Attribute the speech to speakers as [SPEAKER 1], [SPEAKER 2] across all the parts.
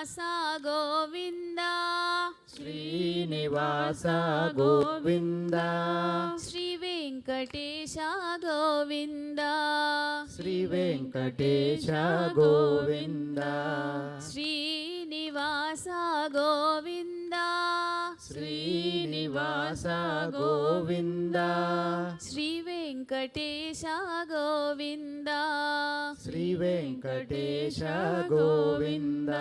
[SPEAKER 1] శ్రీనివాస గోవింద
[SPEAKER 2] శ్రీనివాస గోవింద
[SPEAKER 1] శ్రీ వెంకటేశ గోవింద
[SPEAKER 2] శ్రీ వెంకటేశ గోవింద
[SPEAKER 1] శ్రీనివాస గోవింద
[SPEAKER 2] శ్రీనివాస గోవింద
[SPEAKER 1] శ్రీ వెంకటేశ గోవింద
[SPEAKER 2] శ్రీ వెంకటేశ గోవింద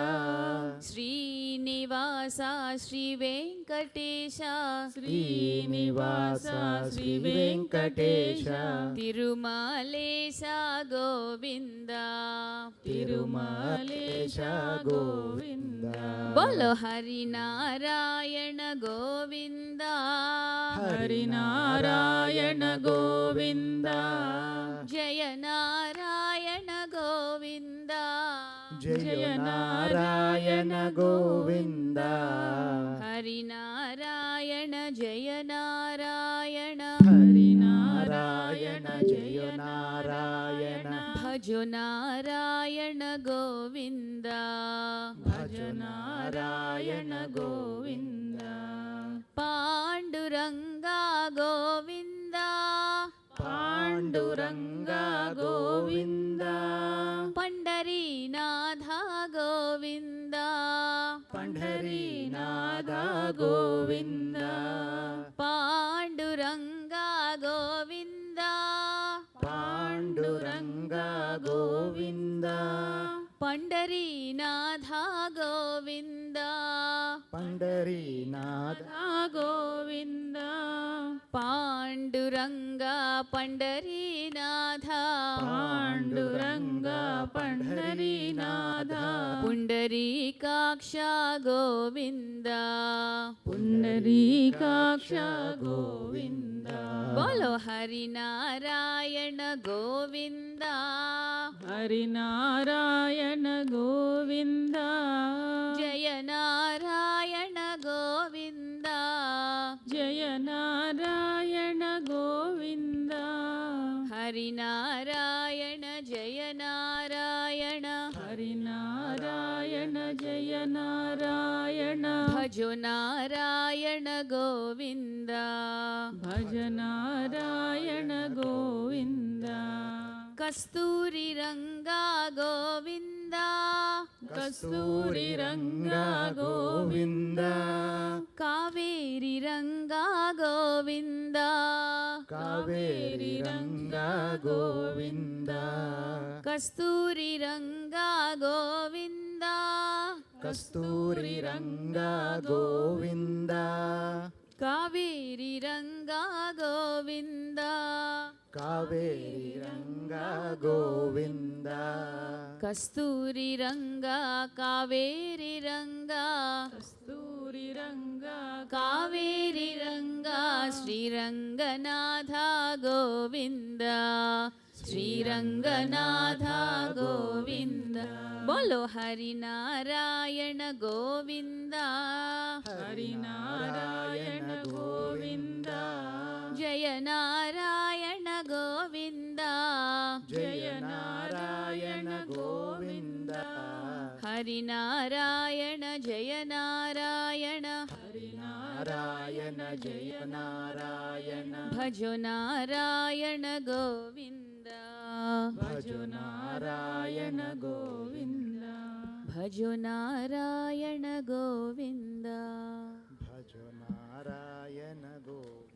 [SPEAKER 1] శ్రీనివాస శ్రీ వెంకటేశ
[SPEAKER 2] శ్రీనివాస శ్రీ వెంకటేశ
[SPEAKER 1] తిరుమలేశ గోవింద
[SPEAKER 2] తిరుమలేశ గోవింద
[SPEAKER 1] బోలో హరినారాయణ గోవింద
[SPEAKER 2] హరినారాయణ గోవింద
[SPEAKER 1] జయ నారాయణ గోవింద
[SPEAKER 2] జయ నారాయణ గోవింద
[SPEAKER 1] హరినారాయణ జయ నారాయణ
[SPEAKER 2] హరినారాయణ జయ నారాయణ
[SPEAKER 1] భజో నారాయణ గోవింద
[SPEAKER 2] భజ నారాయణ గోవింద
[SPEAKER 1] పాండురంగా గోవింద
[SPEAKER 2] పాండురంగ గోవింద
[SPEAKER 1] పండరీనాథ గోవింద
[SPEAKER 2] పండరీనాథ గోవింద
[SPEAKER 1] పాండురంగా గోవింద
[SPEAKER 2] పాండురంగ గోవింద
[SPEAKER 1] పండరీనాథ గోవింద
[SPEAKER 2] పండరీనాథ
[SPEAKER 1] గోవింద పాండురంగ పండరీనాథ
[SPEAKER 2] పాండురంగ పండరీనాథ
[SPEAKER 1] పుండరీకాక్ష గోవింద
[SPEAKER 2] పుండరీకాక్ష గోవింద
[SPEAKER 1] బోలో హరినారాయణ గోవింద
[SPEAKER 2] హరినారాయణ గోవింద
[SPEAKER 1] జయ నారాయణ గోవింద
[SPEAKER 2] జయ నారాయణ గోవింద
[SPEAKER 1] హరినారాయణ జయ నారాయణ
[SPEAKER 2] హరినారాయణ జయ నారాయణ
[SPEAKER 1] భజో నారాయణ గోవింద
[SPEAKER 2] భజ నారాయణ గోవింద
[SPEAKER 1] కస్తూరి రంగా గోవింద
[SPEAKER 2] కస్తూరి రంగ గోవింద
[SPEAKER 1] కావేరి రంగా గోవింద
[SPEAKER 2] కావేరి రంగ గోవింద
[SPEAKER 1] కస్తూరి రంగా గోవింద
[SPEAKER 2] కస్తూరి రంగ గోవింద
[SPEAKER 1] కావేరి రంగా గోవింద
[SPEAKER 2] కావేరి రంగ గోవింద
[SPEAKER 1] కస్తూరి రంగా కావేరి రంగా
[SPEAKER 2] కస్తూరి రంగ
[SPEAKER 1] కావేరి రంగా శ్రీరంగనాథ గోవింద శ్రీరంగనాథ గోవింద బోలో హరినారాయణ గోవింద
[SPEAKER 2] హరినారాయణ గోవింద
[SPEAKER 1] జయ నారాయణ గోవింద
[SPEAKER 2] జయ నారాయణ గోవింద
[SPEAKER 1] హరినారాయణ జయ నారాయణ
[SPEAKER 2] హరినారాయణ జయ నారాయణ
[SPEAKER 1] భజో నారాయణ గోవింద
[SPEAKER 2] భజ నారాయణ గోవింద
[SPEAKER 1] భజో నారాయణ గోవింద
[SPEAKER 2] భజ నారాయణ గోవింద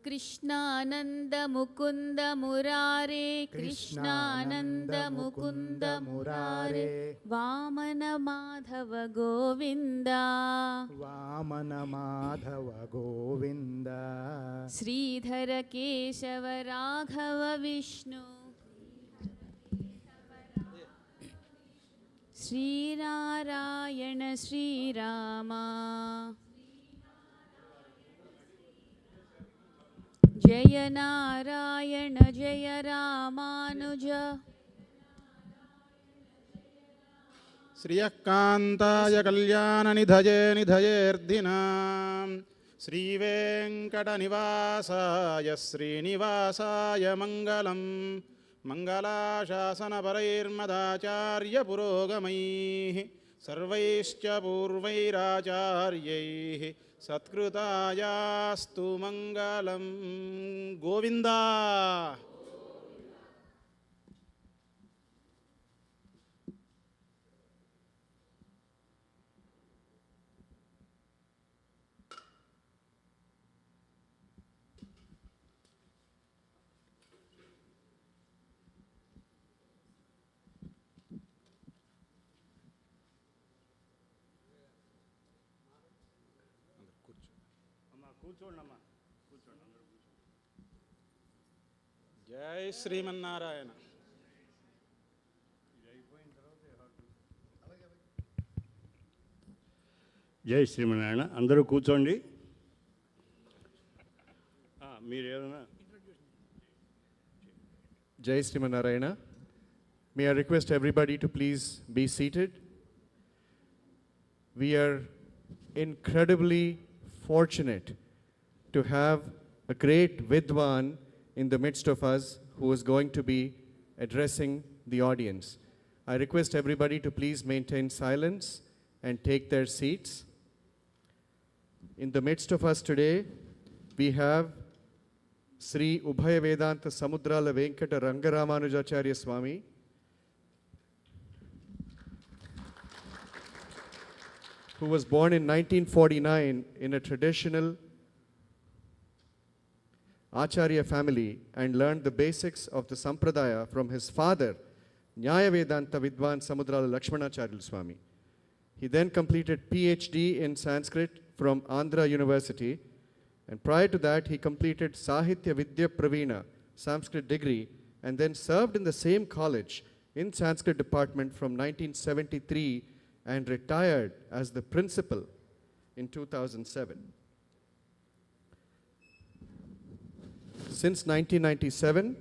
[SPEAKER 1] కృష్ణానంద ముకుంద మురారే కృష్ణానంద ముకుంద మురారే వామన మాధవ గోవింద
[SPEAKER 2] వామన మాధవ గోవింద
[SPEAKER 1] శ్రీధర కేశవ రాఘవ విష్ణు శ్రీనారాయణ శ్రీరామ జయ నారాయణ జయ రామానుజ
[SPEAKER 2] శ్రియకాంతాయ కళ్యాణనిధయే నిధయేర్ధినాం శ్రీవేంకటనివాసాయ శ్రీనివాసాయ మంగళం మంగళాశాసనపరైర్మదాచార్యపురోగమైః సర్వైశ్చ పూర్వైరాచార్యైః సత్కృతాయాస్తు మంగళం. గోవిందా. కూర్చోండమ్మా, కూర్చోండి, అందరూ కూర్చోండి. జై శ్రీమన్నారాయణ.
[SPEAKER 3] జై శ్రీమన్నారాయణ. అందరూ కూర్చోండి. మీరు ఏదైనా
[SPEAKER 4] Jai Srimanarayana. May I request everybody to please be seated. We are incredibly fortunate to have a great Vidwan in the midst of us who is going to be addressing the audience. I request everybody to please maintain silence and take their seats. In the midst of us today, we have Sri Ubhaya Vedanta Samudrala Venkata Ranga Ramanujacharya Swami, who was born in 1949 in a traditional Acharya family and learned the basics of the Sampradaya from his father, Nyaya Vedanta Vidwan Samudrala Lakshmanacharya Swami. He then completed PhD in Sanskrit from Andhra University, and prior to that he completed Sahitya Vidya Pravina Sanskrit degree and then served in the same college in Sanskrit department from 1973 and retired as the principal in 2007. Since 1997,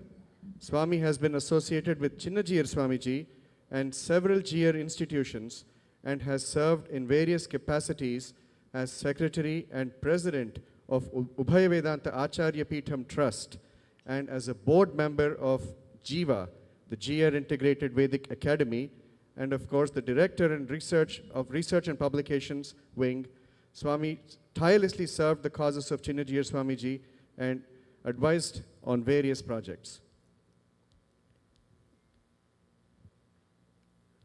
[SPEAKER 4] Swami has been associated with Chinnajeeyar Swamiji and several Jeeyar institutions and has served in various capacities as secretary and president of Ubhaya Vedanta Acharya Peetham Trust and as a board member of Jiva, the Jeeyar Integrated Vedic Academy, and of course the director and research and publications wing. Swami tirelessly served the causes of Chinnajeeyar Swamiji and advised on various projects.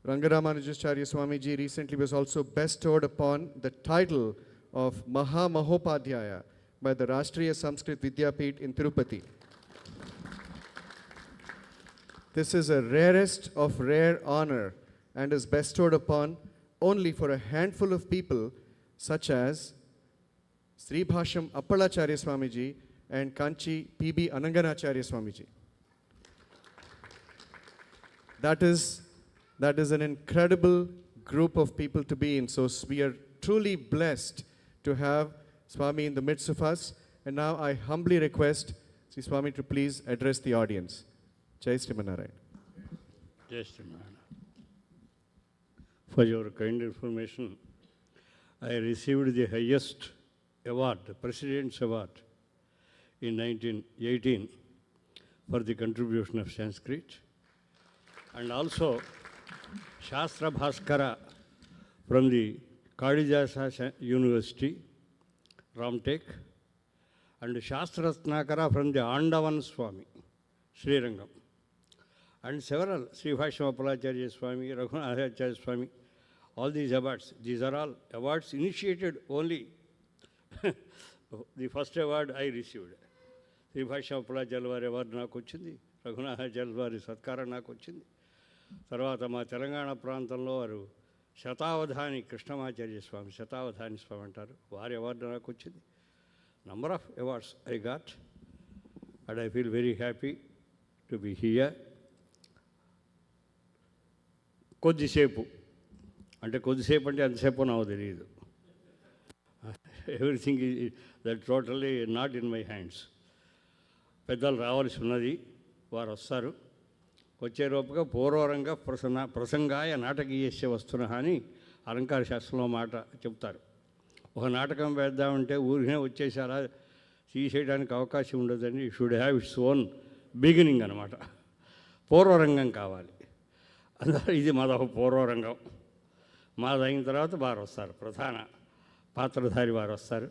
[SPEAKER 4] Ranga Ramanujacharya Swamiji recently was also bestowed upon the title of Maha Mahopadhyaya by the Rashtriya Sanskrit Vidyapeeth in Tirupati. This is a rarest of rare honor and is bestowed upon only for a handful of people such as Sri Bhasham Appalacharya Swamiji and Kanchi P.B. Ananganacharya Swamiji. That is an incredible group of people to be in. So we are truly blessed to have Swami in the midst of us. And now I humbly request Sri Swami to please address the audience. Jai Srimanarayana.
[SPEAKER 3] Jai Srimanarayana. For your kind information, I received the highest award, the President's Award, in 1918 for the contribution of Sanskrit, and also Shastra Bhaskara from the Kalidasa University, Ramtek, and Shastra Ratnakara from the Andavan Swami, Sri Rangam, and several Sri Bhasham Appalacharya Swami, Ramanujacharya Swami, all these awards. These are all awards initiated only. The first award I received. Sri Bhasham Appalacharya వారి award నాకు వచ్చింది, రఘునాథాచార్య వారి సత్కారం నాకు వచ్చింది. తర్వాత మా తెలంగాణ ప్రాంతంలో వారు శతావధాని కృష్ణమాచార్య స్వామి, శతావధాని స్వామి అంటారు, వారి అవార్డు నాకు వచ్చింది. Number of awards I got and I feel very happy to be here. కొద్దిసేపు అంటే ఎంతసేపు నాకు తెలియదు. Everything is that totally not in my hands. పెద్దలు రావాల్సి ఉన్నది, వారు వస్తారు. వచ్చే రూపగా పూర్వరంగ ప్రసంగాయ నాటకీయస్య వస్తున అని అలంకార శాస్త్రంలో మాట చెప్తారు. ఒక నాటకం వేద్దామంటే ఊరినే వచ్చేసి అలా తీసేయడానికి అవకాశం ఉండదని should have its own beginning అనమాట. పూర్వరంగం కావాలి. అందువల్ల ఇది మాదొక పూర్వరంగం. మాదైన తర్వాత వారు వస్తారు, ప్రధాన పాత్రధారి వారు వస్తారు.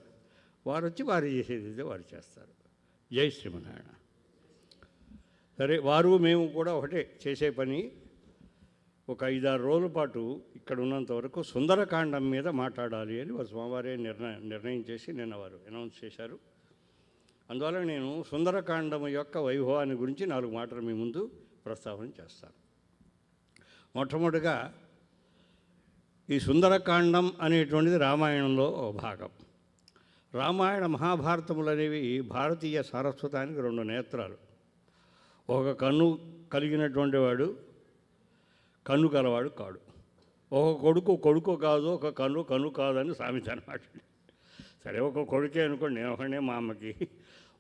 [SPEAKER 3] వారు వచ్చి వారు చేసేది వారు చేస్తారు. జై శ్రీమన్నారాయణ. సరే, వారు మేము కూడా ఒకటే చేసే పని. ఒక 5-6 రోజుల పాటు ఇక్కడ ఉన్నంత వరకు సుందరకాండం మీద మాట్లాడాలి అని వారు స్వామివారే నిర్ణయం చేసి నిన్న వారు అనౌన్స్ చేశారు. అందువల్ల నేను సుందరకాండం యొక్క వైభవాన్ని గురించి 4 మాటలు మీ ముందు ప్రస్తావన చేస్తాను. మొట్టమొదటిగా ఈ సుందరకాండం అనేటువంటిది రామాయణంలో భాగం. రామాయణ మహాభారతములు అనేవి భారతీయ సారస్వతానికి 2 నేత్రాలు. ఒక కన్ను కలిగినటువంటి వాడు కన్ను కలవాడు కాడు. ఒక కొడుకు కాదు, ఒక కన్ను కాదని సామెత అన్నమాట. సరే, ఒక కొడుకే అనుకోండి, నేను ఒకనే మా అమ్మకి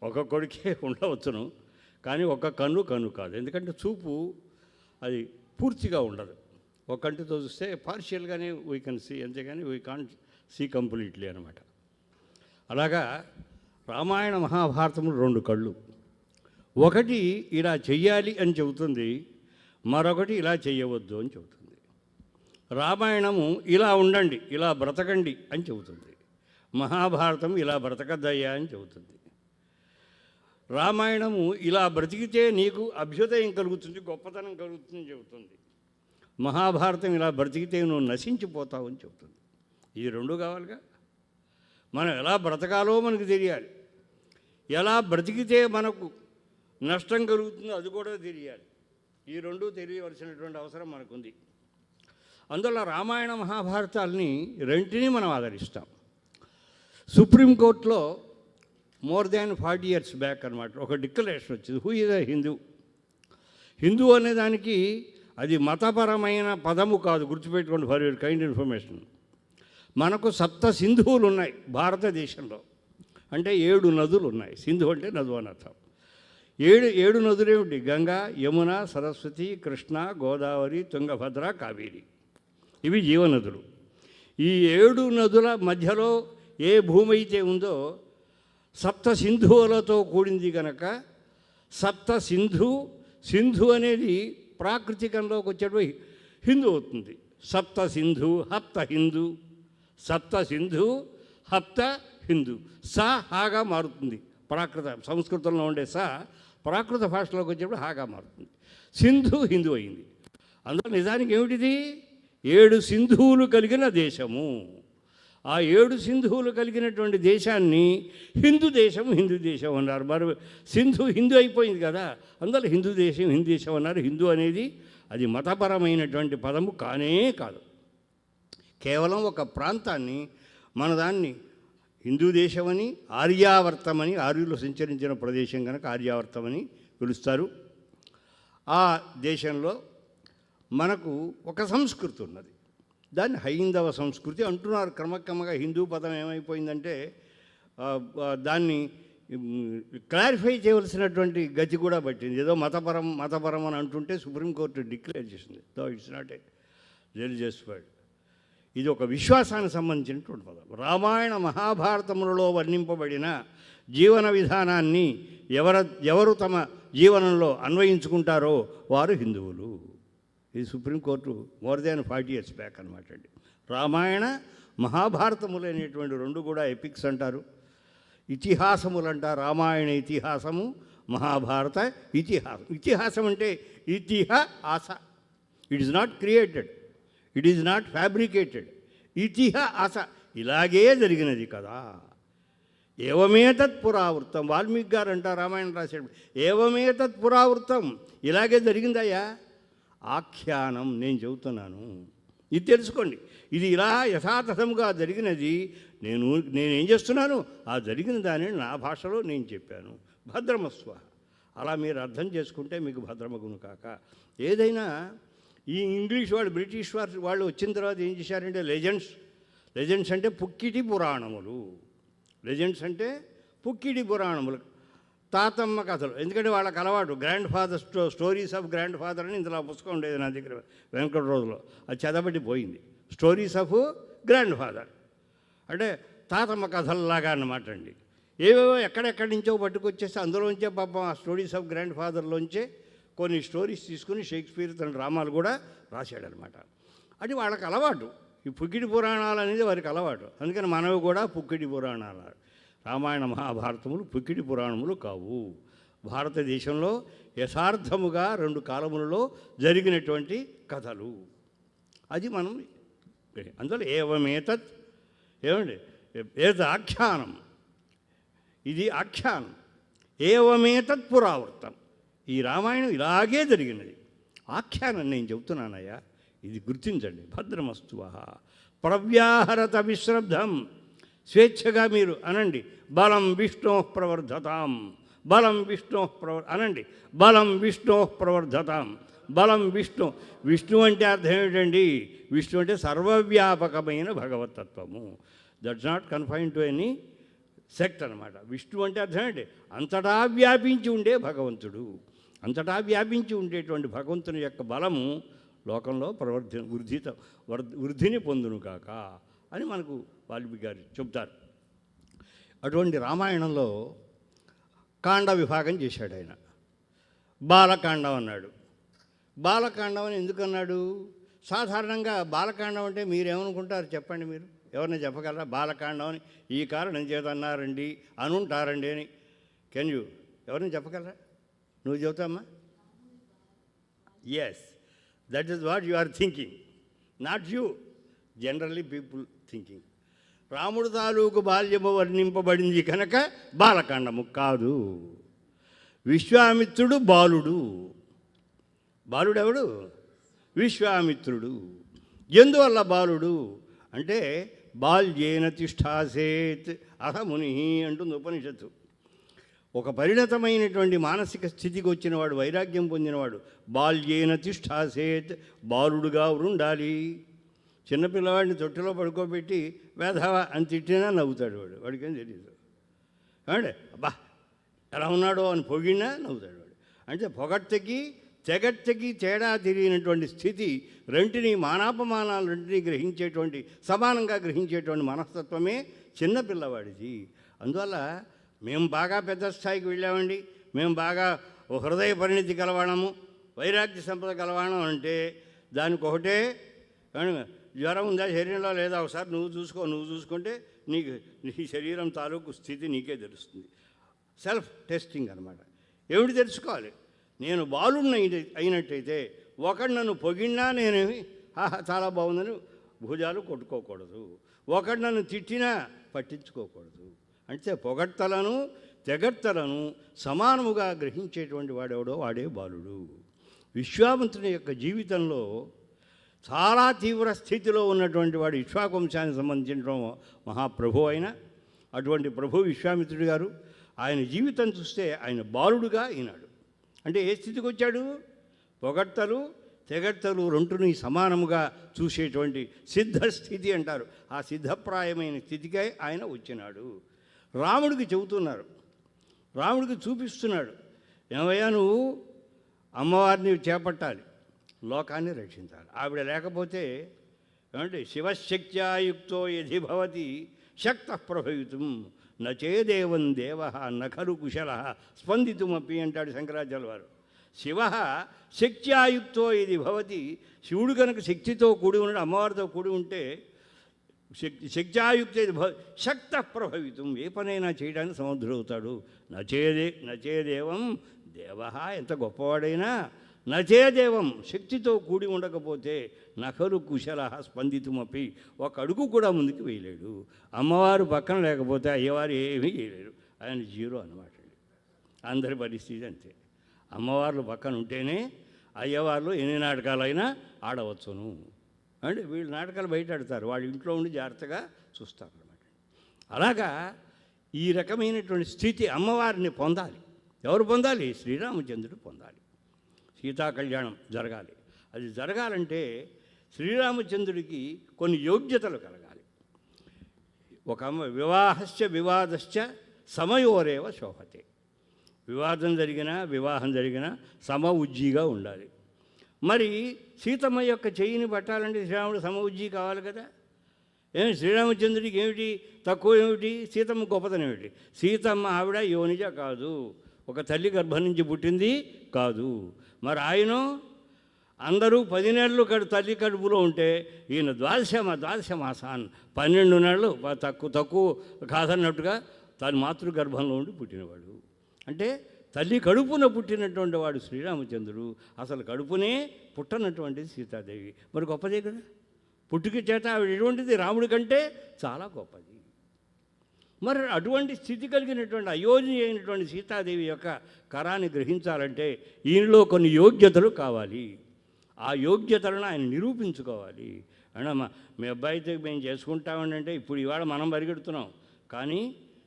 [SPEAKER 3] ఒక కొడుకే ఉండవచ్చును, కానీ ఒక కన్ను కాదు. ఎందుకంటే చూపు అది పూర్తిగా ఉండదు. ఒక కంటితో చూస్తే పార్షియల్గానే వీ కెన్ సీ, అంతేగాని వీ కాంట్ సీ కంప్లీట్లీ అనమాట. అలాగా రామాయణ మహాభారతములు 2 కళ్ళు. ఒకటి ఇలా చెయ్యాలి అని చెబుతుంది, మరొకటి ఇలా చెయ్యవద్దు అని చెబుతుంది. రామాయణము ఇలా ఉండండి, ఇలా బ్రతకండి అని చెబుతుంది. మహాభారతం ఇలా బ్రతకద్దయ్యా అని చెబుతుంది. రామాయణము ఇలా బ్రతికితే నీకు అభ్యుదయం కలుగుతుంది, గొప్పతనం కలుగుతుంది చెబుతుంది. మహాభారతం ఇలా బ్రతికితే నువ్వు నశించిపోతావు అని చెబుతుంది. ఈ 2 కావాలిగా. మనం ఎలా బ్రతకాలో మనకు తెలియాలి, ఎలా బ్రతికితే మనకు నష్టం కలుగుతుందో అది కూడా తెలియాలి. ఈ 2 తెలియవలసినటువంటి అవసరం మనకుంది. అందువల్ల రామాయణ మహాభారతాలని 2ని మనం ఆదరిస్తాం. సుప్రీంకోర్టులో మోర్ దాన్ 40 years బ్యాక్ అనమాట ఒక డిక్లరేషన్ వచ్చింది, హూ ఈజ్ ఎ హిందూ అనేదానికి అది మతపరమైన పదము కాదు, గుర్తుపెట్టుకోండి, ఫర్ యువర్ కైండ్ ఇన్ఫర్మేషన్. మనకు 7 సింధువులు ఉన్నాయి భారతదేశంలో. అంటే 7 నదులు ఉన్నాయి. సింధు అంటే నదు అని అర్థం. 7 నదులు ఏమిటి? గంగా, యమున, సరస్వతి, కృష్ణ, గోదావరి, తుంగభద్ర, కావేరి. ఇవి జీవనదులు. ఈ 7 నదుల మధ్యలో ఏ భూమి అయితే ఉందో 7 సింధువులతో కూడింది కనుక సింధు అనేది ప్రాకృతికంలోకి వచ్చేటప్పుడు హిందూ అవుతుంది. సప్త సింధు హప్త హిందూ. సా హాగా మారుతుంది. సంస్కృతంలో ఉండే సా ప్రాకృత భాషలోకి వచ్చేప్పుడు హాగా మారుతుంది. సింధు హిందూ అయింది. అందులో నిజానికి ఏమిటిది? 7 సింధువులు కలిగిన దేశము. ఆ 7 సింధువులు కలిగినటువంటి దేశాన్ని హిందూ దేశం అన్నారు. మరి హిందూ అయిపోయింది కదా, అందులో హిందూ దేశం అన్నారు. హిందూ అనేది అది మతపరమైనటువంటి పదము కానే కాదు. కేవలం ఒక ప్రాంతాన్ని, మన దాన్ని హిందూ దేశమని, ఆర్యావర్తమని, ఆర్యులు సంచరించిన ప్రదేశం కనుక ఆర్యావర్తమని పిలుస్తారు. ఆ దేశంలో మనకు ఒక సంస్కృతి ఉన్నది, దాన్ని హైందవ సంస్కృతి అంటున్నారు. క్రమక్రమంగా హిందూ పదం ఏమైపోయిందంటే దాన్ని క్లారిఫై చేయవలసినటువంటి గతి కూడా పట్టింది. ఏదో మతపరం అని అంటుంటే సుప్రీంకోర్టు డిక్లేర్ చేసింది, though it's not a religious word. ఇది ఒక విశ్వాసానికి సంబంధించినటువంటి పదం. రామాయణ మహాభారతములలో వర్ణింపబడిన జీవన విధానాన్ని ఎవరు తమ జీవనంలో అన్వయించుకుంటారో వారు హిందువులు. ఇది supreme court more than 40 years back అనమాట అండి. రామాయణ మహాభారతములు అనేటువంటి 2 కూడా ఎపిక్స్ అంటారు, ఇతిహాసములు అంటారు. రామాయణ ఇతిహాసము, మహాభారత ఇతిహాసం. ఇతిహాసం అంటే ఆస. It is not created, it is not fabricated. ఆస ఇలాగే జరిగినది కదా. ఏవమేతత్ పురావృత్తం. వాల్మీకి గారు అంటారు రామాయణం రాసేటప్పుడు, ఏవమేతత్ పురావృత్తం, ఇలాగే జరిగిందయ్యా. ఆఖ్యానం నేను చెబుతున్నాను, ఇది తెలుసుకోండి. ఇది ఇలా యథాతథముగా జరిగినది. నేనేం చేస్తున్నాను, ఆ జరిగిన దానిని నా భాషలో నేను చెప్పాను. భద్రమస్వ. అలా మీరు అర్థం చేసుకుంటే మీకు భద్రమగును కాక. ఏదైనా ఈ ఇంగ్లీష్ వాళ్ళు, బ్రిటిష్ వాళ్ళు వచ్చిన తర్వాత ఏం చేశారంటే లెజెండ్స్ అంటే పుక్కిటి పురాణములు. తాతమ్మ కథలు. ఎందుకంటే వాళ్ళకి అలవాటు grand father stories of grand father అని ఇందులో పుస్తకం ఉండేది నా దగ్గర వెంకట రోజులో. అది చదవబడి పోయింది. స్టోరీస్ ఆఫ్ గ్రాండ్ ఫాదర్ అంటే తాతమ్మ కథల్లాగా అన్నమాట అండి. ఏవేవో ఎక్కడెక్కడి నుంచో పట్టుకొచ్చేస్తే అందులోంచే పాపం ఆ స్టోరీస్ ఆఫ్ గ్రాండ్ ఫాదర్లోంచే కొన్ని స్టోరీస్ తీసుకుని షేక్స్పియర్ తన డ్రామాలు కూడా రాశాడనమాట. అది వాళ్ళకి అలవాటు. ఈ పుక్కిడి పురాణాలు అనేది వారికి అలవాటు. అందుకని మనవి కూడా పుక్కిడి పురాణాలు. రామాయణ మహాభారతములు పుక్కిడి పురాణములు కావు. భారతదేశంలో యథార్థముగా 2 కాలములలో జరిగినటువంటి కథలు. అది మనం అందులో ఏవమేతత్ ఏమండి ఏత ఆఖ్యానం, ఇది ఆఖ్యానం. ఏవమేతత్ పురావృత్తం. ఈ రామాయణం ఇలాగే జరిగినది. ఆఖ్యానం నేను చెబుతున్నానయ్యా, ఇది గుర్తించండి. భద్రమస్తువ ప్రవ్యాహరత విశ్రబ్ధం. స్వేచ్ఛగా మీరు అనండి. బలం విష్ణో ప్రవర్ధతాం, బలం విష్ణో అనండి. బలం విష్ణో ప్రవర్ధతాం. బలం విష్ణు. విష్ణు అంటే అర్థం ఏమిటండి? విష్ణు అంటే సర్వవ్యాపకమైన భగవతత్వము. That's not confine to any sect అనమాట. విష్ణు అంటే అర్థం ఏంటి? అంతటా వ్యాపించి ఉండే భగవంతుడు. అంతటా వ్యాపించి ఉండేటువంటి భగవంతుని యొక్క బలము లోకంలో వృద్ధిని పొందును కాక అని మనకు వాల్మీకి గారు చెప్తారు. అటువంటి రామాయణంలో కాండ విభాగం చేశాడు ఆయన. బాలకాండం అన్నాడు. బాలకాండం అని ఎందుకన్నాడు? సాధారణంగా బాలకాండం అంటే మీరేమనుకుంటారు చెప్పండి? మీరు ఎవరైనా చెప్పగలరా? బాలకాండం అని ఈ కారణం చేత అన్నారండి అనుంటారండి అని. కెన్ యూ ఎవరైనా చెప్పగలరా? నువ్వు చెబుతామ్మా? Yes, that is what you are thinking, not you. Generally people thinking రాముడు తాలూకు బాల్యము వర్ణింపబడింది కనుక బాలకాండము కాదు. విశ్వామిత్రుడు బాలుడు. బాలుడెవడు? విశ్వామిత్రుడు. ఎందువల్ల బాలుడు అంటే బాల్యేన తిష్టాసేత్ అహ ముని అంటుంది ఉపనిషత్తు. ఒక పరిణతమైనటువంటి మానసిక స్థితికి వచ్చినవాడు, వైరాగ్యం పొందినవాడు బాల్యేన తిష్టాసేత్, బాలుడుగా ఉండాలి. చిన్నపిల్లవాడిని తొట్టిలో పడుకోబెట్టి వేధవా అని తిట్టినా నవ్వుతాడు వాడు, వాడికేం తెలియదు. ఏమంటే అబ్బా ఎలా ఉన్నాడో అని పొగిడినా నవ్వుతాడు వాడు. అంటే పొగడ్తకి తెగడ్తకి తేడా తెలియనటువంటి స్థితి, రెంటిని మానాపమానాలు రెంటిని గ్రహించేటువంటి, సమానంగా గ్రహించేటువంటి మనస్తత్వమే చిన్నపిల్లవాడిది. అందువల్ల మేము బాగా పెద్ద స్థాయికి వెళ్ళామండి, మేము బాగా హృదయ పరిణితి కలవాడము, వైరాగ్య సంపద కలవాడం అంటే దానికి ఒకటే జ్వరం ఉందా శరీరంలో లేదా ఒకసారి నువ్వు చూసుకుంటే నీ శరీరం తాలూకు స్థితి నీకే తెలుస్తుంది. సెల్ఫ్ టెస్టింగ్ అనమాట. ఏమిటి తెలుసుకోవాలి? నేను బాలుడిని అయినట్టయితే ఒకడు నన్ను పొగిడినా నేనేమి చాలా బాగుందని భుజాలు కొట్టుకోకూడదు, ఒకడు నన్ను తిట్టినా పట్టించుకోకూడదు. అంటే పొగడ్తలను తెగడ్తలను సమానముగా గ్రహించేటువంటి వాడెవడో వాడే బాలుడు. విశ్వామిత్రుని యొక్క జీవితంలో చాలా తీవ్ర స్థితిలో ఉన్నటువంటి వాడు ఇక్ష్వాకువంశానికి సంబంధించిన మహాప్రభు అయిన అటువంటి ప్రభు విశ్వామిత్రుడు గారు. ఆయన జీవితం చూస్తే ఆయన బాలుడుగా అయినాడు. అంటే ఏ స్థితికి వచ్చాడు? పొగడ్తలు తెగడ్తలు రెండుని సమానముగా చూసేటువంటి సిద్ధస్థితి అంటారు. ఆ సిద్ధప్రాయమైన స్థితికే ఆయన వచ్చినాడు. రాముడికి చెబుతున్నారు, రాముడికి చూపిస్తున్నాడు, ఏమయ్యా నువ్వు అమ్మవారిని చేపట్టాలి, లోకాన్ని రక్షించాలి. ఆవిడ లేకపోతే ఏమంటే శివశక్త్యాయుక్తో యది భవతి శక్త ప్రభవితం నచేదేవం దేవ నఖలు కుశల స్పందితుమపి అంటాడు శంకరాచార్య వారు. శివ శక్త్యాయుక్తో ఇది భవతి. శివుడు కనుక శక్తితో కూడి ఉన్నాడు, అమ్మవారితో కూడి ఉంటే శక్త్యాయుక్త ఇది శక్త ప్రభవితం, ఏ పనైనా చేయడానికి సమర్థుడవుతాడు. నచేదేవం దేవ, ఎంత గొప్పవాడైనా నచేదేవం శక్తితో కూడి ఉండకపోతే నఖరు కుశల స్పందితుమపి, ఒక అడుగు కూడా ముందుకు వేయలేడు. అమ్మవారు పక్కన లేకపోతే అయ్యవారు ఏమీ చేయలేరు. ఆయన జీరో అన్నమాట. అందరి పరిస్థితి అంతే. అమ్మవార్లు పక్కన ఉంటేనే అయ్యవార్లు ఎన్ని నాటకాలైనా ఆడవచ్చును. అంటే వీళ్ళు నాటకాలు బయట ఆడతారు, వాళ్ళ ఇంట్లో ఉండి జాగ్రత్తగా చూస్తారు అన్నమాట. అలాగా ఈ రకమైనటువంటి స్థితి అమ్మవారిని పొందాలి. ఎవరు పొందాలి? శ్రీరామచంద్రుడు పొందాలి. సీతా కళ్యాణం జరగాలి. అది జరగాలంటే శ్రీరామచంద్రుడికి కొన్ని యోగ్యతలు కలగాలి. ఒక వివాహశ్చ వివాదశ్చ సమయోరేవ శోభతే. వివాదం జరిగినా వివాహం జరిగినా సమ ఉజ్జీగా ఉండాలి. మరి సీతమ్మ యొక్క చెయ్యిని పట్టాలంటే శ్రీరాముడు సమ ఉజ్జీ కావాలి కదా. ఏమి శ్రీరామచంద్రుడికి ఏమిటి తక్కువ, ఏమిటి సీతమ్మ గొప్పతనం ఏమిటి? సీతమ్మ ఆవిడ యోనిజ కాదు, ఒక తల్లి గర్భం నుంచి పుట్టింది కాదు. మరి ఆయన అందరూ 10 నెలలు తల్లి కడుపులో ఉంటే ఈయన ద్వాదశ మాసాన్ 12 నెలలు తక్కువ కాదన్నట్టుగా తను మాతృగర్భంలో ఉండి పుట్టినవాడు. అంటే తల్లి కడుపున పుట్టినటువంటి వాడు శ్రీరామచంద్రుడు, అసలు కడుపునే పుట్టనటువంటిది సీతాదేవి. మరి గొప్పదే కదా. పుట్టుక చేత ఆవిడ ఎటువంటిది రాముడి కంటే చాలా గొప్పది. మరి అటువంటి స్థితి కలిగినటువంటి అయోధ్య అయినటువంటి సీతాదేవి యొక్క కరాన్ని గ్రహించాలంటే ఈయనలో కొన్ని యోగ్యతలు కావాలి. ఆ యోగ్యతలను ఆయన నిరూపించుకోవాలి. అన్నమ్మా మీ అబ్బాయితో మేము చేసుకుంటామంటే ఇప్పుడు ఇవాళ మనం పరిగెడుతున్నాం, కానీ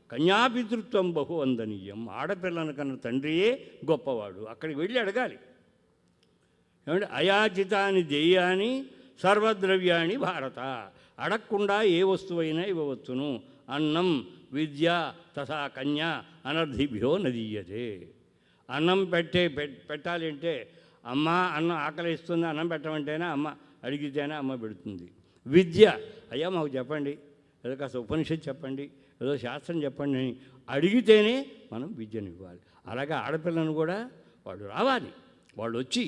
[SPEAKER 3] కన్యాపితృత్వం బహు వందనీయం. ఆడపిల్లను కన్నా తండ్రియే గొప్పవాడు. అక్కడికి వెళ్ళి అడగాలి. ఏమంటే అయాచితాని దేయాని సర్వద్రవ్యాణి భారత. అడగకుండా ఏ వస్తువైనా ఇవ్వవచ్చును. అన్నం విద్య తథా కన్య అనర్థిభ్యో నదీయతే. అన్నం పెట్టాలి అంటే అమ్మ అన్నం ఆకలిస్తుంది, అన్నం పెట్టమంటేనే అమ్మ, అడిగితేనే అమ్మ పెడుతుంది. విద్య అయ్యా మాకు చెప్పండి, ఏదో కాస్త ఉపనిషత్తు చెప్పండి, ఏదో శాస్త్రం చెప్పండి అని అడిగితేనే మనం విద్యను ఇవ్వాలి. అలాగే ఆడపిల్లను కూడా వాడు రావాలి. వాళ్ళు వచ్చి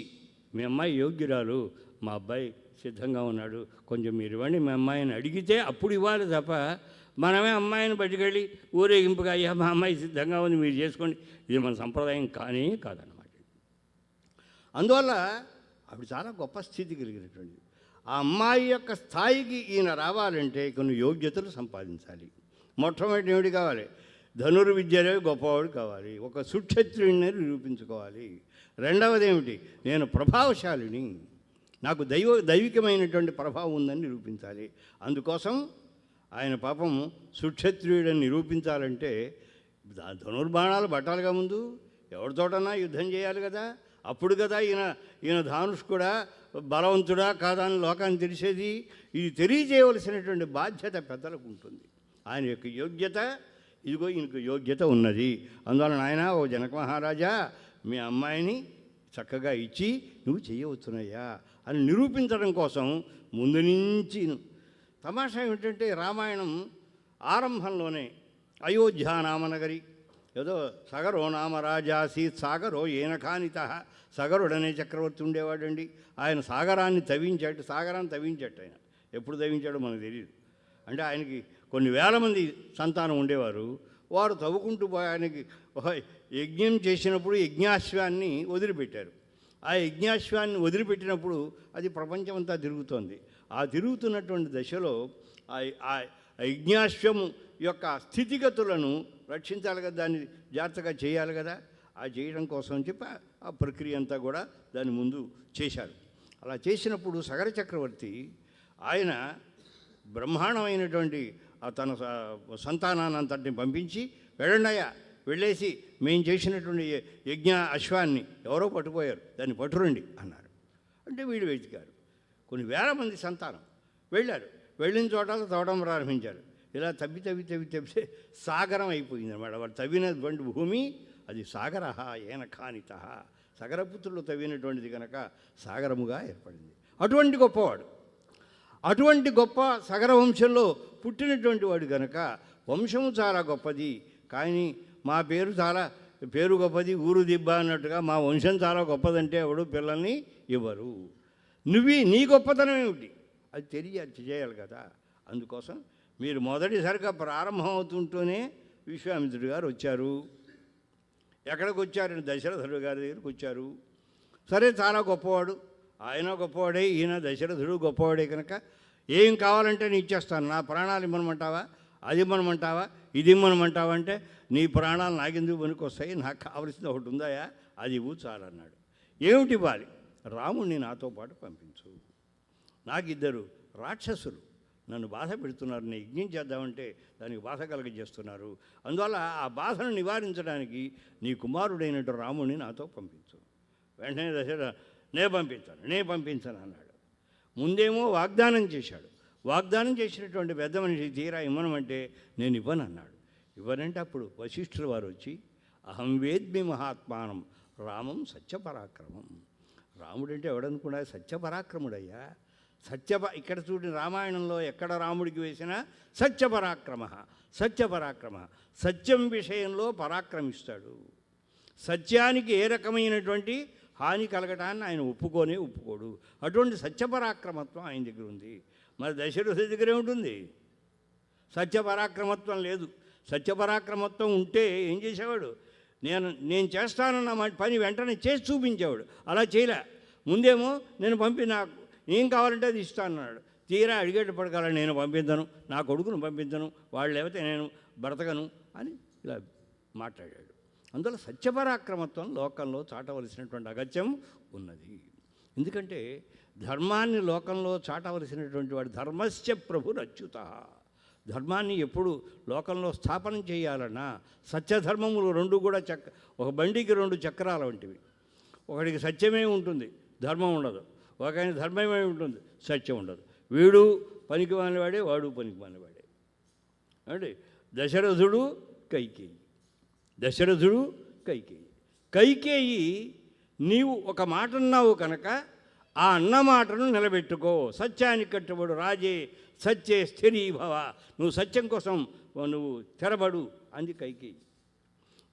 [SPEAKER 3] మీ అమ్మాయి యోగ్యురాలు, మా అబ్బాయి సిద్ధంగా ఉన్నాడు, కొంచెం మీరు ఇవ్వండి మీ అమ్మాయిని అడిగితే అప్పుడు ఇవ్వాలి తప్ప మనమే అమ్మాయిని బయటకెళ్ళి ఊరేగింపుగా అయ్యా మా అమ్మాయి సిద్ధంగా ఉంది మీరు చేసుకోండి, ఇది మన సంప్రదాయం కానీ కాదన్నమాట. అందువల్ల ఆవిడ చాలా గొప్ప స్థితి కలిగినటువంటి. ఆ అమ్మాయి యొక్క స్థాయికి ఈయన రావాలంటే కొన్ని యోగ్యతలు సంపాదించాలి. మొట్టమొదటి ఏమిటి కావాలి? ధనుర్విద్యలో గొప్పవాడు కావాలి, ఒక సుక్షత్రుడిని నిరూపించుకోవాలి. రెండవది ఏమిటి? నేను ప్రభావశాలిని, నాకు దైవికమైనటువంటి ప్రభావం ఉందని నిరూపించాలి. అందుకోసం ఆయన పాపం సుక్షత్రియుడని నిరూపించాలంటే ధనుర్బాణాలు పట్టాలిగా ముందు, ఎవరితోటన్నా యుద్ధం చేయాలి కదా. అప్పుడు కదా ఈయన ధానుష్ కూడా బలవంతుడా కాదా అని లోకాన్ని తెలిసేది. ఇది తెలియజేయవలసినటువంటి బాధ్యత పెద్దలకు ఉంటుంది. ఆయన యొక్క యోగ్యత, ఇదిగో ఈయనకు యోగ్యత ఉన్నది. అందువలన ఆయన ఓ జనక మహారాజా మీ అమ్మాయిని చక్కగా ఇచ్చి నువ్వు చేయవచ్చునయ్యా అని నిరూపించడం కోసం ముందు నుంచి. తమాషా ఏమిటంటే రామాయణం ఆరంభంలోనే అయోధ్య నామనగరి, ఏదో సగరో నామ రాజాసీత్ సాగరో ఏన కానిత. సగరుడనే చక్రవర్తి ఉండేవాడండి. ఆయన సాగరాన్ని తవ్వించాడు. ఆయన ఎప్పుడు తవ్వించాడో మనకు తెలియదు. అంటే ఆయనకి కొన్ని వేల మంది సంతానం ఉండేవారు. వారు తవ్వుకుంటూ ఆయనకి యజ్ఞం చేసినప్పుడు యజ్ఞాశ్వాన్ని వదిలిపెట్టారు. ఆ యజ్ఞాశ్వాన్ని వదిలిపెట్టినప్పుడు అది ప్రపంచమంతా తిరుగుతోంది. ఆ తిరుగుతున్నటువంటి దశలో ఆ యజ్ఞాశ్వము యొక్క స్థితిగతులను రక్షించాలి కదా, దాన్ని జాగ్రత్తగా చేయాలి కదా. ఆ చేయడం కోసం చెప్పి ఆ ప్రక్రియ అంతా కూడా దాని ముందు చేశారు. అలా చేసినప్పుడు సగర చక్రవర్తి ఆయన బ్రహ్మాండమైనటువంటి తన సంతానాన్ని అంతటిని పంపించి వెళ్ళండియా, వెళ్ళేసి మేము చేసినటువంటి యజ్ఞ అశ్వాన్ని ఎవరో పట్టుపోయారు, దాన్ని పట్టురండి అన్నారు. అంటే వీడు వెతికారు. కొన్ని వేల మంది సంతానం వెళ్ళారు. వెళ్ళిన చోట తవ్వడం ప్రారంభించారు. ఇలా తవ్వితే సాగరం అయిపోయింది అన్నమాట. వాడు తవ్వినటువంటి భూమి అది సాగర ఏన కానిత. సగరపుత్రులు తవ్వినటువంటిది కనుక సాగరముగా ఏర్పడింది. అటువంటి గొప్పవాడు, అటువంటి గొప్ప సగర వంశంలో పుట్టినటువంటి వాడు కనుక వంశము చాలా గొప్పది. కానీ మా పేరు గొప్పది, ఊరు దిబ్బ అన్నట్టుగా మా వంశం చాలా గొప్పదంటే ఎవడు పిల్లల్ని ఇవ్వరు. నీ గొప్పతనం ఏమిటి అది చేయాలి కదా. అందుకోసం మీరు మొదటిసారిగా ప్రారంభం అవుతుంటూనే విశ్వామిత్రుడు గారు వచ్చారు. ఎక్కడికి వచ్చారని దశరథుడు గారి దగ్గరికి వచ్చారు. సరే చాలా గొప్పవాడు, ఆయన గొప్పవాడే, ఈయన దశరథుడు గొప్పవాడే కనుక ఏం కావాలంటే నేను ఇచ్చేస్తాను. నా ప్రాణాలు ఇమ్మనమంటావా, అది ఇమ్మనమంటావా, ఇది ఇమ్మనమంటావా అంటే నీ ప్రాణాలు నాకెందుకు పనికొస్తాయి, నాకు కావలసింది ఒకటి ఉందాయా, అది ఇవ్వు చాలన్నాడు. ఏమిటి ఇవ్వాలి? రాముణ్ణి నాతో పాటు పంపించు. నాకు 2 రాక్షసులు నన్ను బాధ పెడుతున్నారు, నేను యజ్ఞం చేద్దామంటే దానికి బాధ కలగజేస్తున్నారు. అందువల్ల ఆ బాధను నివారించడానికి నీ కుమారుడైనట్టు రాముడిని నాతో పంపించు. వెంటనే దశరథ నేను పంపించాను అన్నాడు. ముందేమో వాగ్దానం చేశాడు. వాగ్దానం చేసినటువంటి పెద్ద మనిషి తీరా ఇవ్వనమంటే నేను ఇవ్వను అన్నాడు. ఇవ్వనంటే అప్పుడు వశిష్ఠుల వారు వచ్చి అహం వేద్మి మహాత్మానం రామం సత్యపరాక్రమం. రాముడంటే ఎవడనుకున్నా సత్యపరాక్రముడయ్యా. ఇక్కడ చూడండి, రామాయణంలో ఎక్కడ రాముడికి వేసినా సత్యపరాక్రమ సత్యపరాక్రమ. సత్యం విషయంలో పరాక్రమిస్తాడు. సత్యానికి ఏ రకమైనటువంటి హాని కలగటాన్ని ఆయన ఒప్పుకోడు. అటువంటి సత్యపరాక్రమత్వం ఆయన దగ్గర ఉంది. మరి దశరథుడి దగ్గర ఏముంటుంది? సత్యపరాక్రమత్వం లేదు. సత్యపరాక్రమత్వం ఉంటే ఏం చేసేవాడు? నేను చేస్తానన్న పని వెంటనే చేసి చూపించేవాడు. అలా చేయలే. ముందేమో నేను నాకు ఏం కావాలంటే అది ఇస్తానన్నాడు. తీరా అడిగేటప్పటికల్లా నేను పంపించను, నా కొడుకును పంపించను, వాళ్ళు లేకపోతే నేను బ్రతకను అని ఇలా మాట్లాడాడు. అందువల్ల సత్యపరాక్రమత్వం లోకంలో చాటవలసినటువంటి అగత్యం ఉన్నది. ఎందుకంటే ధర్మాన్ని లోకంలో చాటవలసినటువంటి వాడు ధర్మస్య ప్రభురచ్యుత. ధర్మాన్ని ఎప్పుడు లోకంలో స్థాపన చేయాలన్నా సత్యధర్మములు రెండు కూడా ఒక బండికి రెండు చక్రాల వంటివి. ఒకడికి సత్యమే ఉంటుంది, ధర్మం ఉండదు. ఒక ఆయన ధర్మమే ఉంటుంది, సత్యం ఉండదు. వీడు పనికి మానేవాడే, వాడు పనికి మానేవాడే. అంటే దశరథుడు కైకేయి నీవు ఒక మాట అన్నావు కనుక ఆ అన్న మాటను నిలబెట్టుకో. సత్యానికి కట్టుబడు రాజే సత్యే స్థిరీభవ. నువ్వు సత్యం కోసం నువ్వు తెరబడు అంది కైకేయి.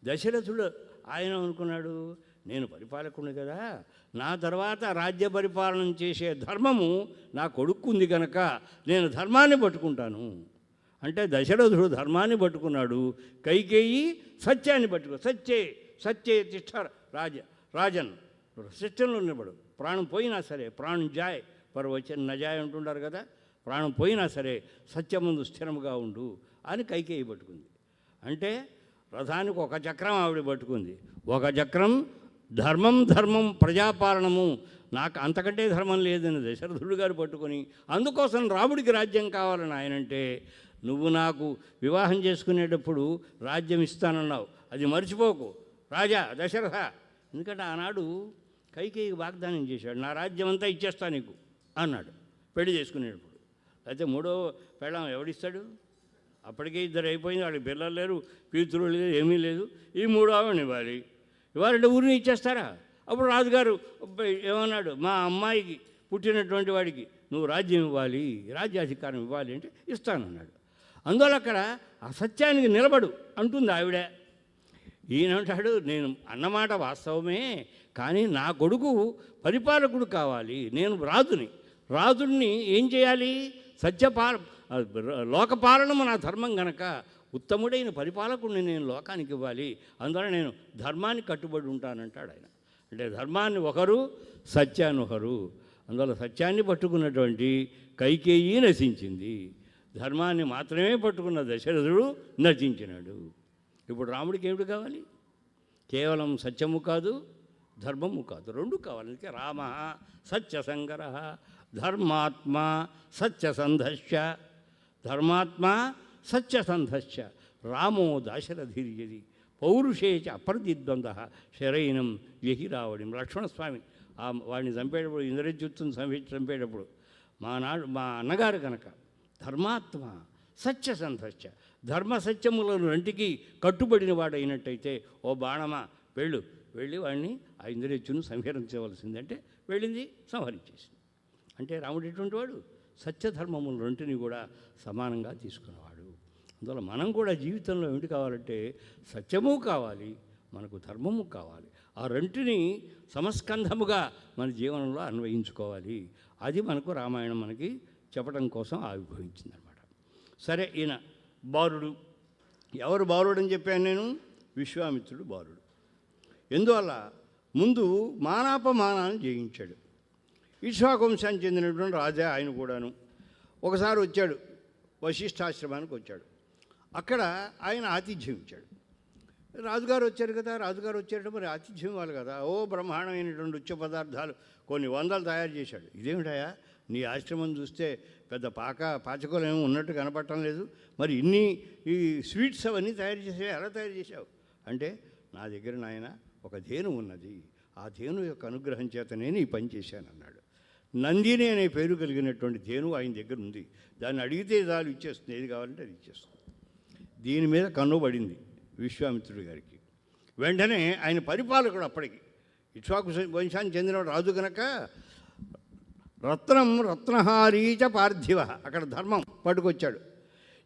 [SPEAKER 3] దశరథుడు ఆయన అనుకున్నాడు, నేను పరిపాలకుని కదా, నా తర్వాత రాజ్య పరిపాలన చేసే ధర్మము నా కొడుక్కుంది కనుక నేను ధర్మాన్ని పట్టుకుంటాను అంటే దశరథుడు ధర్మాన్ని పట్టుకున్నాడు, కైకేయి సత్యాన్ని పట్టుకో. సత్యే తిష్ట రాజన్, సత్యంలో నిలబడు. ప్రాణం పోయినా సరే, ప్రాణం జాయ్ పరవచన్ నజాయ్ అంటుంటారు కదా, ప్రాణం పోయినా సరే సత్యం ముందు స్థిరముగా ఉండు అని కైకేయి పట్టుకుంది. అంటే రథానికి ఒక చక్రం ఆవిడ పట్టుకుంది. ఒక చక్రం ధర్మం ప్రజాపాలనము, నాకు అంతకంటే ధర్మం లేదని దశరథుడు గారు పట్టుకొని, అందుకోసం రాముడికి రాజ్యం కావాలని ఆయనంటే, నువ్వు నాకు వివాహం చేసుకునేటప్పుడు రాజ్యం ఇస్తానన్నావు, అది మర్చిపోకు రాజా దశరథ. ఎందుకంటే ఆనాడు కైకేయికి వాగ్దానం చేశాడు, నా రాజ్యం అంతా ఇచ్చేస్తా నీకు అన్నాడు పెళ్లి చేసుకునేటప్పుడు. అయితే మూడో పెళ్ళం ఎవడిస్తాడు? అప్పటికే ఇద్దరు అయిపోయింది, వాడికి పిల్లలు లేరు, పీతులు లేదు, ఏమీ లేదు. ఈ మూడో ఆవిడని ఇవ్వాలంటే ఊరిని ఇచ్చేస్తారా? అప్పుడు రాజుగారు ఏమన్నాడు, మా అమ్మాయికి పుట్టినటువంటి వాడికి నువ్వు రాజ్యం ఇవ్వాలి, రాజ్యాధికారం ఇవ్వాలి అంటే ఇస్తానన్నాడు. అందువల్ల అక్కడ అసత్యానికి నిలబడు అంటుంది ఆవిడ. ఈయనంటాడు, నేను అన్నమాట వాస్తవమే, కానీ నా కొడుకు పరిపాలకుడు కావాలి, నేను రాజుని ఏం చేయాలి? లోకపాలనము నా ధర్మం గనక ఉత్తముడైన పరిపాలకుడిని నేను లోకానికి ఇవ్వాలి, అందువల్ల నేను ధర్మాన్ని కట్టుబడి ఉంటానంటాడు ఆయన. అంటే ధర్మాన్ని ఒకరు, సత్యాన్ని ఒకరు. అందువల్ల సత్యాన్ని పట్టుకున్నటువంటి కైకేయి నశించింది, ధర్మాన్ని మాత్రమే పట్టుకున్న దశరథుడు నశించినాడు. ఇప్పుడు రాముడికి ఏమిటి కావాలి? కేవలం సత్యము కాదు, ధర్మము కాదు, రెండు కావాలి. అందుకే రామ సత్యసంగర, ధర్మాత్మ సత్యసంధశ్చ, ధర్మాత్మ సత్యసంధశ్చ, రామో దాశరథిర్యది పౌరుషే చ అప్రతిద్వంద శరైనం వ్యహిరావణిం. లక్ష్మణస్వామి వాడిని చంపేటప్పుడు, ఇంద్రజిత్తుని చంపేటప్పుడు మా అన్నగారు కనుక ధర్మాత్మ సత్యసంధశ్చ, ధర్మ సత్యములను రెంటికి కట్టుబడిన వాడు అయినట్టయితే, ఓ బాణమా వెళ్ళి వాడిని ఆ ఇంద్రజిత్తును సంహరించవలసిందంటే వెళ్ళింది, సంహరించేసింది. అంటే రాముడు ఎటువంటి వాడు? సత్యధర్మములు రెంటిని కూడా సమానంగా తీసుకున్నవాడు. అందువల్ల మనం కూడా జీవితంలో ఏమిటి కావాలంటే సత్యము కావాలి, మనకు ధర్మము కావాలి. ఆ రెంటిని సమస్కంధముగా మన జీవనంలో అన్వయించుకోవాలి. అది మనకు రామాయణం మనకి చెప్పడం కోసం ఆవిర్భవించిందనమాట. సరే, ఈయన బాలుడు. ఎవరు బాలుడు అని చెప్పాను నేను? విశ్వామిత్రుడు బాలుడు. ఎందువల్ల ముందు మానాపమానాన్ని జయించాడు. ఇక్ష్వాకువంశానికి చెందినటువంటి రాజా ఆయన కూడాను. ఒకసారి వచ్చాడు, వశిష్ఠాశ్రమానికి వచ్చాడు. అక్కడ ఆయన ఆతిథ్యం ఇచ్చాడు. రాజుగారు వచ్చారు కదా, రాజుగారు వచ్చాడు, మరి ఆతిథ్యం ఇవ్వాలి కదా. ఓ బ్రహ్మాండమైనటువంటి ఉచ్చ పదార్థాలు కొన్ని వందలు తయారు చేశాడు. ఇదేమిటాయా, నీ ఆశ్రమం చూస్తే పెద్ద పాచకులు ఏమో ఉన్నట్టు కనపడటం లేదు, మరి ఇన్ని ఈ స్వీట్స్ అవన్నీ తయారు చేసావు, ఎలా తయారు చేసావు అంటే, నా దగ్గర నాయన ఒక ధేను ఉన్నది, ఆ ధేను యొక్క అనుగ్రహం చేత నేను ఈ పని చేశాను అన్నాడు. నందిని అనే పేరు కలిగినటువంటి ధేను ఆయన దగ్గర ఉంది. దాన్ని అడిగితే చాలు ఇచ్చేస్తుంది, ఏది కావాలంటే అది ఇచ్చేస్తుంది. దీని మీద కన్ను పడింది విశ్వామిత్రుడి గారికి. వెంటనే ఆయన పరిపాలకుడు అప్పటికి ఇక్ష్వాకు వంశానికి చెందిన రాజు కనుక రత్నం రత్నహారీచ పార్థివ అక్కడ ధర్మం పట్టుకొచ్చాడు.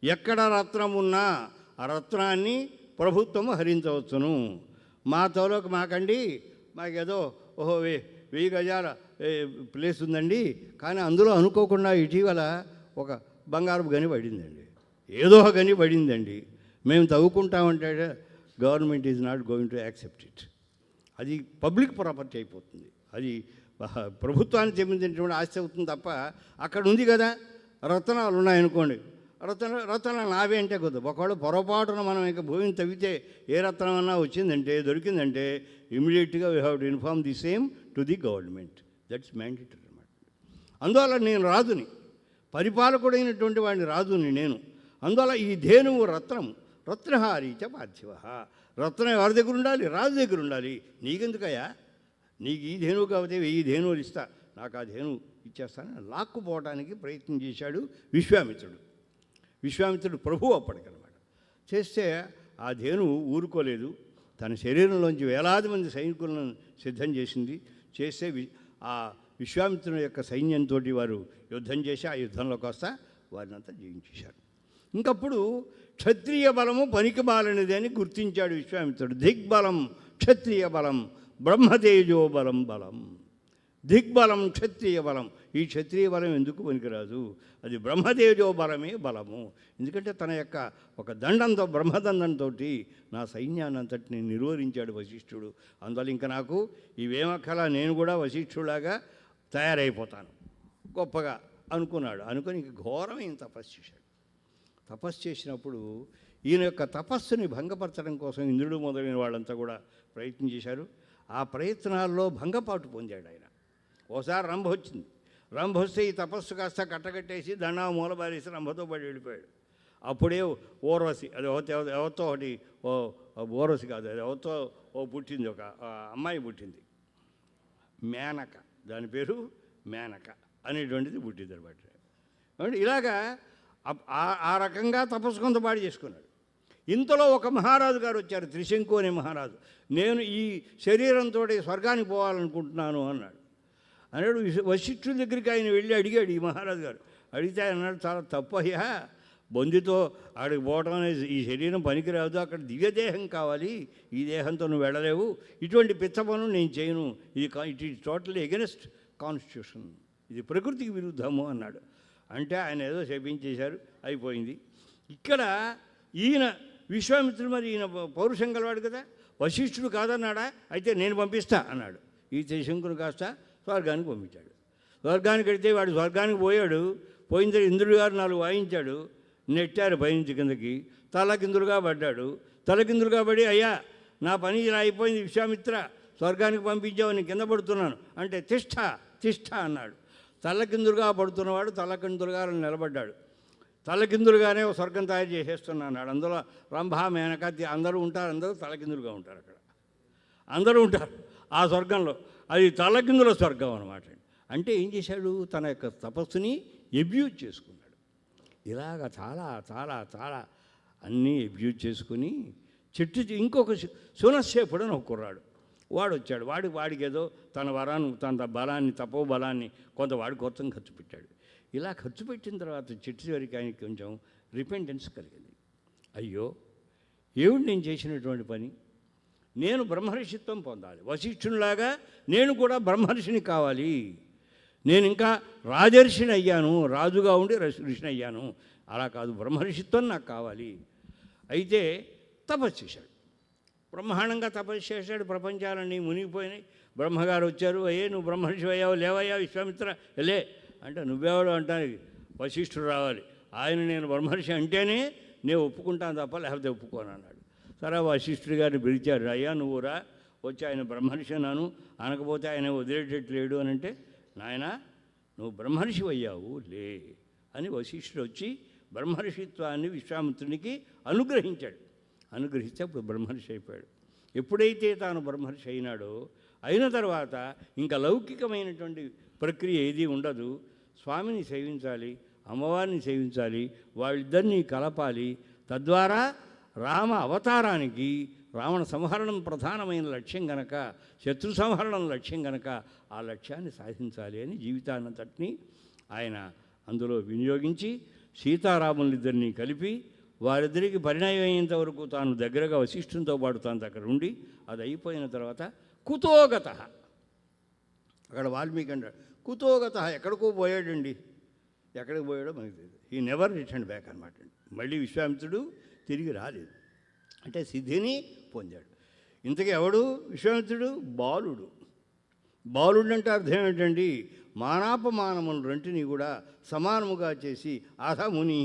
[SPEAKER 3] ఎక్కడ రత్నం ఉన్నా ఆ రత్నాన్ని ప్రభుత్వం హరించవచ్చును. మా తోలోకి మాకండి, మాకేదో 1000 గజాల ప్లేస్ ఉందండి, కానీ అందులో అనుకోకుండా ఇటీవల ఒక బంగారపు గని పడిందండి, ఏదో ఒక గని పడిందండి, మేము తవ్వుకుంటామంటే government is not going to accept it. అది పబ్లిక్ ప్రాపర్టీ అయిపోతుంది, అది ప్రభుత్వానికి చెందినటువంటి ఆస్తి అవుతుంది తప్ప అక్కడ ఉంది కదా రత్నాలు ఉన్నాయనుకోండి, రత్నాలు నావే అంటే కుదరదు. ఒకవేళ పొరపాటున మనం ఇంకా భూమిని తవ్వితే ఏ రత్నం అన్నా వచ్చిందంటే దొరికిందంటే ఇమీడియట్గా we have to inform the same to the government. That's mandatory అన్నమాట. అందువల్ల నేను రాజుని, పరిపాలకుడైనటువంటి వాడిని రాజుని నేను. అందువల్ల ఈ ధేనువు రత్నం రత్నహారీచ పార్థివ. రత్నం ఎవరి దగ్గర ఉండాలి? రాజు దగ్గర ఉండాలి. నీకెందుకయ్యా, నీకు ఈ ధేనువు కాబట్టి 1000 ధేనువులు ఇస్తా, నాకు ఆ ధేనువు ఇచ్చేస్తానని లాక్కుపోవడానికి ప్రయత్నం చేశాడు విశ్వామిత్రుడు. విశ్వామిత్రుడు ప్రభువు అప్పటికనమాట. చేస్తే ఆ ధేనువు ఊరుకోలేదు, తన శరీరంలోంచి వేలాది మంది సైనికులను సిద్ధం చేసింది. చేస్తే ఆ విశ్వామిత్రుని యొక్క సైన్యంతో వారు యుద్ధం చేసి ఆ యుద్ధంలోకి వస్తా వారిని అంతా జయించేశారు. ఇంకప్పుడు క్షత్రియ బలము పనికిమాలినది అని గుర్తించాడు విశ్వామిత్రుడు. దిగ్బలం క్షత్రియ బలం, బ్రహ్మతేజో బలం బలం. దిగ్బలం క్షత్రియ బలం, ఈ క్షత్రియ బలం ఎందుకు పనికిరాదు, అది బ్రహ్మతేజో బలమే బలము. ఎందుకంటే తన యొక్క ఒక దండంతో, బ్రహ్మదండంతో నా సైన్యాన్ని అంతటిని నిర్వహించాడు వశిష్ఠుడు. అందువల్ల ఇంకా నాకు ఇవేమక్కలా, నేను కూడా వశిష్ఠులాగా తయారైపోతాను గొప్పగా అనుకున్నాడు. అనుకుని ఇంక ఘోరమైన తపస్సు చేశాడు. తపస్సు చేసినప్పుడు ఈయన యొక్క తపస్సుని భంగపరచడం కోసం ఇంద్రుడు మొదలైన వాళ్ళంతా కూడా ప్రయత్నం చేశారు. ఆ ప్రయత్నాల్లో భంగపాటు పొందాడు ఆయన. ఓసారి రంభ వచ్చింది. రంభ వస్తే ఈ తపస్సు కాస్త కట్టకట్టేసి దండా మూలబారేసి రంభతో పడి వెళ్ళిపోయాడు. అప్పుడే ఊర్వశి, అది ఎవరితో ఒకటి ఊర్వశి కాదు, అది ఎవరితో పుట్టింది, ఒక అమ్మాయి పుట్టింది, మేనక, దాని పేరు మేనక అనేటువంటిది పుట్టింది అనమాట. ఇలాగా ఆ రకంగా తపస్సు కొంత పాడు చేసుకున్నాడు. ఇంతలో ఒక మహారాజు గారు వచ్చారు, త్రిశంకు అనే మహారాజు. నేను ఈ శరీరంతో స్వర్గానికి పోవాలనుకుంటున్నాను అన్నాడు. అన్నాడు వశిష్ఠుడి దగ్గరికి ఆయన వెళ్ళి అడిగాడు ఈ మహారాజు గారు. అడిగితే ఆయన అన్నాడు, చాలా తప్పు అయ్యా, బొందితో ఆడికి పోవటం అనేది ఈ శరీరం పనికిరాదు, అక్కడ దివ్యదేహం కావాలి, ఈ దేహంతో నువ్వు వెళ్ళలేవు, ఇటువంటి పిచ్చ పనులు నేను చేయను, it is totally against constitution, ఇది ప్రకృతికి విరుద్ధము అన్నాడు. అంటే ఆయన ఏదో శపించేశారు, అయిపోయింది. ఇక్కడ ఈయన విశ్వామిత్రుడు మరి ఈయన పౌరుషం గలవాడు కదా, వశిష్ఠుడు కాదన్నాడా, అయితే నేను పంపిస్తా అన్నాడు. ఈ త్రిశంకుని కాస్త స్వర్గానికి పంపించాడు. స్వర్గానికి వెళితే వాడు స్వర్గానికి పోయాడు. పోయిన తర్వాత ఇంద్రుడు గారు 4 వాయించాడు, నెట్టారు పైనుంచి కిందకి, తలకిందులుగా పడ్డాడు. తలకిందులుగా పడి, అయ్యా నా పని ఇలా అయిపోయింది విశ్వామిత్ర, స్వర్గానికి పంపించావు, నేను కింద పడుతున్నాను అంటే తిష్ఠ తిష్ఠ అన్నాడు. తలకిందులుగా పడుతున్నవాడు తలకిందులుగా నిలబడ్డాడు. తలకిందులుగానే ఒక స్వర్గం తయారు చేసేస్తున్నాడు. అందులో రంభ మేనక అందరూ ఉంటారు, అందరూ తలకిందులుగా ఉంటారు, అక్కడ అందరూ ఉంటారు ఆ స్వర్గంలో. అది తలకిందుల స్వర్గం అనమాట. అంటే ఏం చేశాడు, తన యొక్క తపస్సుని అబ్యూజ్ చేసుకున్నాడు. ఇలాగ చాలా చాలా చాలా అన్నీ అబ్యూజ్ చేసుకుని ఇంకొక సునశ్చేపుడు అని ఒక కుర్రాడు వాడు వచ్చాడు. వాడికి ఏదో తన బలాన్ని, తపో బలాన్ని కొంత వాడి కోసం ఖర్చు పెట్టాడు. ఇలా ఖర్చు పెట్టిన తర్వాత చివరికి ఆయనకి కొంచెం రిపెంటెన్స్ కలిగింది. అయ్యో ఏమిటి నేను చేసినటువంటి పని, నేను బ్రహ్మర్షిత్వం పొందాలి, వశిష్ఠునిలాగా నేను కూడా బ్రహ్మర్షిని కావాలి, నేను ఇంకా రాజర్షిని అయ్యాను, రాజుగా ఉండి ఋషిని అయ్యాను, అలా కాదు, బ్రహ్మర్షిత్వం నాకు కావాలి. అయితే తపస్సు చేశాడు, బ్రహ్మాండంగా తపస్సు చేశాడు. ప్రపంచాలన్నీ మునిగిపోయినాయి. బ్రహ్మగారు వచ్చారు, అయ్యే నువ్వు బ్రహ్మర్షి అయ్యావు, లేవయ్యా విశ్వామిత్ర లే అంటే, నువ్వెవడు అంటానికి వశిష్ఠుడు రావాలి, ఆయన నేను బ్రహ్మర్షి అంటేనే నేను ఒప్పుకుంటాను తప్ప లేకపోతే ఒప్పుకోను అన్నాడు. సరే వశిష్ఠుడి గారిని పిలిచారు, అయ్యా నువ్వురా, వచ్చి ఆయన బ్రహ్మర్షి అన్నాను, అనకపోతే ఆయన వదిలేటట్టు లేడు అని అంటే, నాయన నువ్వు బ్రహ్మర్షి అయ్యావు లే అని వశిష్ఠుడు వచ్చి బ్రహ్మర్షిత్వాన్ని విశ్వామిత్రునికి అనుగ్రహించాడు. అనుగ్రహిస్తే అప్పుడు బ్రహ్మర్షి అయిపోయాడు. ఎప్పుడైతే తాను బ్రహ్మర్షి అయినాడో, అయిన తర్వాత ఇంకా లౌకికమైనటువంటి ప్రక్రియ ఏది ఉండదు. స్వామిని సేవించాలి, అమ్మవారిని సేవించాలి, వాళ్ళిద్దరినీ కలపాలి. తద్వారా రామ అవతారానికి రావణ సంహరణం ప్రధానమైన లక్ష్యం గనక, శత్రు సంహరణం లక్ష్యం గనక ఆ లక్ష్యాన్ని సాధించాలి అని జీవితాన్నంతటినీ ఆయన అందులో వినియోగించి సీతారాములిద్దరినీ కలిపి వారిద్దరికి పరిణయం అయ్యేంత వరకు తాను దగ్గరగా వశిష్ఠునితో పాటు తాను దగ్గర ఉండి అది అయిపోయిన తర్వాత కుతోగత, అక్కడ వాల్మీకి అంటాడు కుతోగత, ఎక్కడికో పోయాడండి, ఎక్కడికి పోయాడో మనకు తెలియదు. ఈ నెవర్ రిటర్న్ బ్యాక్ అనమాట. మళ్ళీ విశ్వామిత్రుడు తిరిగి రాలేదు, అంటే సిద్ధిని పొందాడు. ఇంతకీ ఎవడు విశ్వామిత్రుడు? బాలుడు. బాలుడు అంటే అర్థం ఏంటండి? మానాపమానములు రెంటిని కూడా సమానముగా చేసి అథ ముని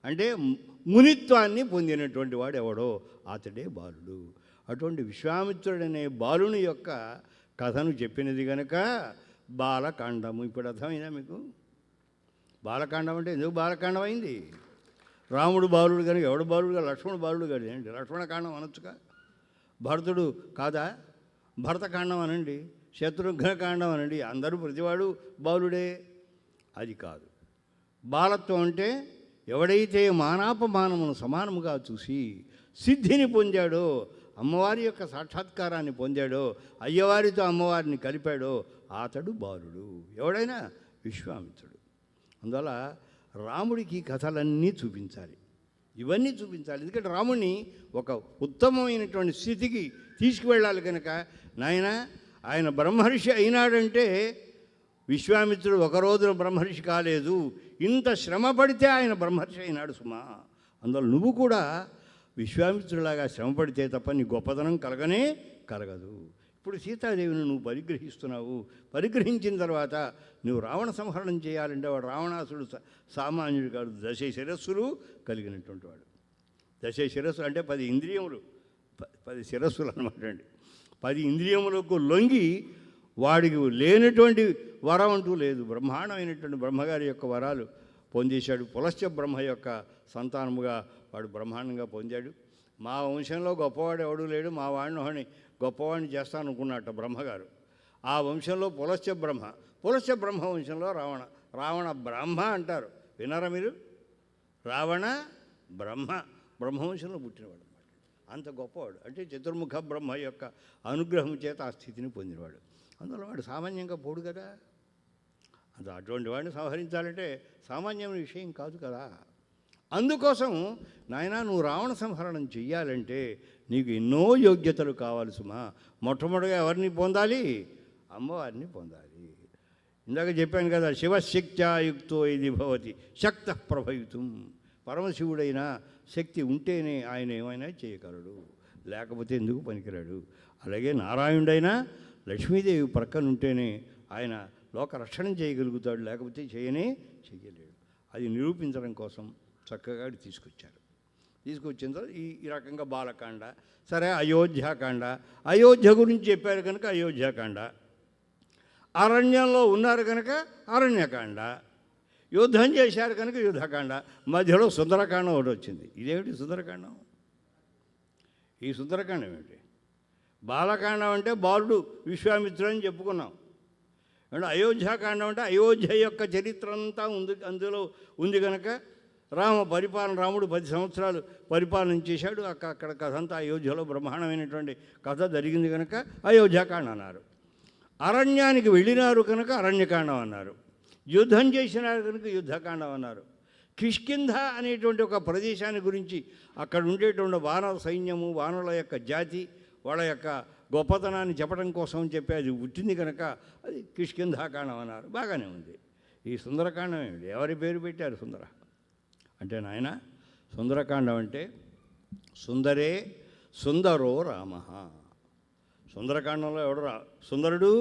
[SPEAKER 3] అంటే మునిత్వాన్ని పొందినటువంటి వాడు ఎవడో అతడే బాలుడు. అటువంటి విశ్వామిత్రుడనే బాలుని యొక్క కథను చెప్పినది కనుక బాలకాండము. ఇప్పుడు అర్థమైందా మీకు? బాలకాండం అంటే ఎందుకు బాలకాండం అయింది? రాముడు బాలుడు కనుక ఎవడు బాలుడుగా? లక్ష్మణుడు బాలుడు కాదు ఏంటి? లక్ష్మణకాండం అనొచ్చుగా. భరతుడు కాదా? భరతకాండం అనండి, శత్రుఘ్నకాండం అనండి, అందరూ ప్రతివాడు బాలుడే. అది కాదు. బాలత్వం అంటే ఎవడైతే మానాపమానమును సమానముగా చూసి సిద్ధిని పొందాడో, అమ్మవారి యొక్క సాక్షాత్కారాన్ని పొందాడో, అయ్యవారితో అమ్మవారిని కలిపాడో అతడు బాలుడు. ఎవడైనా విశ్వామిత్రుడు. అందువల్ల రాముడికి కథలన్నీ చూపించాలి, ఇవన్నీ చూపించాలి. ఎందుకంటే రాముడిని ఒక ఉత్తమమైనటువంటి స్థితికి తీసుకువెళ్ళాలి కనుక నాయన ఆయన బ్రహ్మర్షి అయినాడంటే విశ్వామిత్రుడు ఒక రోజున బ్రహ్మర్షి కాలేదు, ఇంత శ్రమ పడితే ఆయన బ్రహ్మర్షి అయినాడు సుమా. అందువల్ల నువ్వు కూడా విశ్వామిత్రులాగా శ్రమ పడితే తప్ప నీ గొప్పతనం కలగదు. ఇప్పుడు సీతాదేవిని నువ్వు పరిగ్రహిస్తున్నావు. పరిగ్రహించిన తర్వాత నువ్వు రావణ సంహరణం చేయాలంటే వాడు రావణాసుడు సామాన్యుడు కాదు, 10 శిరస్సులు కలిగినటువంటి వాడు. 10 శిరస్సులు అంటే 10 ఇంద్రియములు, 10 శిరస్సులు అనమాట అండి. 10 ఇంద్రియములకు లొంగి వాడికి లేనటువంటి వరం అంటూ లేదు. బ్రహ్మాండమైనటువంటి బ్రహ్మగారి యొక్క వరాలు పొందేశాడు. పులశ్చ బ్రహ్మ యొక్క సంతానముగా వాడు బ్రహ్మాండంగా పొందాడు. మా వంశంలో గొప్పవాడు ఎవడూ లేడు, మా వాడిని గొప్పవాడిని చేస్తాననుకున్నట్ట బ్రహ్మగారు. ఆ వంశంలో పులశ్చ బ్రహ్మ వంశంలో రావణ బ్రహ్మ అంటారు. విన్నారా మీరు? రావణ బ్రహ్మవంశంలో పుట్టినవాడు అన్నమాట. అంత గొప్పవాడు. అంటే చతుర్ముఖ బ్రహ్మ యొక్క అనుగ్రహం చేత ఆ స్థితిని పొందినవాడు. అందువల్ల వాడు సామాన్యంగా పోడు కదా. అటువంటి వాడిని సంహరించాలంటే సామాన్యమైన విషయం కాదు కదా. అందుకోసం నాయన నువ్వు రావణ సంహరణం చెయ్యాలంటే నీకు ఎన్నో యోగ్యతలు కావాలి సుమా. మొట్టమొదటిగా ఎవరిని పొందాలి? అమ్మవారిని పొందాలి. ఇందాక చెప్పాను కదా, శివశక్త్యాయుక్తో ఇది భవతి శక్త ప్రభవితం. పరమశివుడైన శక్తి ఉంటేనే ఆయన ఏమైనా చేయగలడు, లేకపోతే ఎందుకు పనికిరాడు. అలాగే నారాయణుడైనా లక్ష్మీదేవి ప్రక్కన ఉంటేనే ఆయన లోక రక్షణ చేయగలుగుతాడు, లేకపోతే చేయలేడు. అది నిరూపించడం కోసం చక్కగా తీసుకొచ్చారు. తీసుకొచ్చిన తర్వాత ఈ రకంగా బాలకాండ. సరే, అయోధ్యాకాండ. అయోధ్య గురించి చెప్పారు కనుక అయోధ్యాకాండ. అరణ్యంలో ఉన్నారు కనుక అరణ్యకాండ. యుద్ధం చేశారు కనుక యుద్ధకాండ. మధ్యలో సుందరకాండం ఒకటి వచ్చింది. ఇదేమిటి సుందరకాండం? ఈ సుందరకాండం ఏమిటి? బాలకాండం అంటే బాలుడు విశ్వామిత్రుడు అని చెప్పుకున్నాం. అంటే అయోధ్యాకాండం అంటే అయోధ్య యొక్క చరిత్ర అంతా అందులో ఉంది కనుక రాముడు 10 సంవత్సరాలు పరిపాలన చేశాడు. అక్కడ కథ అంతా అయోధ్యలో బ్రహ్మాండమైనటువంటి కథ జరిగింది కనుక అయోధ్యాకాండం అన్నారు. అరణ్యానికి వెళ్ళినారు కనుక అరణ్యకాండం అన్నారు. యుద్ధం చేసినారు కనుక యుద్ధకాండం అన్నారు. కిష్కింధ అనేటువంటి ఒక ప్రదేశాన్ని గురించి అక్కడ ఉండేటువంటి వానర సైన్యము, వానరుల యొక్క జాతి, వాళ్ళ యొక్క గొప్పతనాన్ని చెప్పడం కోసం చెప్పి అది పుట్టింది కనుక అది కిష్కింధాకాండం అన్నారు. బాగానే ఉంది. ఈ సుందరకాండం ఏమిటి? ఎవరి పేరు పెట్టారు సుందర అంటే? నాయన సుందరకాండం అంటే సుందరో రామ. సుందరకాండంలో ఎవడు సుందరుడు?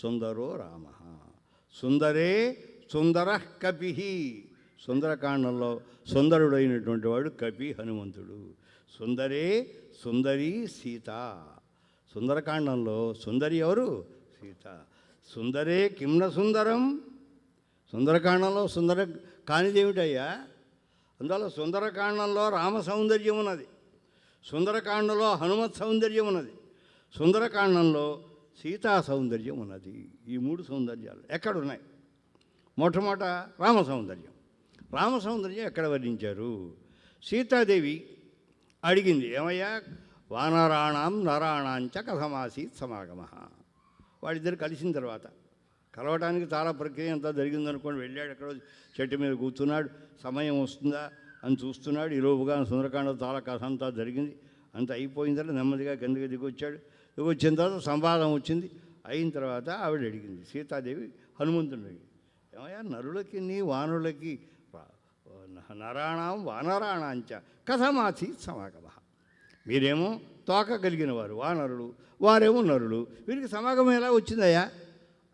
[SPEAKER 3] సుందరో రామ. సుందర కపి. సుందరకాండంలో సుందరుడైనటువంటి వాడు కపి హనుమంతుడు. సుందరి సీత. సుందరకాండంలో సుందరి ఎవరు? సీత. సుందరే కిమ్న సుందరం. సుందరకాండంలో సుందర కానిదేమిటయ్యా? అందువల్ల సుందరకాండంలో రామ సౌందర్యం ఉన్నది, సుందరకాండంలో హనుమత్ సౌందర్యం ఉన్నది, సుందరకాండంలో సీతా సౌందర్యం ఉన్నది. ఈ 3 సౌందర్యాలు ఎక్కడున్నాయి? మొట్టమొదట రామ సౌందర్యం ఎక్కడ వర్ణించారు? సీతాదేవి అడిగింది, ఏమయ్యా వానరాణం నరాణాంచ కథమాసీత్ సమాగమ. వాళ్ళిద్దరు కలిసిన తర్వాత కలవడానికి చాలా ప్రక్రియ అంతా జరిగిందనుకోండి. వెళ్ళాడు, ఎక్కడో చెట్టు మీద కూర్చున్నాడు, సమయం వస్తుందా అని చూస్తున్నాడు. ఈలోపుగా సుందరకాండ చాలా కథ అంతా జరిగింది. అంత అయిపోయిన తర్వాత నెమ్మదిగా కిందకి దిగొచ్చాడు. దిగొచ్చిన తర్వాత సంవాదం వచ్చింది. అయిన తర్వాత ఆవిడ అడిగింది, సీతాదేవి హనుమంతుడిని అడిగింది, ఏమయ్యా నరులకి వానులకి నరాణం వానరాణాంచ కథమాసీత్ సమాగమ. మీరేమో తోక కలిగిన వారు వానరులు, వారేమో నరులు, వీరికి సమాగమం ఎలా వచ్చిందయ్యా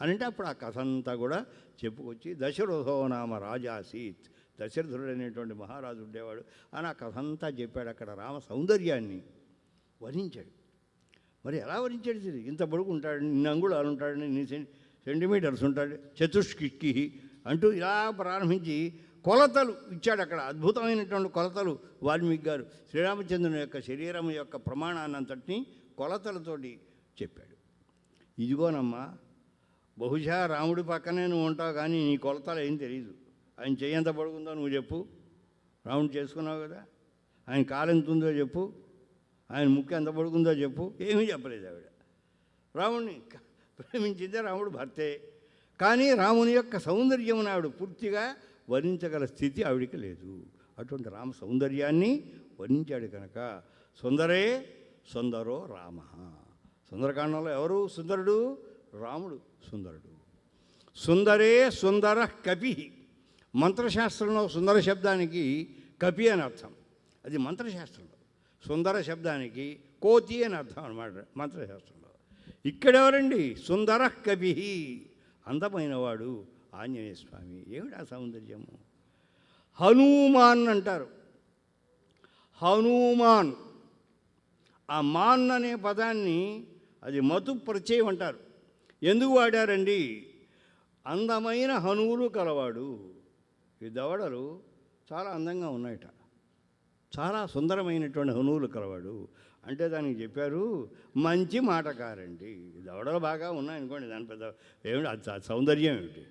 [SPEAKER 3] అని అంటే అప్పుడు ఆ కథ అంతా కూడా చెప్పుకొచ్చి దశరథో నామ రాజాసీత్, దశరథుడు అనేటువంటి మహారాజు ఉండేవాడు అని ఆ కథ అంతా చెప్పాడు. అక్కడ రామ సౌందర్యాన్ని వర్ణించాడు. మరి ఎలా వర్ణించాడు? ఇంత పొడుగు ఉంటాడు, ఇన్ని అంగుళాలు ఉంటాడు, ఇన్ని సెంటీమీటర్స్ ఉంటాడు, చతుష్కిక్కి అంటూ ఇలా ప్రారంభించి కొలతలు ఇచ్చాడు. అక్కడ అద్భుతమైనటువంటి కొలతలు వాల్మీకి గారు శ్రీరామచంద్రుని యొక్క శరీరం యొక్క ప్రమాణాన్నంతటినీ కొలతలతోటి చెప్పాడు. ఇదిగోనమ్మా, బహుశా రాముడి పక్కనే నువ్వు ఉంటావు, కానీ నీ కొలతలు ఏం తెలియదు. ఆయన చెయ్యి ఎంత పడుకుందో నువ్వు చెప్పు, రాముడు చేసుకున్నావు కదా. ఆయన కాలు ఎంత ఉందో చెప్పు, ఆయన ముక్కు ఎంత పడుకుందో చెప్పు. ఏమీ చెప్పలేదు ఆవిడ. రాముడిని ప్రేమించిందే రాముడు భర్తే, కానీ రాముని యొక్క సౌందర్యమును ఆవిడ పూర్తిగా వర్ణించగల స్థితి ఆవిడికి లేదు. అటువంటి రామ సౌందర్యాన్ని వర్ణించాడు కనుక సుందరే సుందరో రామ. సుందరకాండంలో ఎవరు సుందరుడు? రాముడు సుందరుడు. సుందరే సుందర కపి. మంత్రశాస్త్రంలో సుందర శబ్దానికి కపి అని అర్థం, అది మంత్రశాస్త్రంలో. సుందర శబ్దానికి కోతి అని అర్థం అన్నమాట మంత్రశాస్త్రంలో. ఇక్కడెవరండి? సుందర కపి, అందమైనవాడు ఆంజనేయ స్వామి. ఏమిటి ఆ సౌందర్యము? హనుమాన్ అంటారు. హనుమాన్, ఆ మాన్ అనే పదాన్ని అది మతు ప్రత్యయం అంటారు. ఎందుకు వాడారండి? అందమైన హనువులు కలవాడు. ఈ దవడలు చాలా అందంగా ఉన్నాయట, చాలా సుందరమైనటువంటి హనువులు కలవాడు అంటే దానికి చెప్పారు మంచి మాటకారండి. దవడలు బాగా ఉన్నాయనుకోండి, దాని పెద్ద ఏమిటి అది సౌందర్యం ఏమిటి?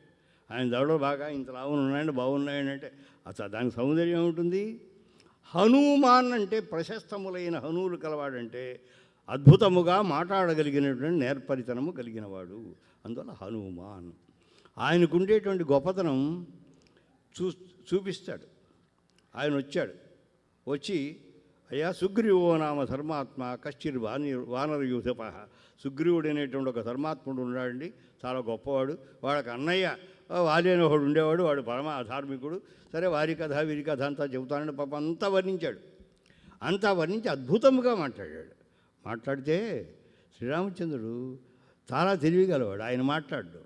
[SPEAKER 3] ఆయన దవడలు బాగా ఇంత లావులు ఉన్నాయండి, బాగున్నాయండి అంటే అసలు దానికి సౌందర్యం ఉంటుంది. హనుమాన్ అంటే ప్రశస్తములైన హనువులు కలవాడంటే అద్భుతముగా మాట్లాడగలిగినటువంటి నేర్పరితనము కలిగినవాడు. అందువల్ల హనుమాన్. ఆయనకుండేటువంటి గొప్పతనం చూపిస్తాడు. ఆయన వచ్చి అయ్యా సుగ్రీవో నామ ధర్మాత్మ కశ్చిర్ వానరయూథప. సుగ్రీవుడు అనేటువంటి ఒక ధర్మాత్ముడు ఉన్నాడండి, చాలా గొప్పవాడు. వాడికి అన్నయ్య వాలి అని ఒకడు ఉండేవాడు, వాడు పరమ అధార్మికుడు. సరే వారి కథ వీరి కథ అంతా చెబుతానని పాప అంతా వర్ణించాడు. అంతా వర్ణించి అద్భుతంగా మాట్లాడాడు. మాట్లాడితే శ్రీరామచంద్రుడు చాలా తెలివిగలవాడు. ఆయన మాట్లాడు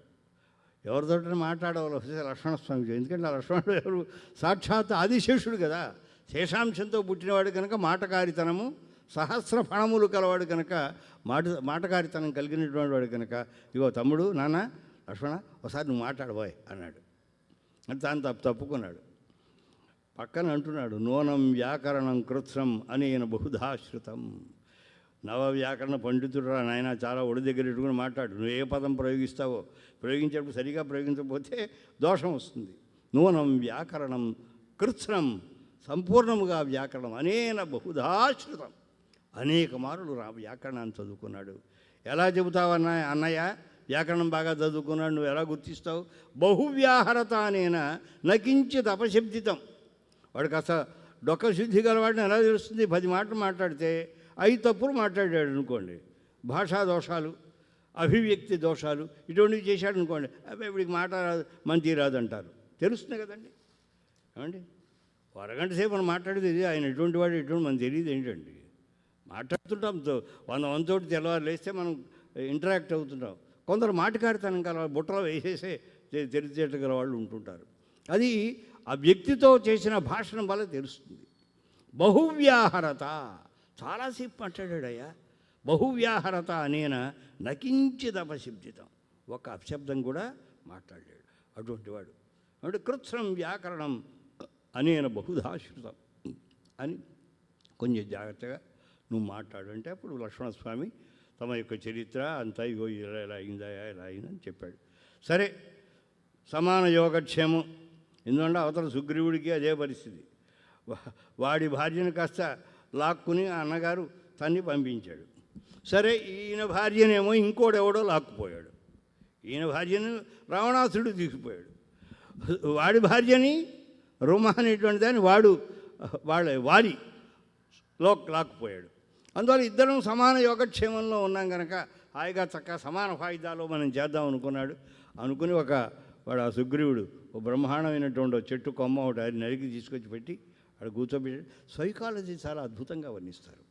[SPEAKER 3] ఎవరితో మాట్లాడవాలి వస్తే లక్ష్మణస్వామితో. ఎందుకంటే ఆ లక్ష్మణుడు ఎవరు? సాక్షాత్ ఆదిశేషుడు కదా, శేషాంశంతో పుట్టినవాడు కనుక మాటకారితనము సహస్ర ఫణములు కలవాడు కనుక మాటకారితనం కలిగినటువంటి వాడు కనుక ఇగో తమ్ముడు నాన్న లక్ష్మణ ఒకసారి నువ్వు మాట్లాడబోయ్ అన్నాడు. అంటే తాను తప్పుకున్నాడు. పక్కన అంటున్నాడు నూనం వ్యాకరణం కృత్సం అనేన బహుధాశ్రుతం. నవ వ్యాకరణ పండితుడు రా నాయన, చాలా ఒడి దగ్గర ఇట్టుకుని మాట్లాడు. నువ్వు ఏ పదం ప్రయోగిస్తావో ప్రయోగించేటప్పుడు సరిగా ప్రయోగించకపోతే దోషం వస్తుంది. నూనం వ్యాకరణం కృత్సం, సంపూర్ణముగా వ్యాకరణం అనేన బహుధాశ్రుతం. అనేక మారులు వ్యాకరణాన్ని చదువుకున్నాడు. ఎలా చెబుతావన్నా అన్నయ్య వ్యాకరణం బాగా చదువుకున్నాడు, నువ్వు ఎలా గుర్తిస్తావు? బహువ్యాహరత అనేన నకించిత్ అపశబ్దితం. వాడికి అసలు డొక్క శుద్ధి గలవాడిని ఎలా తెలుస్తుంది? 10 మాటలు మాట్లాడితే 5 తప్పులు మాట్లాడాడు అనుకోండి, భాషా దోషాలు, అభివ్యక్తి దోషాలు ఇటువంటివి చేశాడు అనుకోండి, అబ్బాయి వీడికి మాట రాదు, మంచి రాదు అంటారు. తెలుస్తుంది కదండి. ఏమండి అరగంట సేపు మనం మాట్లాడేది ఇది, ఆయన ఎటువంటి వాడు ఎటువంటి మనకు తెలియదు ఏంటండి. మాట్లాడుతుంటాం 100 తోటి తెల్లవారు లేస్తే మనం ఇంటరాక్ట్ అవుతుంటాం. కొందరు మాటకారితనం గల బుట్టలో వేసేసే తెలిసేట వాళ్ళు ఉంటుంటారు. అది ఆ వ్యక్తితో చేసిన భాషణం వల్ల తెలుస్తుంది. బహువ్యాహరత, చాలాసేపు మాట్లాడాడయ్యా. బహువ్యాహరత అనేన నకించిత్ అపశబ్దితం, ఒక అపశబ్దం కూడా మాట్లాడాడు అటువంటి వాడు. అంటే కృత్సం వ్యాకరణం అనేన బహుధాశ్రుతం అని కొంచెం జాగ్రత్తగా నువ్వు మాట్లాడంటే అప్పుడు లక్ష్మణస్వామి తమ యొక్క చరిత్ర అంతా ఇగో ఇలా అయిందా ఇలా అయిందని చెప్పాడు. సరే, సమాన యోగక్షేమం. ఎందుకంటే అవతల సుగ్రీవుడికి అదే పరిస్థితి. వాడి భార్యను కాస్త లాక్కుని ఆ అన్నగారు తన్ని పంపించాడు. సరే, ఈయన భార్యనేమో ఇంకోడెవడో లాక్కుపోయాడు. ఈయన భార్యను రావణాసుడు తీసుకుపోయాడు. వాడి భార్యని రుమ అనేటువంటి దాన్ని వారిలో లాక్కుపోయాడు. అందువల్ల ఇద్దరం సమాన యోగక్షేమంలో ఉన్నాం కనుక హాయిగా చక్కగా సమాన ఫాయిదాలో మనం చేద్దాం అనుకుని వాడు ఆ సుగ్రీవుడు ఓ బ్రహ్మాండమైనటువంటి చెట్టు కొమ్మ ఒకటి నరికి తీసుకొచ్చి పెట్టి వాడు కూర్చోబెట్టాడు. సైకాలజీ చాలా అద్భుతంగా వర్ణిస్తారు.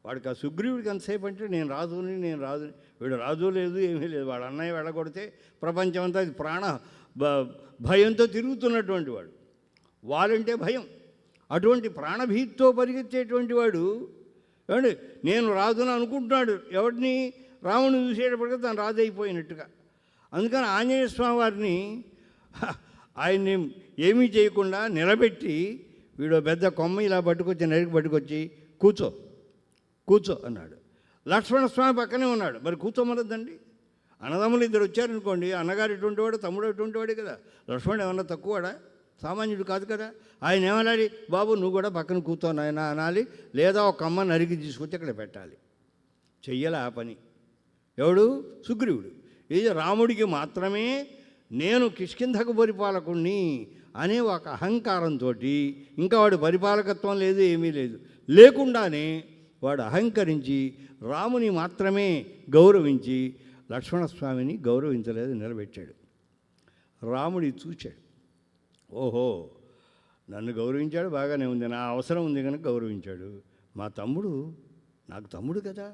[SPEAKER 3] వాడికి ఆ సుగ్రీవుడికి ఎంతసేపు అంటే నేను రాజుని వీడు రాజు లేదు, ఏమీ లేదు. వాడు అన్నయ్య వెళ్ళగొడితే ప్రపంచం అంతా భయంతో తిరుగుతున్నటువంటి వాడు. వాళ్ళంటే భయం. అటువంటి ప్రాణభీతితో పరిగెత్తేటువంటి వాడు ఏమండి నేను రాజుని అనుకుంటున్నాడు. ఎవరిని? రాముని చూసేటప్పటికీ తను రాజు అయిపోయినట్టుగా. అందుకని ఆంజనేయ స్వామి వారిని ఆయన్ని ఏమీ చేయకుండా నిలబెట్టి వీడు పెద్ద కొమ్మ ఇలా నరికి పట్టుకొచ్చి కూర్చో అన్నాడు. లక్ష్మణస్వామి పక్కనే ఉన్నాడు. మరి కూర్చోమనద్దండి. అన్నదమ్ములు ఇద్దరు వచ్చారనుకోండి, అన్నగారు ఎటువంటి వాడు, తమ్ముడు ఎటువంటి వాడే కదా. లక్ష్మణుడు ఏమన్నా తక్కువవాడా? సామాన్యుడు కాదు కదా. ఆయన ఏమనాలి? బాబు నువ్వు కూడా పక్కన కూర్చో నాయనా అనాలి. లేదా ఒక అమ్మ నరికి తీసుకొచ్చి అక్కడ పెట్టాలి. చెయ్యాలి ఆ పని. ఎవడు? సుగ్రీవుడు. ఇది రాముడికి మాత్రమే నేను కిష్కింధకు పరిపాలకుణ్ణి అనే ఒక అహంకారంతో, ఇంకా వాడు పరిపాలకత్వం లేదు, ఏమీ లేదు, లేకుండానే వాడు అహంకరించి రాముని మాత్రమే గౌరవించి లక్ష్మణస్వామిని గౌరవించలేదు, నిలబెట్టాడు. రాముడి చూచాడు. ఓహో, నన్ను గౌరవించాడు, బాగానే ఉంది, నా అవసరం ఉంది కనుక గౌరవించాడు. మా తమ్ముడు నాకు తమ్ముడు కదా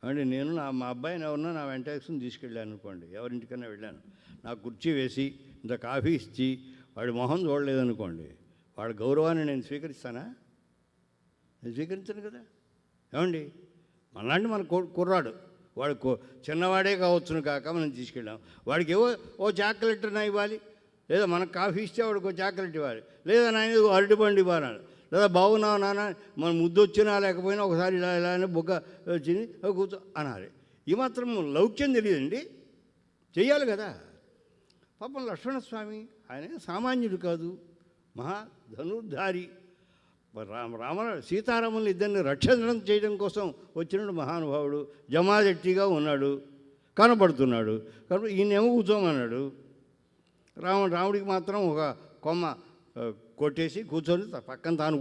[SPEAKER 3] అంటే నేను మా అబ్బాయిని ఎవరన్నా నా వెంట వేసుకుని తీసుకెళ్ళాను అనుకోండి, ఎవరింటికన్నా వెళ్ళాను, నాకు కుర్చీ వేసి ఇంత కాఫీ ఇచ్చి వాడి మొహం చూడలేదనుకోండి, వాడి గౌరవాన్ని నేను స్వీకరిస్తానా? నేను స్వీకరించను కదా. ఏమండి, మనలాంటి మన కుర్రాడు, వాడు చిన్నవాడే కావచ్చును కాక మనం తీసుకెళ్ళాం. వాడికి ఓ చాక్లెట్ నా ఇవ్వాలి, లేదా మనకు కాఫీ ఇస్తే వాడికి ఒక చాక్లెట్ ఇవ్వాలి, లేదా నాయన అరటిపండు ఇవ్వాలి, లేదా బాగున్నావు నాన్న, మన ముద్దు వచ్చినా లేకపోయినా ఒకసారి ఇలా అని బొగ్గ వచ్చింది కూర్చో అనాలి. ఈ మాత్రం లౌక్యం తెలియదండి, చెయ్యాలి కదా. పాపం లక్ష్మణస్వామి ఆయన సామాన్యుడు కాదు, మహా ధనుర్ధారి. సీతారాములు ఇద్దరిని రక్షణ చేయడం కోసం వచ్చినప్పుడు మహానుభావుడు జమాదట్టిగా ఉన్నాడు, కనపడుతున్నాడు. కాబట్టి ఈయనేమో కూర్చోమన్నాడు. రాముడికి మాత్రం ఒక కొమ్మ కొట్టేసి కూర్చొని పక్కన తాను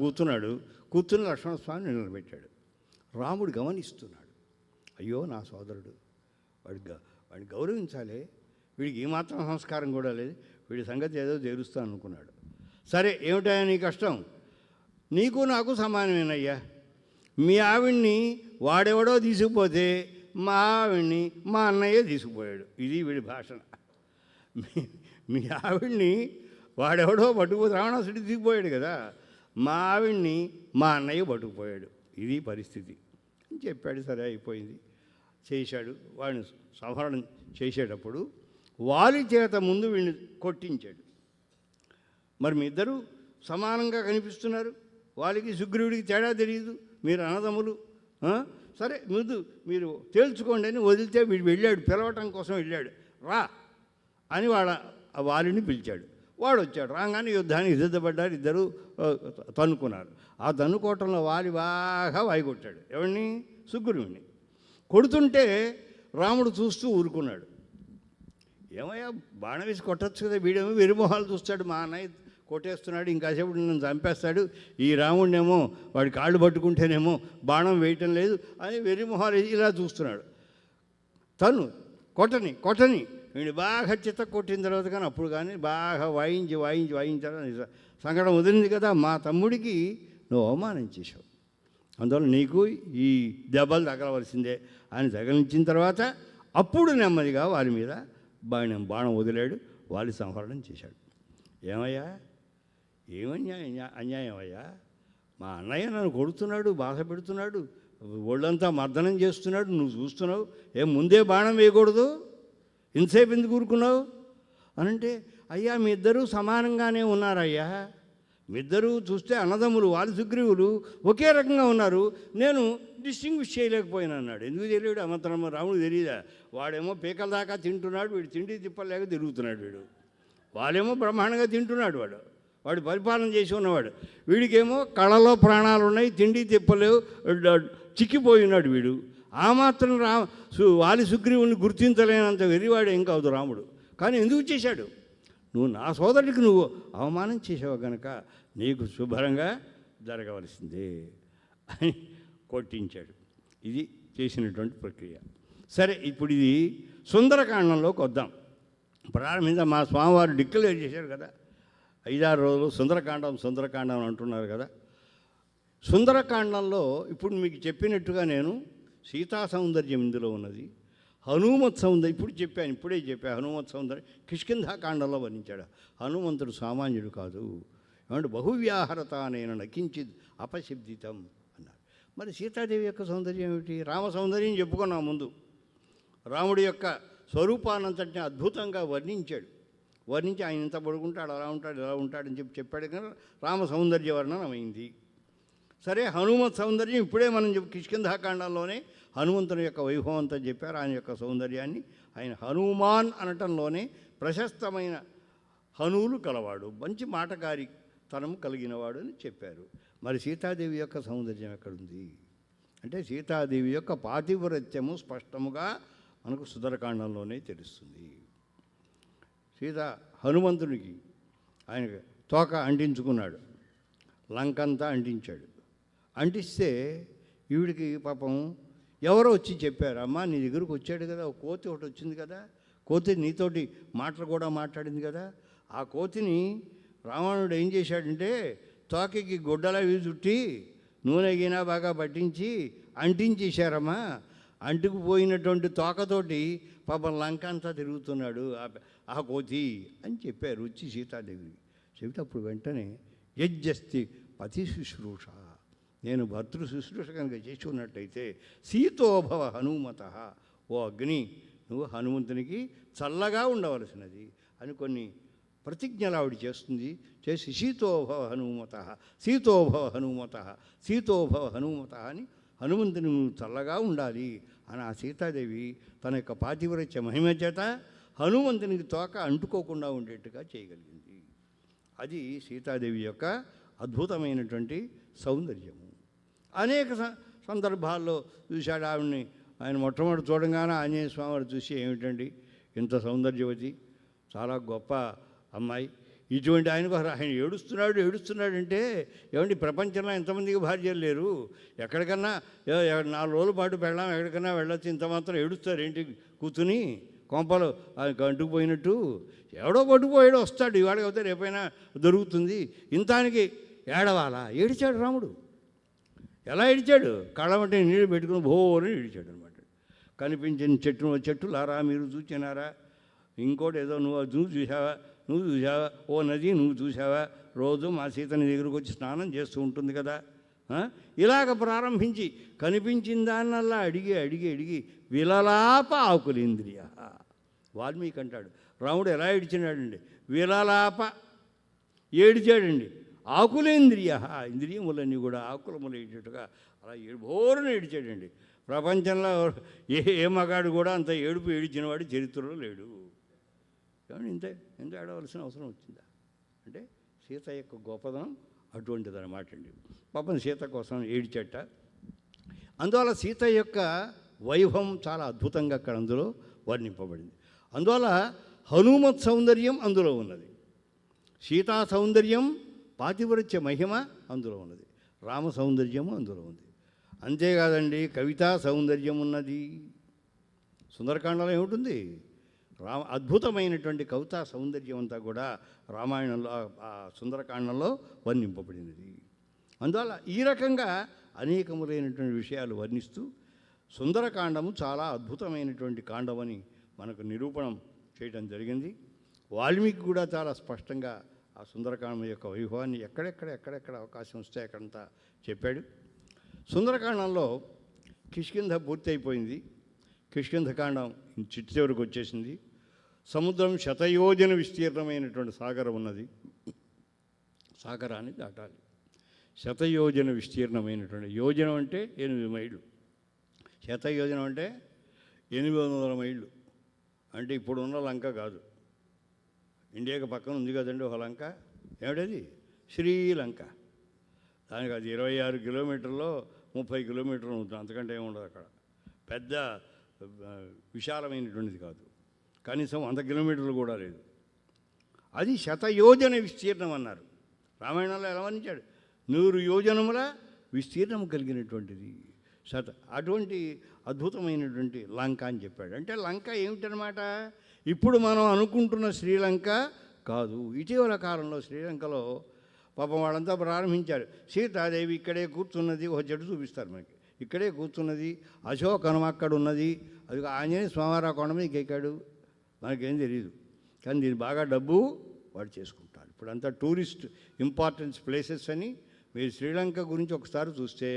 [SPEAKER 3] కూర్చుని లక్ష్మణస్వామిని నిలబెట్టాడు. రాముడు గమనిస్తున్నాడు. అయ్యో నా సోదరుడు, వాడిని గౌరవించాలి, వీడికి ఏమాత్రం సంస్కారం కూడా లేదు, వీడి సంగతి ఏదో తీరుస్తాను అనుకున్నాడు. సరే, ఏమిటయ్యా నీ కష్టం? నీకు నాకు సమానమేనయ్యా. మీ ఆవిడ్ని వాడెవడో తీసుకుపోతే మా ఆవిడ్ని మా అన్నయ్య తీసుకుపోయాడు. ఇది వీడి భాషణ. మీ ఆవిడ్ని వాడెవడో పట్టుకుపోతే రావణాసుడి తీసుకుపోయాడు కదా, మా ఆవిడ్ని మా అన్నయ్య పట్టుకుపోయాడు. ఇది పరిస్థితి అని చెప్పాడు. సరే, అయిపోయింది, చేశాడు. వాడిని సంహరణం చేసేటప్పుడు వాలి చేత ముందు వీడిని కొట్టించాడు. మరి మీ ఇద్దరు సమానంగా కనిపిస్తున్నారు, వాలికి సుగ్రీవుడికి తేడా తెలియదు, మీరు అన్నదమ్ములు, సరే ముందు మీరు తేల్చుకోండి అని వదిలితే వీడు వెళ్ళాడు, పిలవటం కోసం వెళ్ళాడు. రా అని వాలిని పిలిచాడు. వాడు వచ్చాడు. రాగానే యుద్ధానికి సిద్ధపడ్డారు. ఇద్దరు తన్నుకున్నారు. ఆ తన్నుకోవటంలో వాలి బాగా వాయికొట్టాడు. ఎవరిని? సుగ్రీవుడిని. కొడుతుంటే రాముడు చూస్తూ ఊరుకున్నాడు. ఏమయ్యా, బాణం వేసి కొట్టచ్చు కదా. వీడేమో వెరిమొహాలు చూస్తాడు, మా అన్నయ్య కొట్టేస్తున్నాడు, ఇంకాసేపు నన్ను చంపేస్తాడు, ఈ రాముడినేమో వాడి కాళ్ళు పట్టుకుంటేనేమో బాణం వేయటం లేదు అని వెరిమొహాలు ఇలా చూస్తున్నాడు. తను కొట్టని వీడు బాగా చిత్త కొట్టిన తర్వాత కానీ అప్పుడు కానీ బాగా వాయించిన తర్వాత సంకటం వదిలింది కదా, మా తమ్ముడికి నువ్వు అవమానం చేశావు, అందువల్ల నీకు ఈ దెబ్బలు తగలవలసిందే అని తగిలించిన తర్వాత అప్పుడు నెమ్మదిగా వారి మీద బాణం వదిలాడు. వారి సంహరణం చేశాడు. ఏమయ్యా, అన్యాయం అయ్యా, మా అన్నయ్య నన్ను కొడుతున్నాడు, బాధ పెడుతున్నాడు, ఒళ్ళంతా మర్దనం చేస్తున్నాడు, నువ్వు చూస్తున్నావు, ముందే బాణం వేయకూడదు, ఇంతసేపు ఎందుకు ఊరుకున్నావు అనంటే, అయ్యా మీ ఇద్దరూ సమానంగానే ఉన్నారయ్యా, మీ ఇద్దరూ చూస్తే అన్నదమ్ములు, వాళ్ళు సుగ్రీవులు ఒకే రకంగా ఉన్నారు, నేను డిస్టింగ్విష్ చేయలేకపోయినా అన్నాడు. ఎందుకు తెలియడు? అమంతరం రాముడు తెలియదా? వాడేమో పీకల దాకా తింటున్నాడు, వీడు తిండి తిప్పలేక తిరుగుతున్నాడు, వాళ్ళేమో బ్రహ్మాండంగా తింటున్నాడు, వాడు పరిపాలన చేసి ఉన్నవాడు. వీడికేమో కళలో ప్రాణాలు ఉన్నాయి, తిండి తిప్పలేవు, చిక్కిపోయి ఉన్నాడు వీడు. ఆ మాత్రం వాలి సుగ్రీవుని గుర్తించలేనంత వెర్రివాడు ఏం కాదు రాముడు. కానీ ఎందుకు చేశాడు? నువ్వు నా సోదరుడికి నువ్వు అవమానం చేసావు కనుక నీకు శుభ్రంగా జరగవలసిందే అని కొట్టించాడు. ఇది చేసినటువంటి ప్రక్రియ. సరే, ఇప్పుడు ఇది సుందరకాండంలోకి వద్దాం. ప్రారంభించ మా స్వామివారు డిక్లేర్ చేశారు కదా, 5-6 రోజులు సుందరకాండం అంటున్నారు కదా. సుందరకాండంలో ఇప్పుడు మీకు చెప్పినట్టుగా నేను సీతా సౌందర్యం ఇందులో ఉన్నది, హనుమత్ సౌందర్యం ఇప్పుడే చెప్పాను. హనుమత్ సౌందర్యం కిష్కింధాకాండంలో వర్ణించాడు. హనుమంతుడు సామాన్యుడు కాదు, ఏమంటే బహువ్యాహరత నేను నకించిద్ అపశబ్దితం అన్నారు. మరి సీతాదేవి యొక్క సౌందర్యం ఏమిటి? రామ సౌందర్యం చెప్పుకున్నాం ముందు. రాముడి యొక్క స్వరూపానంతటిని అద్భుతంగా వర్ణించి ఆయన ఇంత పడుకుంటాడు, అలా ఉంటాడు, ఇలా ఉంటాడని చెప్పాడు కానీ రామ సౌందర్య వర్ణనం అయింది. సరే, హనుమత్ సౌందర్యం ఇప్పుడే మనం కిష్కింధాకాండంలోనే హనుమంతుని యొక్క వైభవం అంతా చెప్పారు. ఆయన యొక్క సౌందర్యాన్ని ఆయన హనుమాన్ అనటంలోనే ప్రశస్తమైన హనువులు కలవాడు, మంచి మాటకారితనం కలిగినవాడు అని చెప్పారు. మరి సీతాదేవి యొక్క సౌందర్యం ఎక్కడుంది అంటే సీతాదేవి యొక్క పాతివ్రత్యము స్పష్టముగా మనకు సుందరకాండంలోనే తెలుస్తుంది. హనుమంతునికి ఆయన తోక అంటించుకున్నాడు, లంకంతా అంటించాడు. అంటిస్తే ఈవిడికి పాపం ఎవరో వచ్చి చెప్పారు, అమ్మా నీ దగ్గరకు వచ్చాడు కదా, ఒక కోతి ఒకటి వచ్చింది కదా, కోతి నీతోటి మాటలు కూడా మాట్లాడింది కదా. ఆ కోతిని రావణుడు ఏం చేశాడంటే తోకకి గుడ్డలా చుట్టి నూనె గిన బాగా పట్టించి అంటించేశారమ్మా. అంటుకుపోయినటువంటి తోకతోటి పాపం లంక అంతా తిరుగుతున్నాడు ఆ కోతి అని చెప్పారు వచ్చి సీతాదేవి చెబితే, అప్పుడు వెంటనే యజ్జస్తి పతి శుశ్రూష, నేను భర్తృ శుశ్రూష కనుక చేసి ఉన్నట్టయితే సీతోభవ హనుమత, ఓ అగ్ని నువ్వు హనుమంతునికి చల్లగా ఉండవలసినది అని కొన్ని ప్రతిజ్ఞలు ఆవిడ చేసి సీతోభవ హనుమత అని హనుమంతుని నువ్వు చల్లగా ఉండాలి అని ఆ సీతాదేవి తన యొక్క పాతివ్రత్య మహిమ చేత హనుమంతునికి తోక అంటుకోకుండా ఉండేట్టుగా చేయగలిగింది. అది సీతాదేవి యొక్క అద్భుతమైనటువంటి సౌందర్యము. అనేక సందర్భాల్లో చూశాడు ఆవిడ్ని. ఆయన మొట్టమొదటి చూడంగానే ఆంజనేయ స్వామివారు చూసి, ఏమిటండి ఇంత సౌందర్యవతి, చాలా గొప్ప అమ్మాయి, ఇటువంటి ఆయన ఏడుస్తున్నాడంటే ఏమండి ప్రపంచంలో ఎంతమందికి భార్యలు లేరు, ఎక్కడికన్నా 4 రోజుల పాటు పెళ్ళాం, ఎక్కడికన్నా వెళ్ళొచ్చు, ఇంత మాత్రం ఏడుస్తారు ఏంటి కూతుని కొంపలు అంటుకుపోయినట్టు. ఎవడో పట్టుకుపోయాడో వస్తాడు, ఇవాడికి అవుతే రేపైనా దొరుకుతుంది, ఇంతానికి ఏడవాలా? ఏడిచాడు రాముడు. ఎలా ఏడిచాడు? కళ్ళమంటే నీళ్ళు పెట్టుకుని భోరని ఏడిచాడు అనమాట. కనిపించిన చెట్టులారా మీరు చూచినారా, ఇంకోటి ఏదో నువ్వు చూసావా, ఓ నది నువ్వు చూసావా, రోజు మా సీతని దగ్గరకు వచ్చి స్నానం చేస్తూ ఉంటుంది కదా. ఇలాగ ప్రారంభించి కనిపించిన దాన్నల్లా అడిగి విలలాప ఆకులేంద్రియ. వాల్మీకి అంటాడు రాముడు ఎలా ఏడిచినాడండి, విలలాప ఏడిచాడండి, ఆకులేంద్రియ, ఇంద్రియములన్నీ కూడా ఆకులములేటట్టుగా అలా భోరున ఏడిచాడండి. ప్రపంచంలో ఏ మగాడు కూడా అంత ఏడిచినవాడు చరిత్రలో లేడు. ఇంత ఏడవలసిన అవసరం వచ్చిందా అంటే సీత యొక్క గొప్పదనం అటువంటిదన్నమాట అండి. పాపం సీత కోసం ఏడిచట. అందువల్ల సీత యొక్క వైభవం చాలా అద్భుతంగా అక్కడ అందులో వర్ణింపబడింది. అందువల్ల హనుమత్ సౌందర్యం అందులో ఉన్నది, సీతా సౌందర్యం పాతివ్రత్య మహిమ అందులో ఉన్నది, రామ సౌందర్యము అందులో ఉంది. అంతేకాదండి కవితా సౌందర్యం ఉన్నది. సుందరకాండలో ఏముంటుంది? అద్భుతమైనటువంటి కవితా సౌందర్యం అంతా కూడా రామాయణంలో సుందరకాండంలో వర్ణింపబడినది. అందువల్ల ఈ రకంగా అనేకములైనటువంటి విషయాలు వర్ణిస్తూ సుందరకాండము చాలా అద్భుతమైనటువంటి కాండమని మనకు నిరూపణం చేయడం జరిగింది. వాల్మీకి కూడా చాలా స్పష్టంగా ఆ సుందరకాండం యొక్క వైభవాన్ని ఎక్కడెక్కడ అవకాశం వస్తే అక్కడంతా చెప్పాడు. సుందరకాండంలో కిష్కింధ పూర్తి అయిపోయింది. కిష్కింధకాండం చిట్టు చివరికి వచ్చేసింది. సముద్రం శతయోజన విస్తీర్ణమైనటువంటి సాగరం ఉన్నది, సాగరాన్ని దాటాలి. శతయోజన విస్తీర్ణమైనటువంటి, యోజనం అంటే 8 మైళ్ళు, శతయోజనం అంటే 800 మైళ్ళు. అంటే ఇప్పుడున్న లంక కాదు, ఇండియాకి పక్కన ఉంది కదండి ఒక లంక, ఏమిటది? శ్రీలంక. దానికి అది 26 కిలోమీటర్లో 30 కిలోమీటర్లు ఉంటుంది, అంతకంటే ఏముండదు అక్కడ. పెద్ద విశాలమైనటువంటిది కాదు, కనీసం 100 కిలోమీటర్లు కూడా లేదు. అది శతయోజన విస్తీర్ణం అన్నారు. రామాయణంలో ఎలా వర్ణించాడు? 100 యోజనముల విస్తీర్ణం కలిగినటువంటిది అటువంటి అద్భుతమైనటువంటి లంక అని చెప్పాడు. అంటే లంక ఏమిటనమాట? ఇప్పుడు మనం అనుకుంటున్న శ్రీలంక కాదు. ఇటీవల కాలంలో శ్రీలంకలో పాపం వాళ్ళంతా ప్రారంభించారు. సీతాదేవి ఇక్కడే కూర్చున్నది, ఒక చెట్టు చూపిస్తారు మనకి, ఇక్కడే కూర్చున్నది, అశోకనం అక్కడ ఉన్నది, అది ఆంజనేయ స్వామివారి కొండ మీదకి ఎక్కాడు, మనకేం తెలియదు. కానీ దీన్ని బాగా డబ్బు వాడు చేసుకుంటారు. ఇప్పుడంతా టూరిస్ట్ ఇంపార్టెన్స్ ప్లేసెస్ అని. మీరు శ్రీలంక గురించి ఒకసారి చూస్తే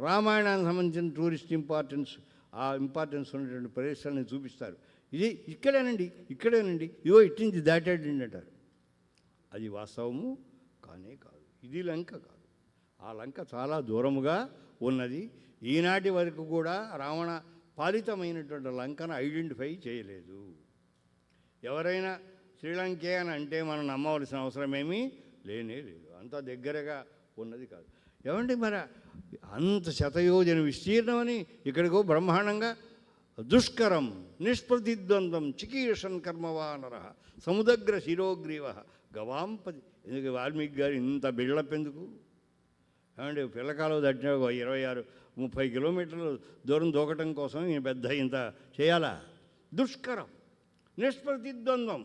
[SPEAKER 3] రామాయణానికి సంబంధించిన టూరిస్ట్ ఇంపార్టెన్స్, ఆ ఇంపార్టెన్స్ ఉన్నటువంటి ప్రదేశాలను చూపిస్తారు. ఇది ఇక్కడేనండి, ఇదిగో ఇట్టించి దాటాడండి అంటారు. అది వాస్తవము కానే కాదు. ఇది లంక కాదు. ఆ లంక చాలా దూరముగా ఉన్నది. ఈనాటి వరకు కూడా రావణ పాలితమైనటువంటి లంకను ఐడెంటిఫై చేయలేదు. ఎవరైనా శ్రీలంకే అని అంటే మనం నమ్మవలసిన అవసరమేమీ లేనే లేదు. అంత దగ్గరగా ఉన్నది కాదు. ఏమండి మరి అంత శతయోజన విస్తీర్ణమని ఇక్కడికో బ్రహ్మాండంగా దుష్కరం నిష్ప్రతిద్వంద్వం చికీర్షన్ కర్మవానర సముద్ర శిరోగ్రీవ గవాంపది. ఎందుకు వాల్మీకి గారు ఇంత బిల్డప్ ఎందుకు? ఏమండి పిల్లకాలు దాటిన 26-30 కిలోమీటర్లు దూరం దూకటం కోసం ఈయన పెద్ద ఇంత చేయాలా? దుష్కరం నిష్ప్రతిద్వంద్వం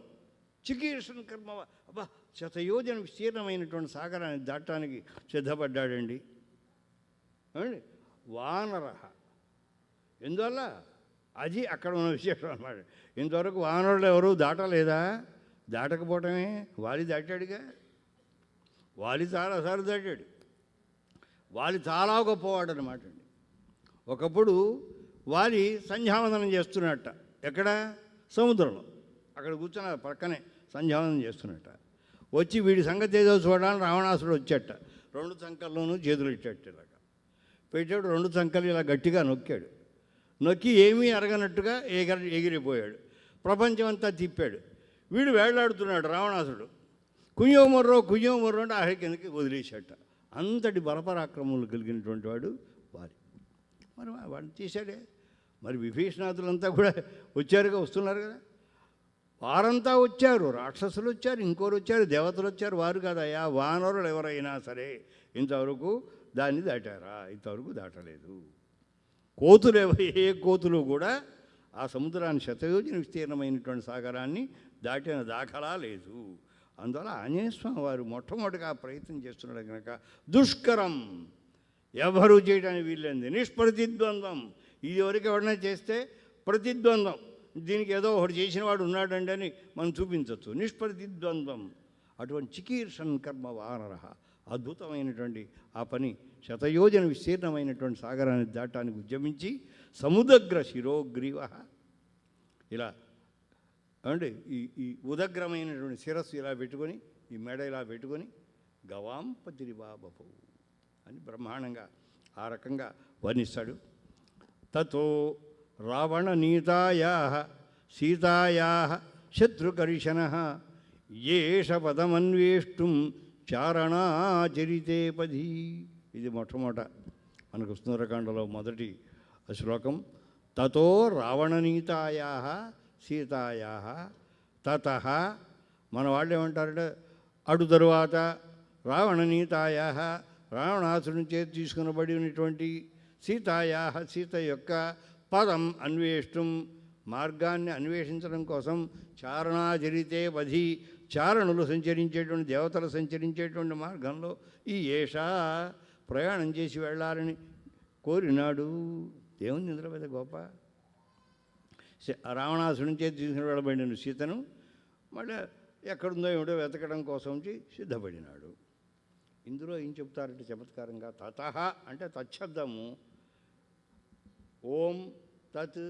[SPEAKER 3] చికీర్షన్ కర్మ. అబ్బా, శతయోజన విస్తీర్ణమైనటువంటి సాగరాన్ని దాటడానికి సిద్ధపడ్డాడండి. ఏమండి వానర. ఎందువల్ల? అది అక్కడ ఉన్న విశేషం అన్నమాట. ఇంతవరకు వానరులు ఎవరు దాటలేదా? దాటకపోవటమే. వాలి దాటాడుగా. వాలి చాలాసార్లు దాటాడు. వాలి చాలా గొప్పవాడు అనమాట అండి. ఒకప్పుడు వాలి సంధ్యావందనం చేస్తున్నట్ట. ఎక్కడ? సముద్రంలో. అక్కడ కూర్చొని పక్కనే సంధ్యావందనం చేస్తున్నట్ట. వచ్చి వీడి సంగతి ఏదో చూడాలని రావణాసుడు వచ్చాట. 2 చంకల్లోనూ చేతులు ఇచ్చాడు. ఇలాగా పెట్టాడు. 2 చంకలు ఇలా గట్టిగా నొక్కాడు. నొక్కి ఏమీ అరగనట్టుగా ఎగిరిపోయాడు. ప్రపంచమంతా తిప్పాడు. వీడు వేళ్లాడుతున్నాడు రావణాసుడు. కుయ్యో మొర్రో అంటే ఆహరి కిందకి వదిలేశాట. అంతటి బలపరాక్రమములు కలిగినటువంటి వాడు వారి. మరి వాడిని తీశాడే. మరి విభీషణాదులంతా కూడా వస్తున్నారు కదా. వారంతా వచ్చారు, రాక్షసులు వచ్చారు, ఇంకోరు వచ్చారు, దేవతలు వచ్చారు. వారు కాదయ్యా, వానరులు ఎవరైనా సరే ఇంతవరకు దాన్ని దాటారా? ఇంతవరకు దాటలేదు. కోతులు ఏ కోతులు కూడా ఆ సముద్రాన్ని శతయోజన విస్తీర్ణమైనటువంటి సాగరాన్ని దాటిన దాఖలా లేదు. అందువల్ల ఆంజనేయ స్వామి వారు మొట్టమొదటిగా ప్రయత్నం చేస్తున్నాడు కనుక దుష్కరం, ఎవరు చేయడానికి వీల్లేదు. నిష్ప్రతిద్వంద్వం. ఇది వరకు ఎవరైనా చేస్తే ప్రతిద్వంద్వం, దీనికి ఏదో ఒకటి చేసిన వాడు ఉన్నాడండి అని మనం చూపించవచ్చు. నిష్ప్రతిద్వంద్వం. అటువంటి చికీర్షన్ కర్మ వానర. అద్భుతమైనటువంటి ఆ పని శతయోజన విస్తీర్ణమైనటువంటి సాగరాన్ని దాటానికి ఉద్యమించి సముద్ర శిరోగ్రీవ. ఇలా అంటే ఈ ఉదగ్రమైనటువంటి శిరస్సు ఇలా పెట్టుకొని, ఈ మెడ ఇలా పెట్టుకొని గవాంపతిరిబాబు అని బ్రహ్మాండంగా ఆ రకంగా వర్ణిస్తాడు. తతో రావణనీతాయా సీతాయా శత్రుకర్షణ ఏష పదమన్వేష్టం చారణాచరితే పది. ఇది మొట్టమొదట మనకు సుందరకాండలో మొదటి శ్లోకం. తతో రావణనీతాయా సీతాయా తతః. మన వాళ్ళు ఏమంటారంటే అటు తరువాత రావణనీతాయా రావణాసురుని చేతి తీసుకునబడినటువంటి సీతాయా సీత యొక్క పదం అన్వేష్టం మార్గాన్ని అన్వేషించడం కోసం చారణాచరితే వధి చారణులు సంచరించేటువంటి దేవతలు సంచరించేటువంటి మార్గంలో ఈ ఏషా ప్రయాణం చేసి వెళ్ళాలని కోరినాడు. దేవుని ఇందులో పెద్ద గొప్ప. రావణాసురుని చేతి తీసుకుని వెళ్ళబడిన సీతను మళ్ళీ ఎక్కడుందో ఏమిటో వెతకడం కోసం సిద్ధపడినాడు. ఇందులో ఏం చెప్తారంటే చమత్కారంగా తతః అంటే తచ్చబ్దము ఓం తత్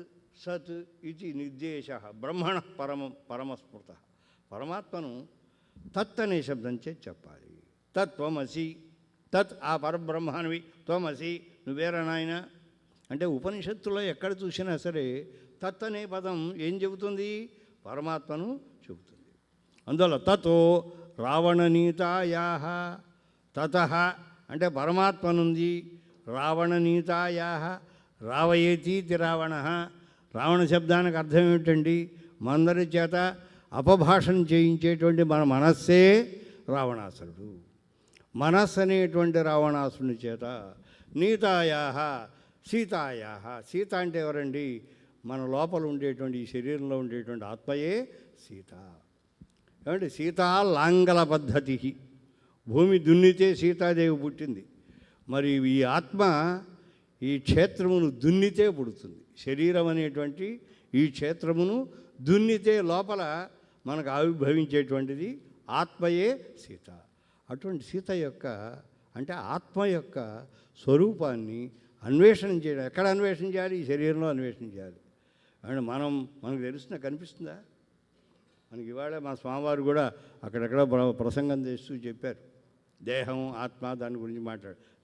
[SPEAKER 3] సత్ ఇది నిర్దేశ బ్రహ్మణ పరమస్మృత. పరమాత్మను తత్ అనే శబ్దం చేసి చెప్పాలి. తత్వమసి, తత్ ఆ పరబ్రహ్మానివి, త్వమసి నువ్వేరా నాయన అంటే ఉపనిషత్తులో ఎక్కడ చూసినా సరే తత్ అనే పదం ఏం చెబుతుంది? పరమాత్మను చెబుతుంది. అందువల్ల తతో రావణనీతాయాహ తతః అంటే పరమాత్మ నుండి రావణనీతాయాహ రావయేతీతి రావణ. రావణ శబ్దానికి అర్థం ఏమిటండి? మందరి చేత అపభాషణ చేయించేటువంటి మన మనస్సే రావణాసురుడు. మనస్సు అనేటువంటి రావణాసురుని చేత నీతాయాహ సీతాయాహ. సీత అంటే ఎవరండి? మన లోపల ఉండేటువంటి ఈ శరీరంలో ఉండేటువంటి ఆత్మయే సీత. ఏమంటే సీతా లాంగల పద్ధతి. భూమి దున్నితే సీతాదేవి పుట్టింది. మరి ఈ ఆత్మ ఈ క్షేత్రమును దున్నితే పుడుతుంది. శరీరం అనేటువంటి ఈ క్షేత్రమును దున్నితే లోపల మనకు ఆవిర్భవించేటువంటిది ఆత్మయే సీత. అటువంటి సీత యొక్క అంటే ఆత్మ యొక్క స్వరూపాన్ని అన్వేషణ చేయడం. ఎక్కడ అన్వేషణ చేయాలి? ఈ శరీరంలో అన్వేషణ చేయాలి. అంటే మనకు తెలుస్తుందా? కనిపిస్తుందా మనకి? ఇవాళ మా స్వామివారు కూడా అక్కడెక్కడ ప్రసంగం చేస్తూ చెప్పారు. దేహం ఆత్మ దాని గురించి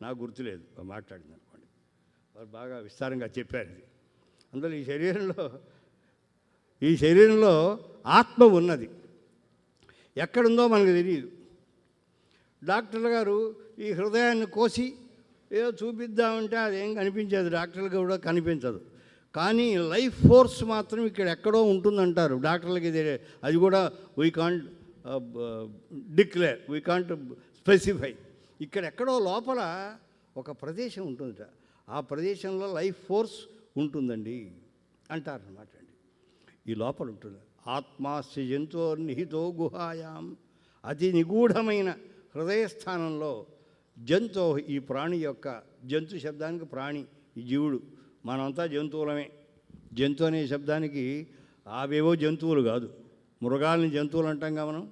[SPEAKER 3] నాకు గుర్తులేదు, మాట్లాడింది అనుకోండి. వారు బాగా విస్తారంగా చెప్పారు ఇది. అందులో ఈ శరీరంలో ఆత్మ ఉన్నది. ఎక్కడుందో మనకు తెలియదు. డాక్టర్లు గారు ఈ హృదయాన్ని కోసి ఏదో చూపిద్దామంటే అదేం కనిపించేది, డాక్టర్లకు కూడా కనిపించదు. కానీ లైఫ్ ఫోర్స్ మాత్రం ఇక్కడ ఎక్కడో ఉంటుందంటారు డాక్టర్లకి. అది కూడా we can't declare, we can't specify. ఇక్కడ ఎక్కడో లోపల ఒక ప్రదేశం ఉంటుందట. ఆ ప్రదేశంలో లైఫ్ ఫోర్స్ ఉంటుందండి అంటారు అన్నమాట అండి. ఈ లోపల ఉంటుంది. ఆత్మాస్య జంతోర్నిహితో గుహాయాం. అతి నిగూఢమైన హృదయస్థానంలో జంతో, ఈ ప్రాణి యొక్క, జంతు శబ్దానికి ప్రాణి, ఈ జీవుడు, మనమంతా జంతువులమే. జంతు అనే శబ్దానికి అవేవో జంతువులు కాదు, మృగాల్ని జంతువులు అంటాం కదా మనం,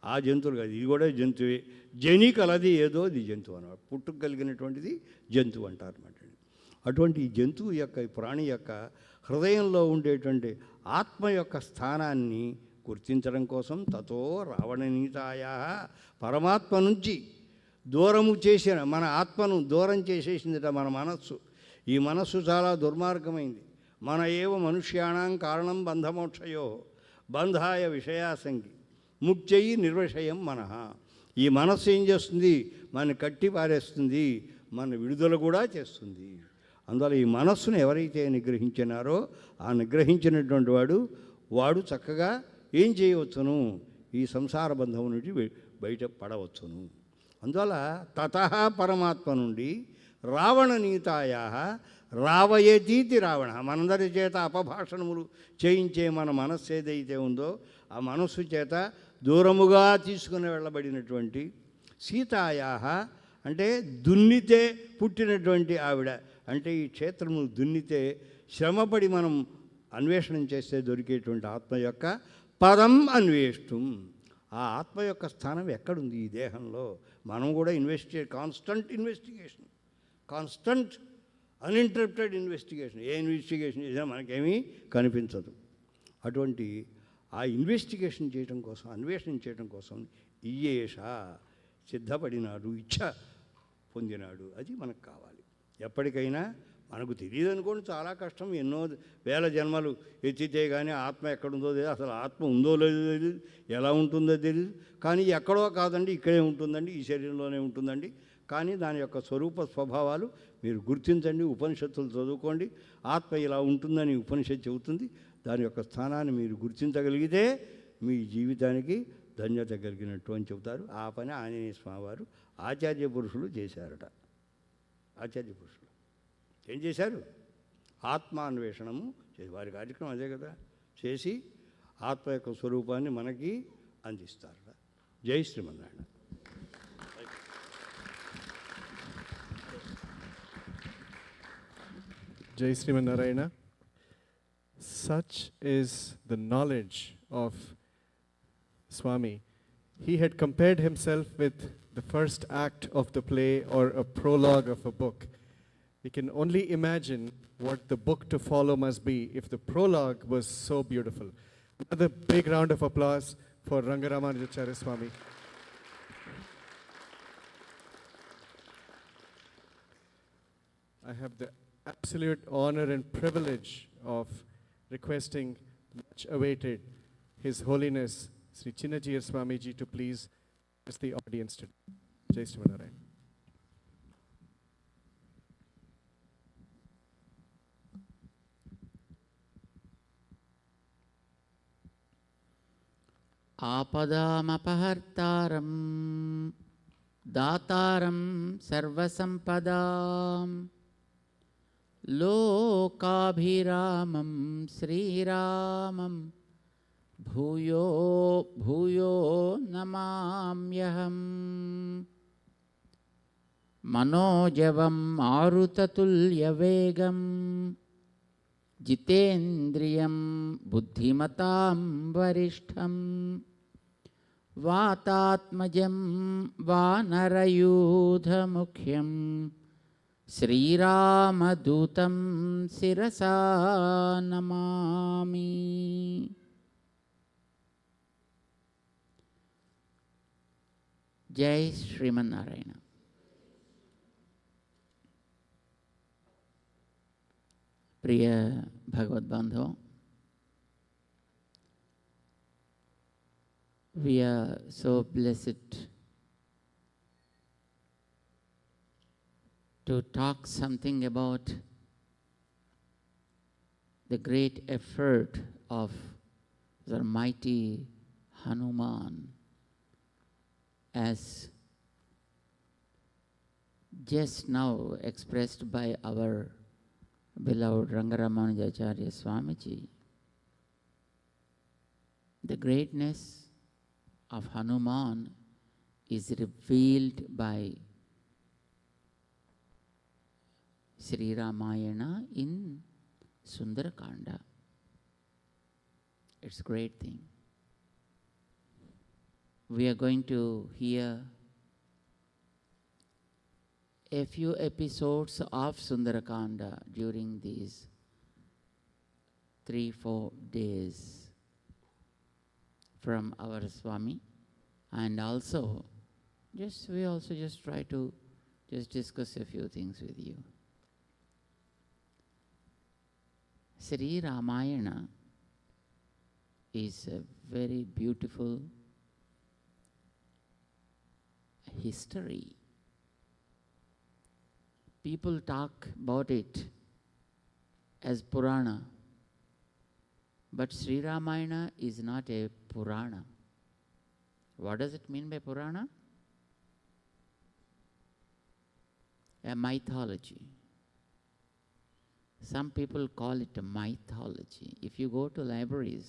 [SPEAKER 3] ఆ జంతువులు కాదు, ఇది కూడా జంతువే. జని కలది ఏదో అది జంతువు అన్నమాట. పుట్టుకు కలిగినటువంటిది జంతువు అంటారు అన్నమాట. అటువంటి ఈ జంతువు యొక్క, ఈ ప్రాణి యొక్క హృదయంలో ఉండేటువంటి ఆత్మ యొక్క స్థానాన్ని గుర్తించడం కోసం తతో రావణనీతాయా, పరమాత్మ నుంచి దూరము చేసిన మన ఆత్మను దూరం చేసేసిందిట మన మనస్సు. ఈ మనస్సు చాలా దుర్మార్గమైంది. మన ఏవ మనుష్యాణం కారణం బంధమోక్షయో బంధాయ విషయాసంగి ముక్త్యయి నిర్విషయం మనః. ఈ మనస్సు ఏం చేస్తుంది? మన కట్టి పారేస్తుంది, మన విడుదల కూడా చేస్తుంది. అందువల్ల ఈ మనస్సును ఎవరైతే నిగ్రహించినారో ఆ నిగ్రహించినటువంటి వాడు చక్కగా ఏం చేయవచ్చును? ఈ సంసార బంధం నుండి బయట పడవచ్చును. అందువల్ల తతః పరమాత్మ నుండి రావణనీతాయా రావయేతీతి రావణ. మనందరి చేత అపభాషణములు చేయించే మన మనస్సు ఏదైతే ఉందో ఆ మనస్సు చేత దూరముగా తీసుకుని వెళ్ళబడినటువంటి సీతాయా అంటే దున్నితే పుట్టినటువంటి ఆవిడ. అంటే ఈ క్షేత్రము దున్నితే శ్రమపడి మనం అన్వేషణ చేస్తే దొరికేటువంటి ఆత్మ యొక్క పదం అన్వేష్టం. ఆ ఆత్మ యొక్క స్థానం ఎక్కడుంది ఈ దేహంలో? మనం కూడా constant investigation, constant uninterrupted investigation. ఏ ఇన్వెస్టిగేషన్ చేసినా మనకేమీ కనిపించదు. అటువంటి ఆ ఇన్వెస్టిగేషన్ చేయడం కోసం, అన్వేషణ చేయడం కోసం ఇయేష సిద్ధపడినాడు, ఇచ్ఛ పొందినాడు. అది మనకు కావాలి. ఎప్పటికైనా మనకు తెలియదు అనుకోండి, చాలా కష్టం. ఎన్నో వేల జన్మలు ఎత్తితే కానీ ఆత్మ ఎక్కడుందో తెలియదు, అసలు ఆత్మ ఉందో లేదో తెలియదు, ఎలా ఉంటుందో తెలియదు. కానీ ఎక్కడో కాదండి, ఇక్కడే ఉంటుందండి, ఈ శరీరంలోనే ఉంటుందండి. కానీ దాని యొక్క స్వరూప స్వభావాలు మీరు గుర్తించండి, ఉపనిషత్తులు చదువుకోండి. ఆత్మ ఇలా ఉంటుందని ఉపనిషత్తు చెబుతుంది. దాని యొక్క స్థానాన్ని మీరు గుర్తించగలిగితే మీ జీవితానికి ధన్యత కలిగినట్టు అని చెబుతారు. ఆ పని ఆంజనేయ స్వామివారు ఆచార్య పురుషులు చేశారట. ఆచార్య పురుషులు ఏం చేశారు? ఆత్మాన్వేషణము చేసి, వారి కార్యక్రమం అదే కదా, చేసి ఆత్మ యొక్క స్వరూపాన్ని మనకి అందిస్తారట. జై Srimannarayana.
[SPEAKER 4] Jai Sriman Narayana. Such is the knowledge of Swami. He had compared himself with the first act of the play or a prologue of a book. We can only imagine what the book to follow must be if the prologue was so beautiful. Another big round of applause for Ranga Ramanujacharya Swami. I have the absolute honor and privilege of requesting much awaited His Holiness Sri Chinnajeeyar Swamiji to please address the audience today. Jai Swaminarayan.
[SPEAKER 5] ఆపదామపహర్తారం దాతారం సర్వసంపదాం లోకాభిరామం శ్రీరామం భూయో భూయో నమామ్యహం మనోజవం మారుతతుల్యవేగం జితేంద్రియం బుద్ధిమతాం వరిష్టం వాతాత్మజం వానరయూధముఖ్యం శ్రీరామదూతం శిరసా నమామి. జై శ్రీమన్నారాయణ. ప్రియ భగవద్బాంధవ, we are so blessed to talk something about the great effort of the mighty Hanuman, as just now expressed by our beloved Ranga Ramanujacharya Swamiji. The greatness of Hanuman is revealed by Sri Ramayana in Sundara Kanda. It's a great thing. We are going to hear a few episodes of Sundara Kanda during these 3-4 days from our Swami, and also we also just try to just discuss a few things with you. Sri Ramayana is a very beautiful history. People talk about it as Purana, but Sri Ramayana is not a Purana. What does it mean by Purana? A mythology. Some people call it a mythology. If you go to libraries,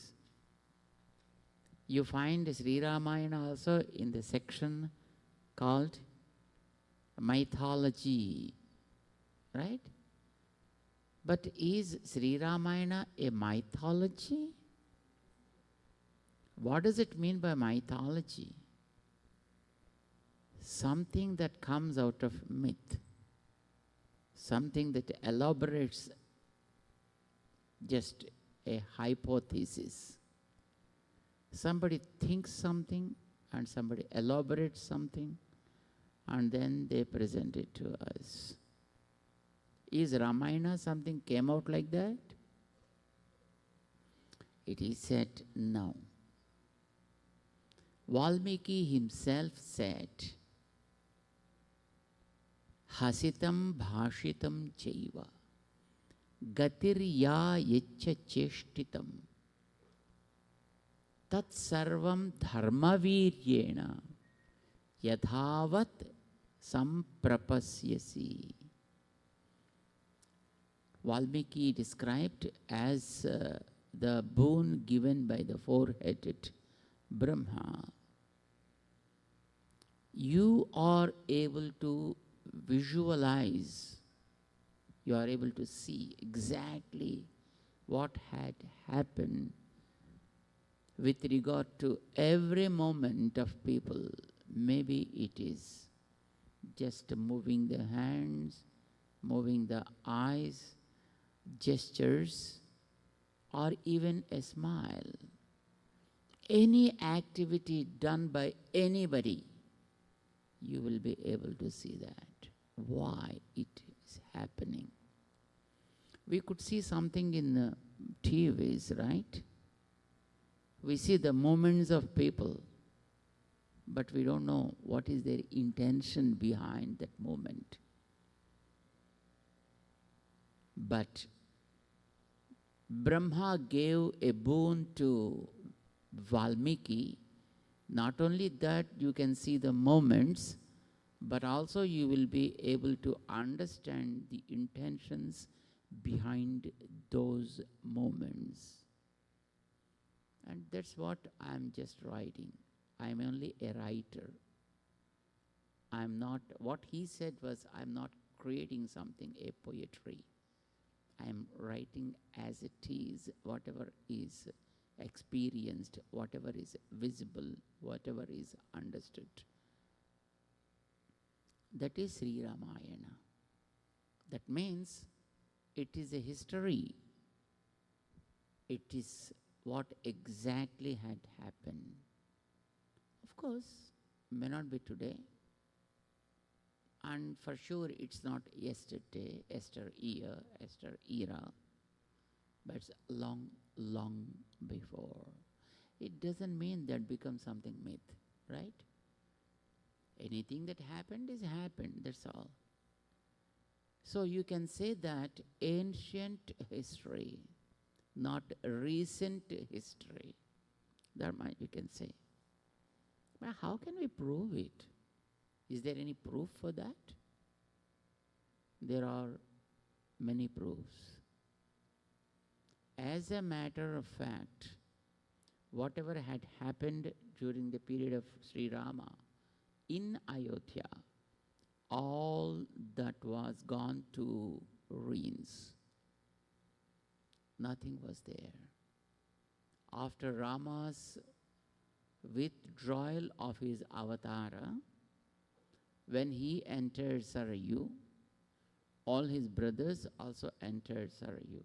[SPEAKER 5] you find Sri Ramayana also in the section called mythology, right? But is Sri Ramayana a mythology? What does it mean by mythology? Something that comes out of myth, something that elaborates just a hypothesis. Somebody thinks something and somebody elaborates something and then they present it to us. Is Ramayana something came out like that? It is said no. Valmiki himself said, hasitam bhashitam chaiva gatirya yeccha cheshtitam tat sarvam dharmaviryena yadhavat samprapasyasi. Valmiki described as the boon given by the four-headed Brahma. You are able to visualize, you are able to see exactly what had happened with regard to every moment of people. Maybe it is just moving the hands, moving the eyes, gestures, or even a smile. Any activity done by anybody, you will be able to see that, why it is happening. We could see something in the TVs, right? We see the movements of people, but we don't know what is their intention behind that moment. But Brahma gave a boon to Valmiki. Not only that you can see the moments, but also you will be able to understand the intentions behind those moments. And that's what I'm just writing. I'm only a writer. I'm not, what he said was, I'm not creating something, a poetry. I'm writing as it is, whatever is experienced, whatever is visible, whatever is understood. That is Sri Ramayana. That means it is a history. It is what exactly had happened. Of course, may not be today. And for sure it's not yesterday, yesteryear, era, but it's long, long before. It doesn't mean that becomes something myth, right? Anything that happened is happened, that's all. So you can say that ancient history, not recent history. That might you can say. But how can we prove it? Is there any proof for that? There are many proofs. As a matter of fact, whatever had happened during the period of Sri Rama in Ayodhya, all that was gone to ruins. Nothing was there. After Rama's withdrawal of his avatara, when he entered Sarayu, all his brothers also entered Sarayu.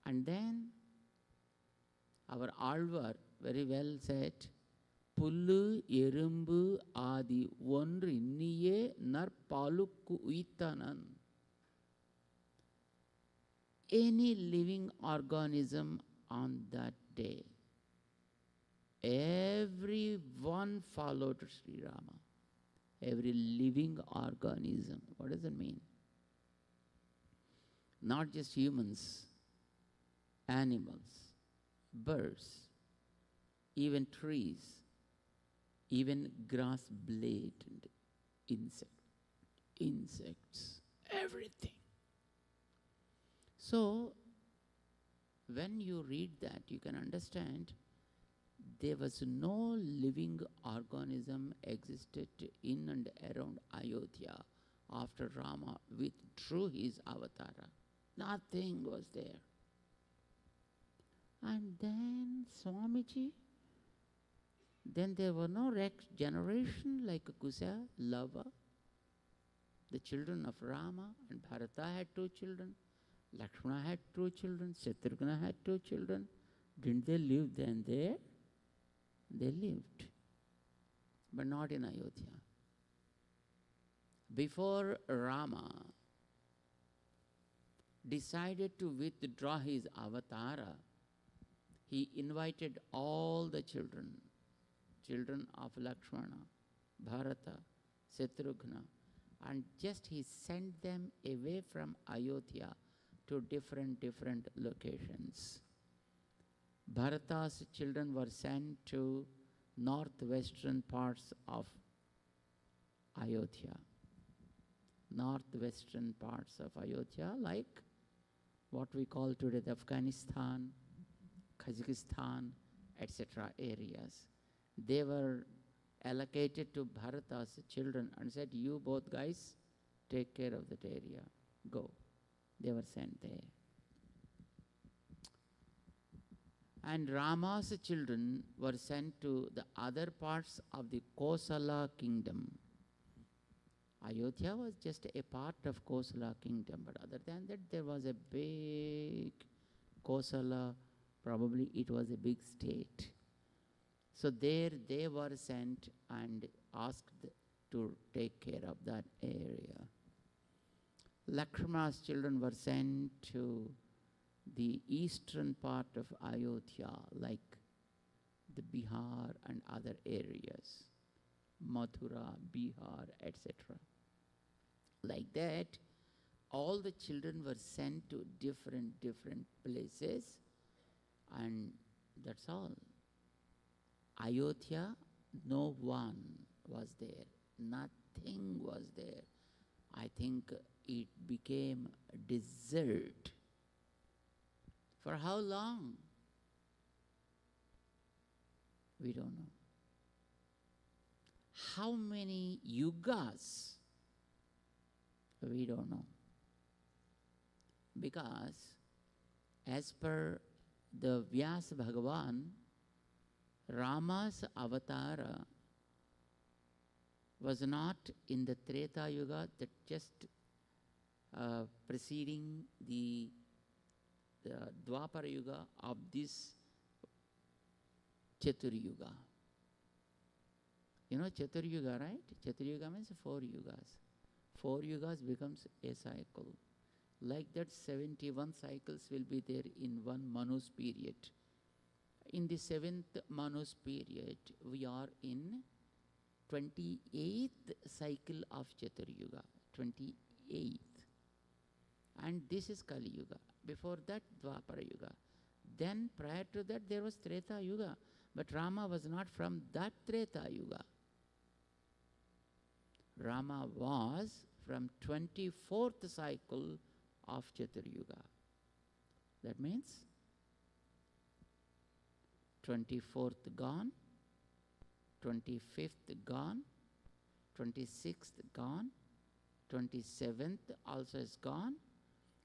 [SPEAKER 5] And then our Alvar very well said, Pullu erumbu adi ondru inniye narpalukku uitanan. Any living organism on that day, everyone followed Sri Rama. Every living organism. What does it mean? Not just humans, animals, birds, even trees, even grass blade and insects, everything. So, when you read that, you can understand there was no living organism existed in and around Ayodhya after Rama withdrew his avatara. Nothing was there. And then Swamiji, then there were no next generation like Kusa, Lava. The children of Rama and Bharata had 2 children. Lakshmana had 2 children. Shatrugna had 2 children. Didn't they live then there? They lived, but not in Ayodhya. Before Rama decided to withdraw his avatara, he invited all the children of Lakshmana, Bharata, Shatrugna, and just he sent them away from Ayodhya to different locations. Bharata's children were sent to northwestern parts of Ayodhya. Northwestern parts of Ayodhya, like what we call today the Afghanistan, Kazakhstan, etc. areas. They were allocated to Bharata's children and said, you both guys take care of that area. Go. They were sent there. And Rama's children were sent to the other parts of the Kosala kingdom. Ayodhya was just a part of Kosala kingdom, but other than that there was a big Kosala, probably it was a big state. So there they were sent and asked to take care of that area. Lakshmana's children were sent to the eastern part of Ayodhya, like the Bihar and other areas. Mathura, Bihar, etc. Like that, all the children were sent to different places, and that's all. Ayodhya, no one was there. Nothing was there. I think it became a desert. For how long? We don't know. How many yugas? We don't know. Because as per the Vyasa Bhagavan, Rama's avatara was not in the Treta Yuga, that just preceding the Dwapara Yuga of this Chatur Yuga. You know Chatur Yuga, right? Chatur Yuga means 4 yugas. 4 yugas becomes a cycle. Like that, 71 cycles will be there in one Manu's period. In the 7th Manu's period, we are in 28th cycle of Chatur Yuga. 28th. And this is Kali Yuga. Before that, Dwapara Yuga. Then prior to that, there was Treta Yuga. But Rama was not from that Treta Yuga. Rama was from 24th cycle of Chatur Yuga. That means 24th gone, 25th gone, 26th gone, 27th also is gone,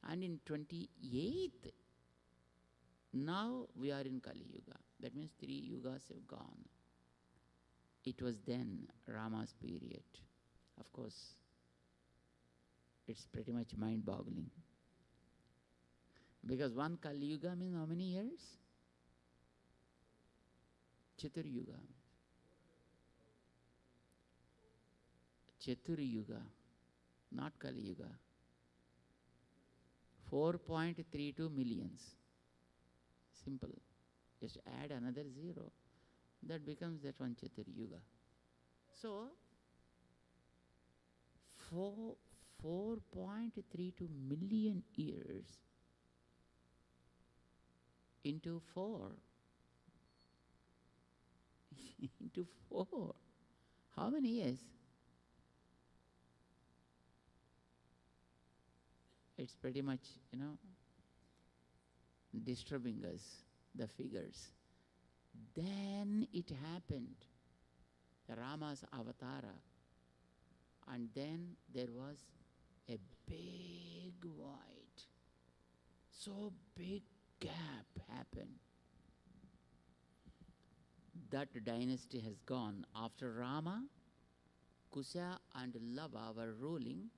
[SPEAKER 5] and in 28th, now we are in Kali Yuga. That means 3 yugas have gone. It was then Rama's period. Of course, it's pretty much mind-boggling. Because one Kali Yuga means how many years? Chatur Yuga. Chatur Yuga, not Kali Yuga. 4.32 millions. Simple. Just add another 0. That becomes that one Chatur Yuga. So, 4.32 million years into 4. Into 4. How many years? It's pretty much, disturbing us, the figures. Then it happened, Rama's avatara. And then there was a big void. So big gap happened. That dynasty has gone. After Rama, Kusa and Lava were ruling.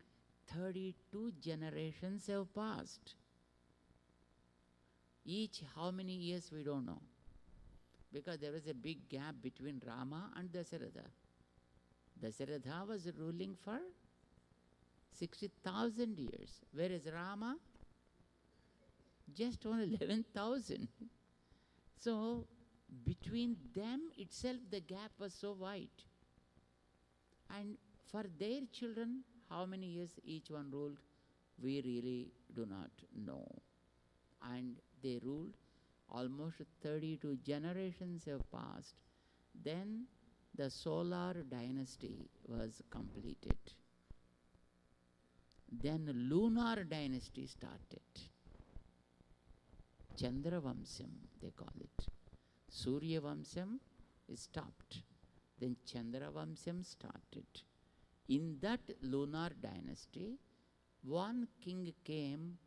[SPEAKER 5] 32 generations have passed. Each how many years we don't know. Because there was a big gap between Rama and Dasharatha. Dasharatha was ruling for 60,000 years, whereas Rama just only 11,000. So between them itself the gap was so wide. And for their children, how many years each one ruled, we really do not know. And they ruled almost 32 generations have passed. Then the solar dynasty was completed. Then lunar dynasty started. Chandra Vamsam, they call it. Surya Vamsam is stopped. Then Chandra Vamsam started. In that lunar dynasty, one king came,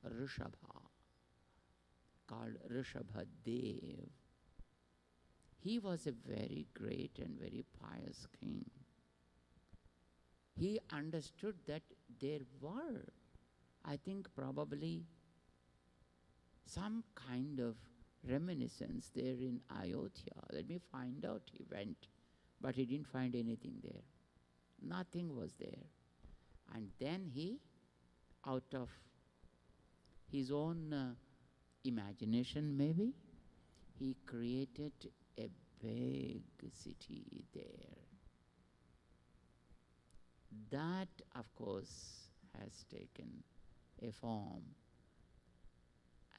[SPEAKER 5] Rishabha, called Rishabha Dev. He was a very great and very pious king. He understood that there were, I think probably, some kind of reminiscence there in Ayodhya. Let me find out. He went, but he didn't find anything there. Nothing was there. And then he, out of his own imagination maybe, he created a big city there. That, of course, has taken a form.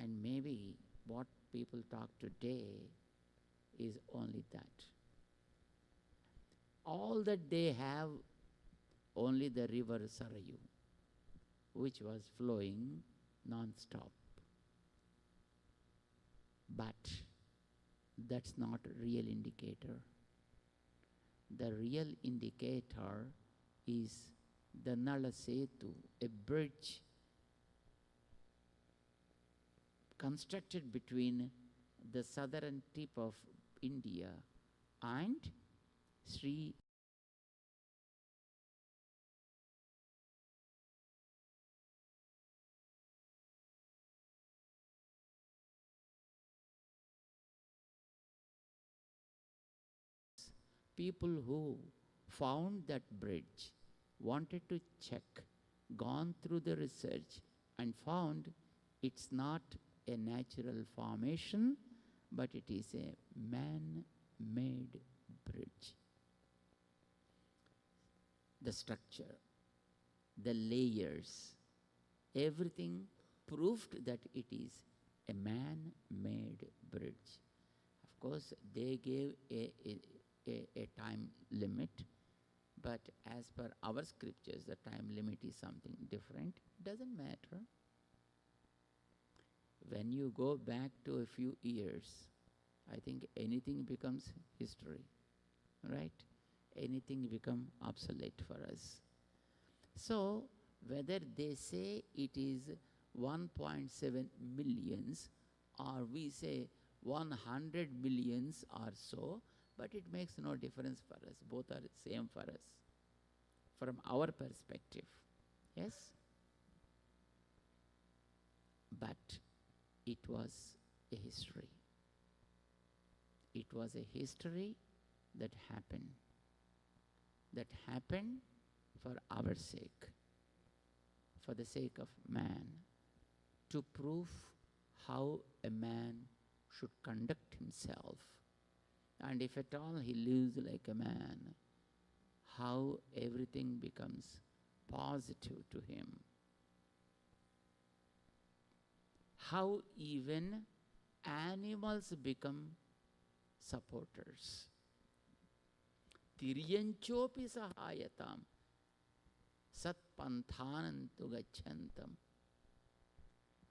[SPEAKER 5] And maybe what people talk today is only that. All that they have, only the river Sarayu, which was flowing non-stop. But that's not a real indicator. The real indicator is the Nala Setu, a bridge constructed between the southern tip of India and Sri people who found that bridge wanted to check, gone through the research and found it's not a natural formation, but it is a man-made bridge. The structure, the layers, everything proved that it is a man-made bridge. Of course, they gave a time limit, but as per our scriptures, the time limit is something different. Doesn't matter. When you go back to a few years, I think anything becomes history, right? Anything becomes obsolete for us. So, whether they say it is 1.7 millions or we say 100 millions or so, but it makes no difference for us. Both are the same for us from our perspective. Yes? But it was a history. It was a history that happened. That happened for our sake, for the sake of man, to prove how a man should conduct himself. And if at all he lives like a man, how everything becomes positive to him. How even animals become supporters. Tiryanchopi sahayatam sat panthanantu gachantam.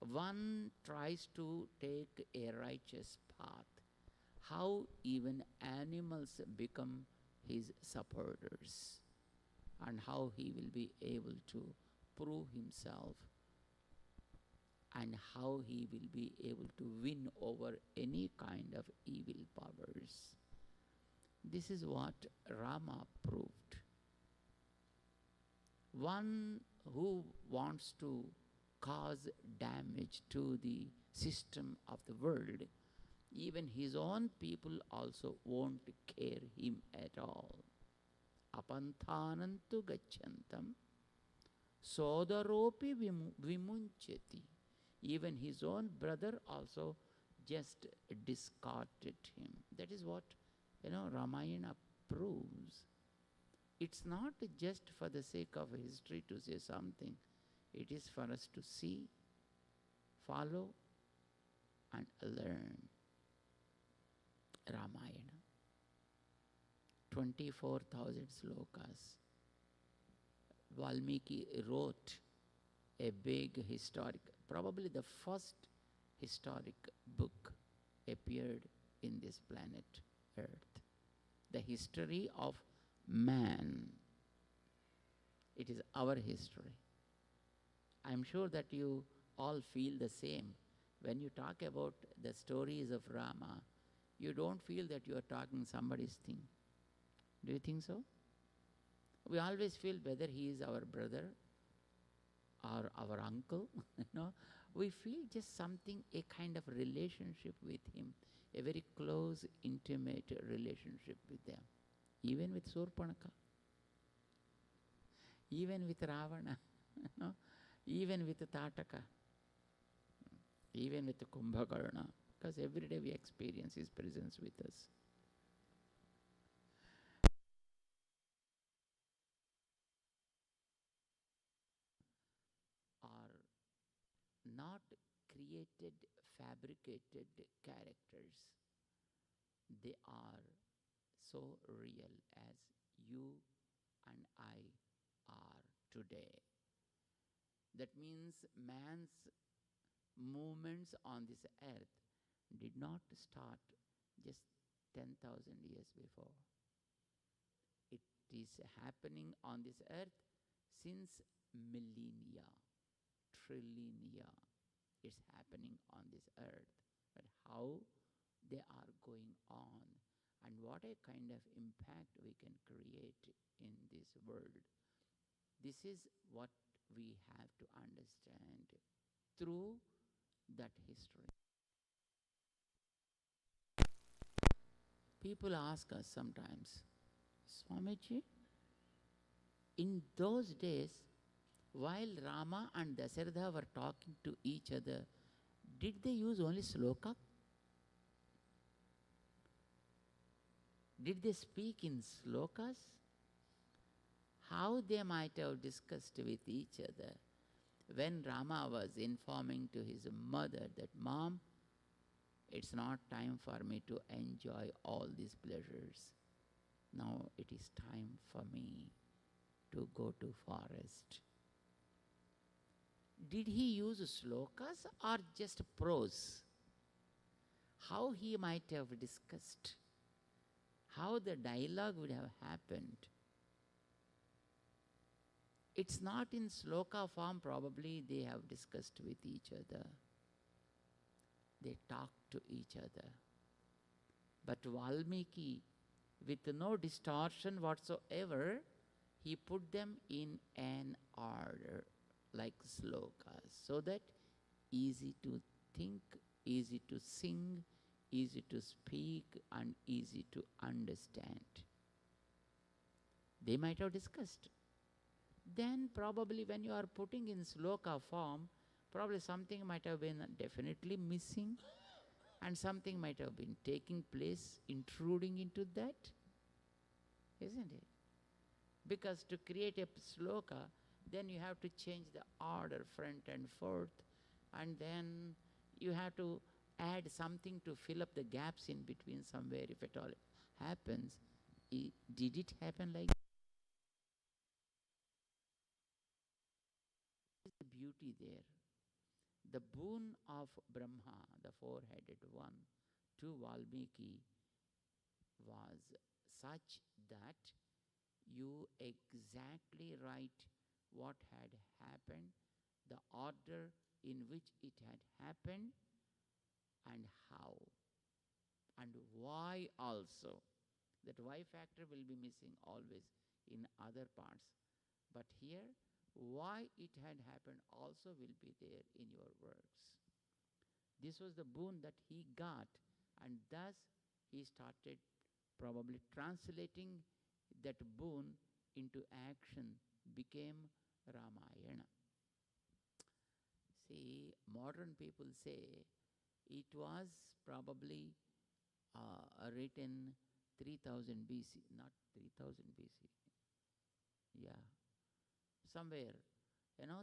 [SPEAKER 5] One tries to take a righteous path. How even animals become his supporters, and how he will be able to prove himself, and how he will be able to win over any kind of evil powers. This is what Rama proved. One who wants to cause damage to the system of the world, even his own people also won't care him at all. Apanthanantu gachantam sodaropi vimunchati. Even his own brother also just discarded him. That is what, Ramayana proves. It's not just for the sake of history to say something. It is for us to see, follow, and learn. Ramayana. 24,000 slokas. Valmiki wrote a big historic, probably the first historic book appeared in this planet Earth. The history of man. It is our history. I'm sure that you all feel the same. When you talk about the stories of Rama, you don't feel that you are talking somebody's thing. Do you think so? We always feel whether he is our brother or our uncle, we feel just something, a kind of relationship with him, a very close, intimate relationship with them. Even with Surpanaka, even with Ravana, even with Tataka, even with Kumbhakarna, because every day we experience his presence with us. not created, fabricated characters. They are so real as you and I are today. That means man's movements on this earth did not start just 10,000 years before. It is happening on this earth since millennia, trillinia. It's happening on this earth. But how they are going on and what a kind of impact we can create in this world. This is what we have to understand through that history. People ask us sometimes, Swamiji, in those days, while Rama and Dasharatha were talking to each other, did they use only sloka? Did they speak in slokas? How they might have discussed with each other when Rama was informing to his mother that, Mom, it's not time for me to enjoy all these pleasures. Now it is time for me to go to forest. Did he use slokas or just prose? How he might have discussed, how the dialogue would have happened. It's not in sloka form, probably they have discussed with each other. They talk to each other. But Valmiki, with no distortion whatsoever, he put them in an order like slokas, so that easy to think, easy to sing, easy to speak, and easy to understand. They might have discussed. Then probably when you are putting in sloka form, probably something might have been definitely missing and something might have been taking place, intruding into that. Isn't it? Because to create a sloka, then you have to change the order front and forth, and then you have to add something to fill up the gaps in between somewhere, if at all it happens. Did it happen like that? The beauty there. The boon of Brahma, the four-headed one, to Valmiki was such that you exactly write what had happened, the order in which it had happened, and how, and why also. That why factor will be missing always in other parts. But here, why it had happened also will be there in your works. This was the boon that he got, and thus he started probably translating that boon into action, became Ramayana. See, modern people say it was probably written 3000 BC, not 3000 BC. Yeah, somewhere.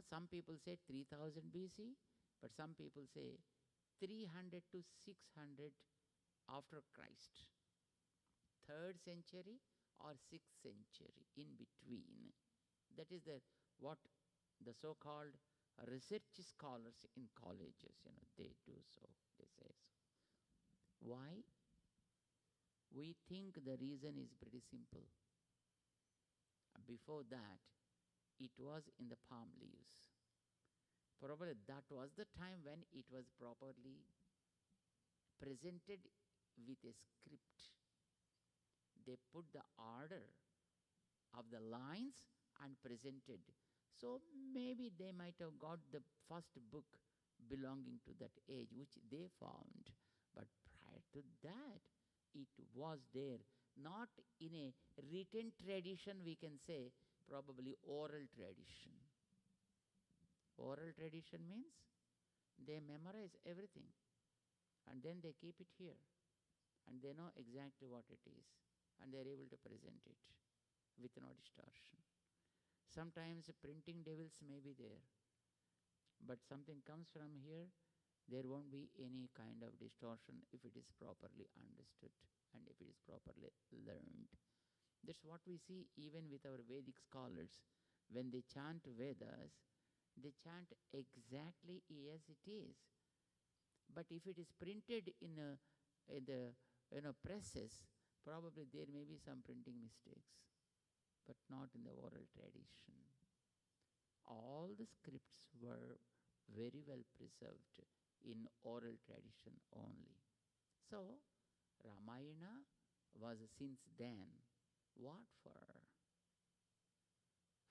[SPEAKER 5] Some people say 3000 BC, but some people say 300 to 600 after Christ. 3rd century or 6th century, in between. That is what the so-called research scholars in colleges, they do so, they say so. Why? We think the reason is pretty simple. Before that, it was in the palm leaves. Probably that was the time when it was properly presented with a script. They put the order of the lines and presented. So maybe they might have got the first book belonging to that age, which they found. But prior to that, it was there, not in a written tradition, we can say, probably oral tradition. Oral tradition means they memorize everything and then they keep it here and they know exactly what it is and they are able to present it with no distortion. Sometimes printing devils may be there. But something comes from here, there won't be any kind of distortion if it is properly understood and if it is properly learned. That's what we see even with our Vedic scholars. When they chant Vedas, they chant exactly as it is. But if it is printed in the presses, probably there may be some printing mistakes, but not in the oral tradition. All the scripts were very well preserved in oral tradition only. So, Ramayana was since then what for?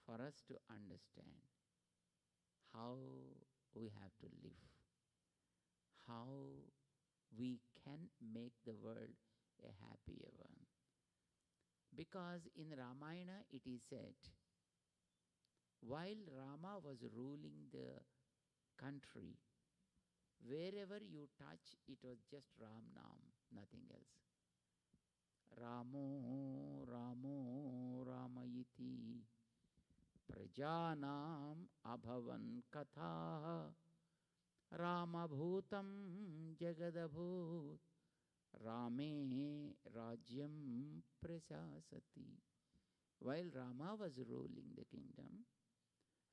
[SPEAKER 5] For us to understand how we have to live, how we can make the world a happier one. Because in Ramayana it is said, while Rama was ruling the country, wherever you touch, it was just Ram Nam, nothing else. Ramo, Ramo, Ramayiti, Prajanam Abhavan Katha, Rama Bhutam Jagadabhut, Rame Rajyam Prasasati. While Rama was ruling the kingdom,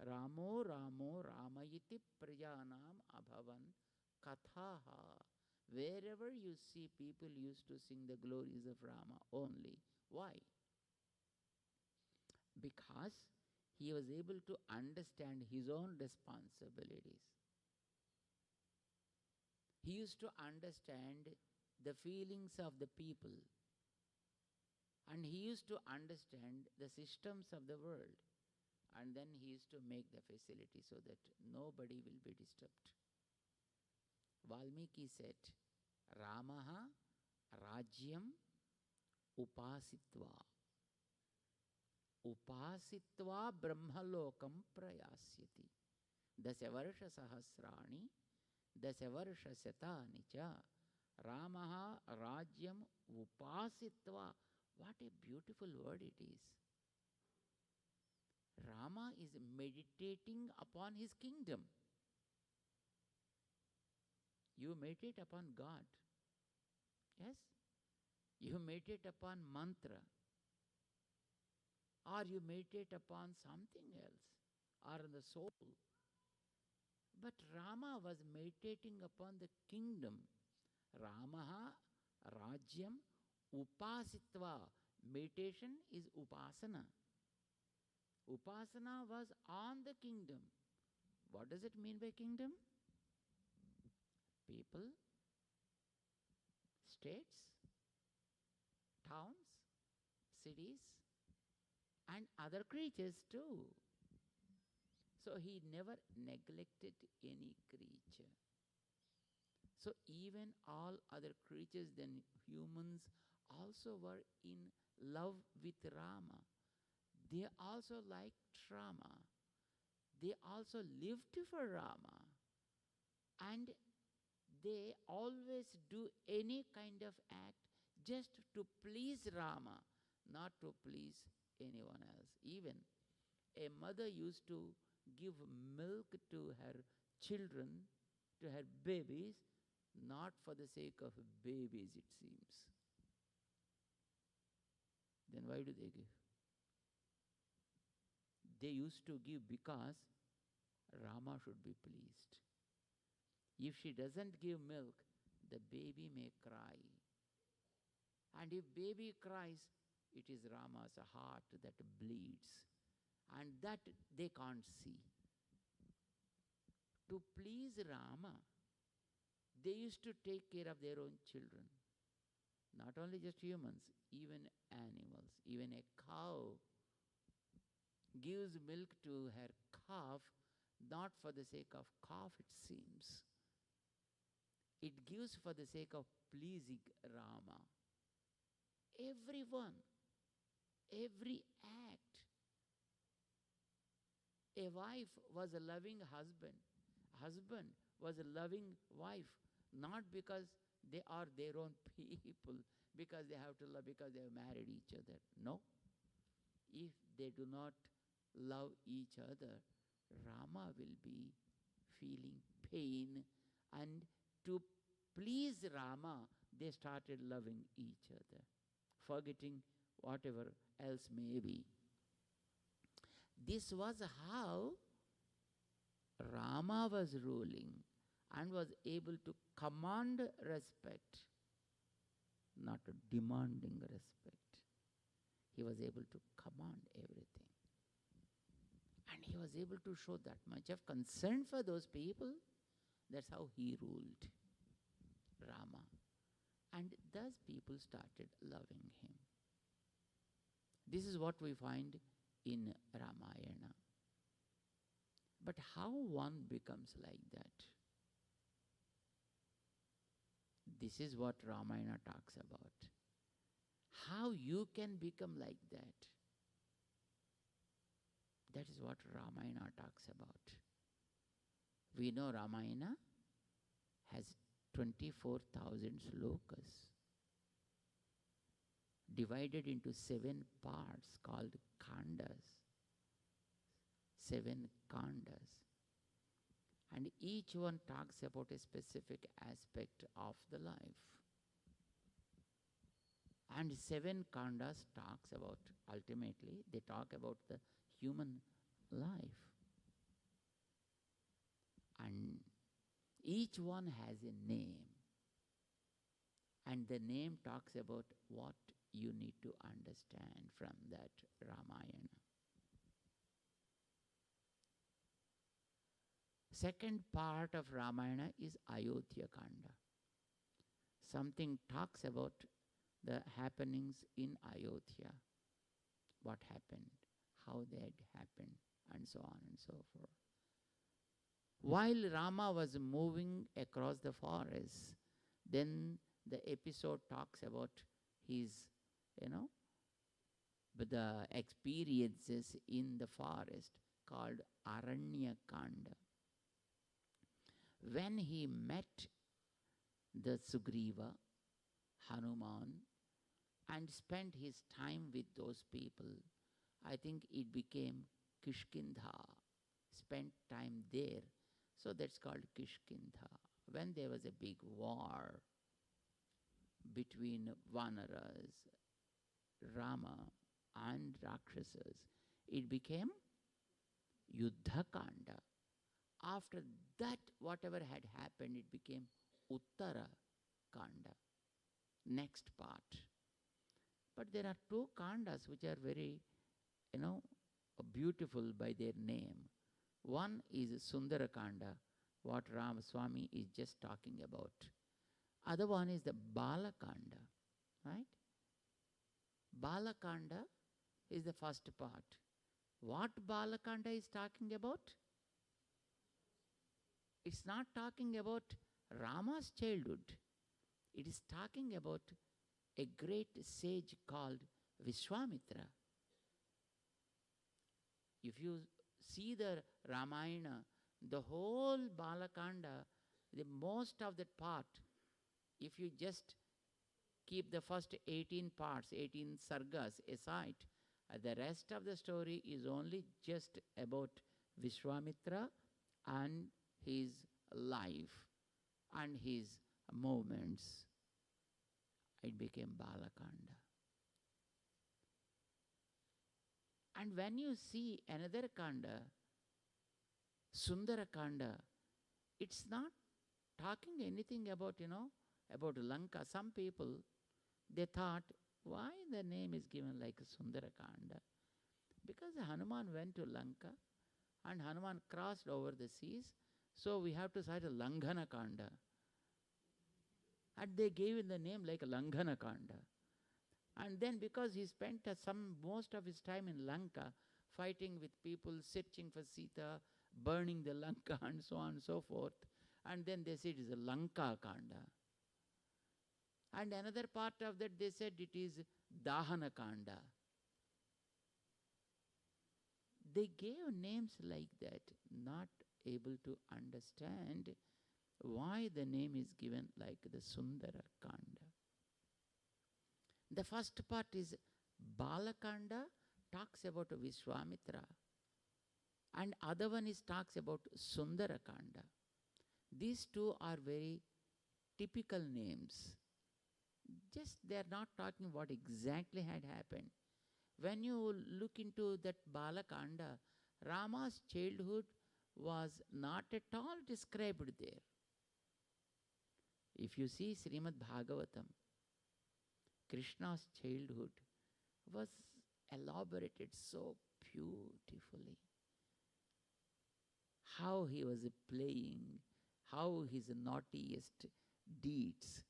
[SPEAKER 5] Ramo Ramo Ramayiti Prajanam Abhavan Kathaha. Wherever you see, people used to sing the glories of Rama only. Why? Because he was able to understand his own responsibilities. He used to understand the feelings of the people. And he used to understand the systems of the world. And then he used to make the facility so that nobody will be disturbed. Valmiki said, Ramaha Rajyam Upasitva. Upasitva Brahmalokam Prayasyati. Dasavarsha Sahasrani, Dasavarsha Satani cha. Ramaha Rajyam Upasitva. What a beautiful word it is. Rama is meditating upon his kingdom. You meditate upon God. Yes? You meditate upon mantra. Or you meditate upon something else. Or the soul. But Rama was meditating upon the kingdom. Ramaha Rajyam Upasitva. Meditation is Upasana. Upasana was on the kingdom. What does it mean by kingdom? People, states, towns, cities, and other creatures too. So he never neglected any creature. So even all other creatures than humans also were in love with Rama. They also liked Rama. They also lived for Rama. And they always do any kind of act just to please Rama, not to please anyone else. Even a mother used to give milk to her children, to her babies, not for the sake of babies, it seems. Then why do they give? They used to give because Rama should be pleased. If she doesn't give milk, the baby may cry. And if baby cries, it is Rama's heart that bleeds. And that they can't see. To please Rama, they used to take care of their own children. Not only just humans, even animals. Even a cow gives milk to her calf, not for the sake of calf, it seems. It gives for the sake of pleasing Rama. Everyone, every act. A wife was a loving husband. Husband was a loving wife, not because they are their own people, because they have to love, because they have married each other. No. If they do not love each other, Rama will be feeling pain, and to please Rama, they started loving each other, forgetting whatever else may be. This was how Rama was ruling and was able to command respect, not demanding respect. He was able to command everything. And he was able to show that much of concern for those people. That's how he ruled, Rama. And thus people started loving him. This is what we find in Ramayana. But how one becomes like that? This is what Ramayana talks about. How you can become like that. That is what Ramayana talks about. We know Ramayana has 24,000 slokas, divided into 7 parts called kandas. 7 kandas. And each one talks about a specific aspect of the life. And 7 kandas talks about, ultimately, they talk about the human life. And each one has a name. And the name talks about what you need to understand from that Ramayana. Second part of Ramayana is Ayodhya Kanda. Something talks about the happenings in Ayodhya. What happened, how they had happened, and so on and so forth. While Rama was moving across the forest, then the episode talks about his, the experiences in the forest called Aranya Kanda. When he met the Sugriva, Hanuman, and spent his time with those people, I think it became Kishkindha, spent time there. So that's called Kishkindha. When there was a big war between Vanaras, Rama, and Rakshasas, it became Yuddha Kanda. After that, whatever had happened, it became Uttara Kanda, next part. But there are 2 kandas which are very, beautiful by their name. One is Sundara Kanda, what Swami is just talking about. Other one is the Bala Kanda, right? Bala Kanda is the first part. What Bala Kanda is talking about? It's not talking about Rama's childhood. It is talking about a great sage called Vishwamitra. If you see the Ramayana, the whole Balakanda, the most of that part, if you just keep the first 18 parts, 18 sargas aside, the rest of the story is only just about Vishwamitra and his life and his movements. It became Balakanda. And when you see another Kanda, Sundara Kanda, it's not talking anything about, about Lanka. Some people, they thought, why the name is given like Sundara Kanda? Because Hanuman went to Lanka and Hanuman crossed over the seas, so we have to cite a Langhana Kanda. And they gave him the name like Langhana Kanda. And then because he spent most of his time in Lanka, fighting with people, searching for Sita, burning the Lanka and so on and so forth. And then they said it is a Lanka Kanda. And another part of that they said it is Dahana Kanda. They gave names like that, not able to understand why the name is given like the Sundara Kanda. The first part is Balakanda, talks about Vishwamitra. And other one is talks about Sundara Kanda. These two are very typical names. Just they are not talking what exactly had happened. When you look into that Balakanda, Rama's childhood was not at all described there. If you see Srimad Bhagavatam, Krishna's childhood was elaborated so beautifully. How he was playing, how his naughtiest deeds,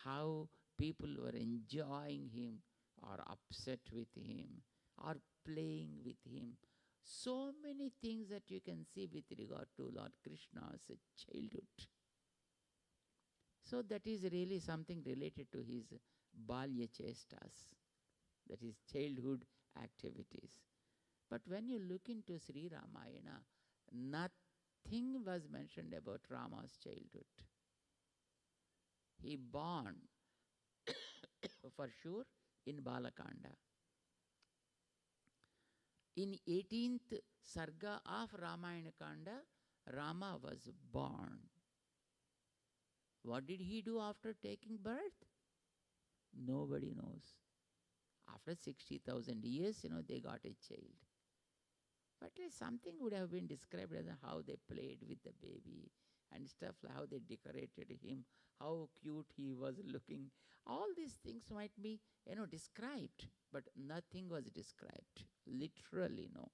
[SPEAKER 5] how people were enjoying him or upset with him or playing with him. So many things that you can see with regard to Lord Krishna's childhood. So that is really something related to his balya chestas, that is childhood activities. But when you look into Sri Ramayana, nothing was mentioned about Rama's childhood. He born for sure in Balakanda. In 18th Sarga of Ramayana Kanda, Rama was born. What did he do after taking birth? Nobody knows. After 60,000 years, they got a child. But at least something would have been described as how they played with the baby and stuff, like how they decorated him, how cute he was looking. All these things might be, described, but nothing was described. Literally, no.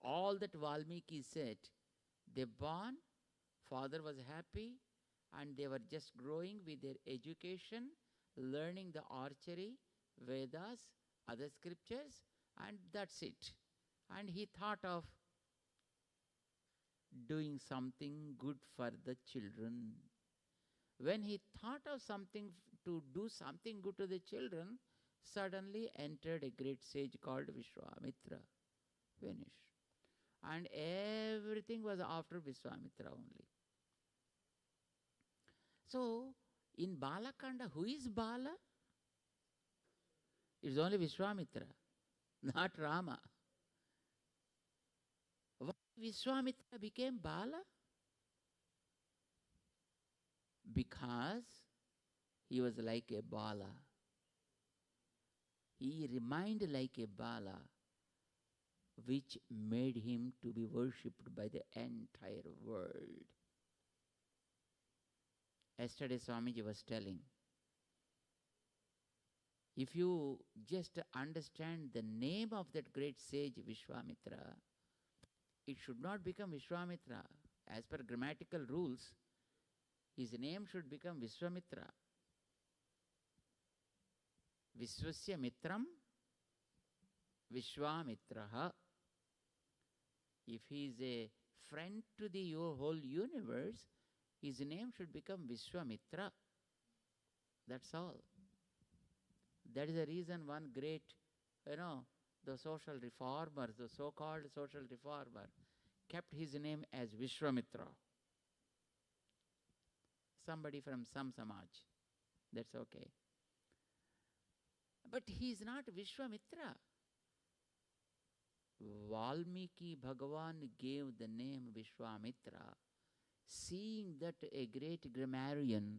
[SPEAKER 5] All that Valmiki said, they born, father was happy, and they were just growing with their education, learning the archery, Vedas, other scriptures, and that's it. And he thought of doing something good for the children. When he thought of something to do something good to the children, suddenly entered a great sage called Vishwamitra. Finished. And everything was after Vishwamitra only. So, in Balakanda, who is Bala? It's only Vishwamitra, not Rama. Why Vishwamitra became Bala? Because he was like a Bala. He remained like a Bala, which made him to be worshipped by the entire world. Yesterday Swamiji was telling, if you just understand the name of that great sage Vishwamitra, it should not become Vishwamitra. As per grammatical rules, his name should become Vishwamitra. Vishwasya Mitram Vishwamitraha. If he is a friend to the whole universe, his name should become Vishwamitra. That's all. That is the reason one great, the social reformer, the so-called social reformer, kept his name as Vishwamitra. Somebody from some Samaj. That's okay. But he is not Vishwamitra. Valmiki Bhagavan gave the name Vishwamitra, seeing that a great grammarian,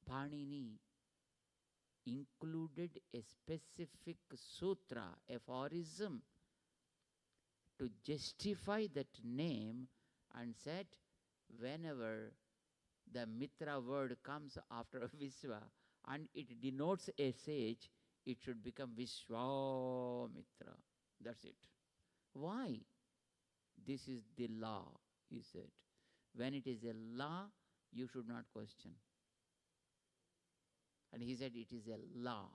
[SPEAKER 5] Panini, included a specific sutra, aphorism, to justify that name, and said, whenever the Mitra word comes after Vishwa and it denotes a sage, it should become Vishwamitra. That's it. Why? This is the law, he said. When it is a law, you should not question. And he said, it is a law.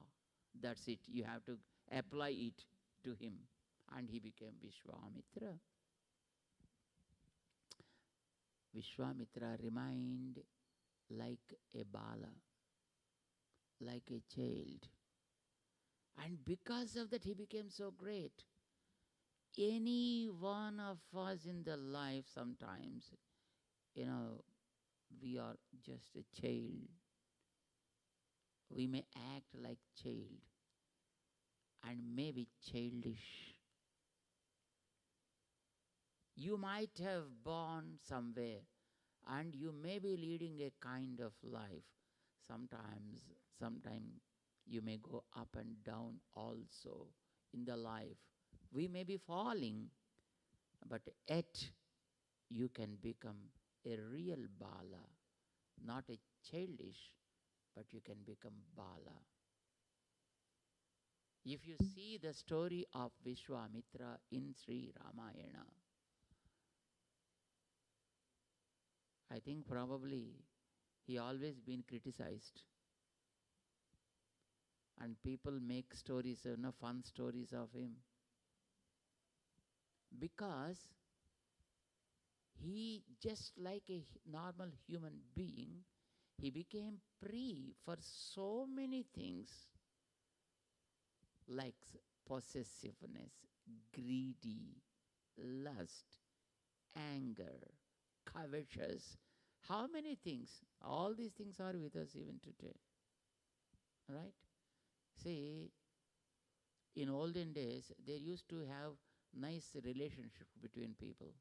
[SPEAKER 5] That's it. You have to apply it to him. And he became Vishwamitra. Vishwamitra remained like a Bala, like a child. And because of that, he became so great. Any one of us in the life sometimes, we are just a child. We may act like child. and maybe childish. You might have born somewhere and you may be leading a kind of life. Sometimes you may go up and down also in the life. We may be falling, but yet you can become a real Bala, not a childish, but you can become Bala. If you see the story of Vishwamitra in Sri Ramayana, I think probably he always been criticized. And people make stories, fun stories of him. Because he, just like a normal human being, he became prey for so many things like possessiveness, greedy, lust, anger, covetous. How many things? All these things are with us even today. Right? See, in olden days, they used to have nice relationship between people.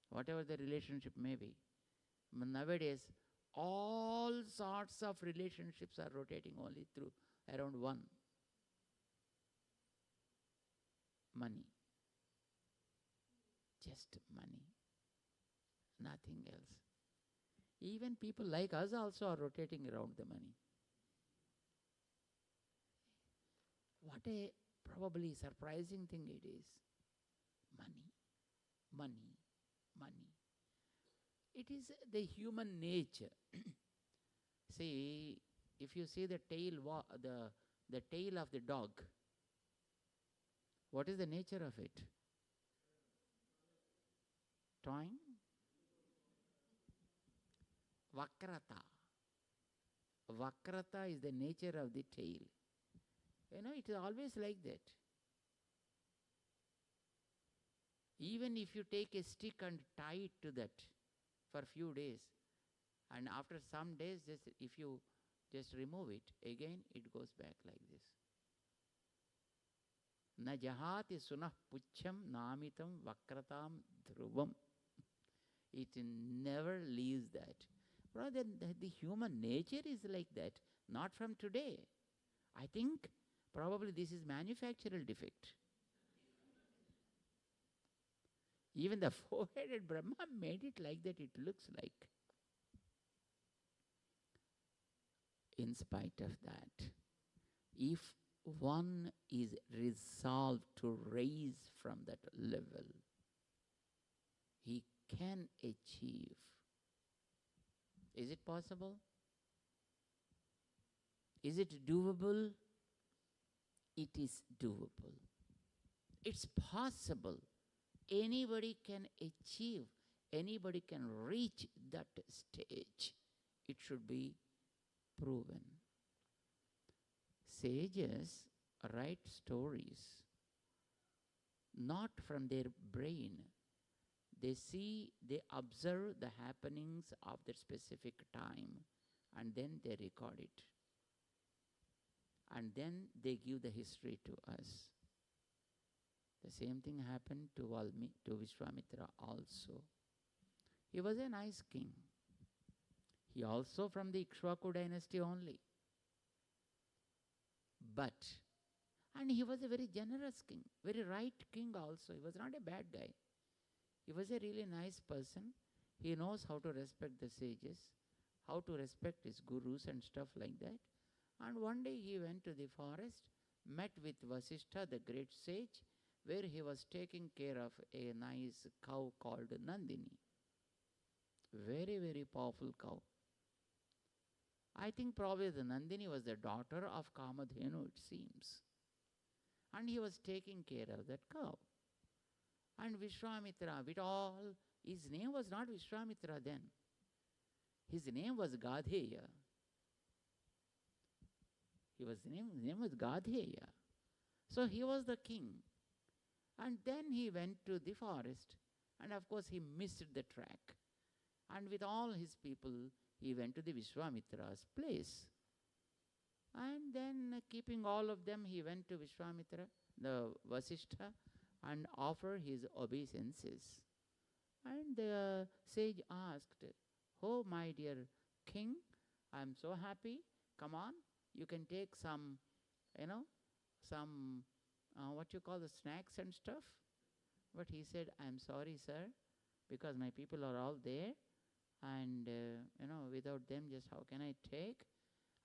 [SPEAKER 5] Whatever the relationship may be. Nowadays, all sorts of relationships are rotating only through around one. Money. Just money. Nothing else. Even people like us also are rotating around the money. What a probably surprising thing it is. Money, money, money. It is the human nature. See, if you see the tail, the tail of the dog, what is the nature of it? Toying? Vakrata. Vakrata is the nature of the tail. It is always like that. Even if you take a stick and tie it to that for a few days, and after some days, if you just remove it, again it goes back like this. Na jahati sunah pucham namitam vakratam dhruvam. It never leaves that. Brother, the human nature is like that, not from today. I think probably this is manufactural defect. Even the four-headed Brahma made it like that, it looks like. In spite of that, if one is resolved to raise from that level, he can achieve. Is it possible? Is it doable? It is doable. It's possible. Anybody can achieve, anybody can reach that stage. It should be proven. Sages write stories not from their brain. They observe the happenings of their specific time and then they record it. And then they give the history to us. The same thing happened to Vishwamitra also. He was a nice king. He also from the Ikshvaku dynasty only. And he was a very generous king, very right king also. He was not a bad guy. He was a really nice person. He knows how to respect the sages, how to respect his gurus and stuff like that. And one day he went to the forest, met with Vasishtha, the great sage, where he was taking care of a nice cow called Nandini. Very, very powerful cow. I think probably the Nandini was the daughter of Kamadhenu, it seems. And he was taking care of that cow. And Vishwamitra, with all, his name was not Vishwamitra then. His name was Gadheya. His name was Gadheya. So he was the king. And then he went to the forest. And of course he missed the track. And with all his people, he went to the Vishwamitra's place. And then keeping all of them, he went to Vishwamitra, the Vasishtha, and offered his obeisances. And the sage asked, "Oh, my dear king, I am so happy. Come on, you can take some, some, what you call the snacks and stuff." But he said, "I am sorry, sir, because my people are all there, and, without them, just how can I take?"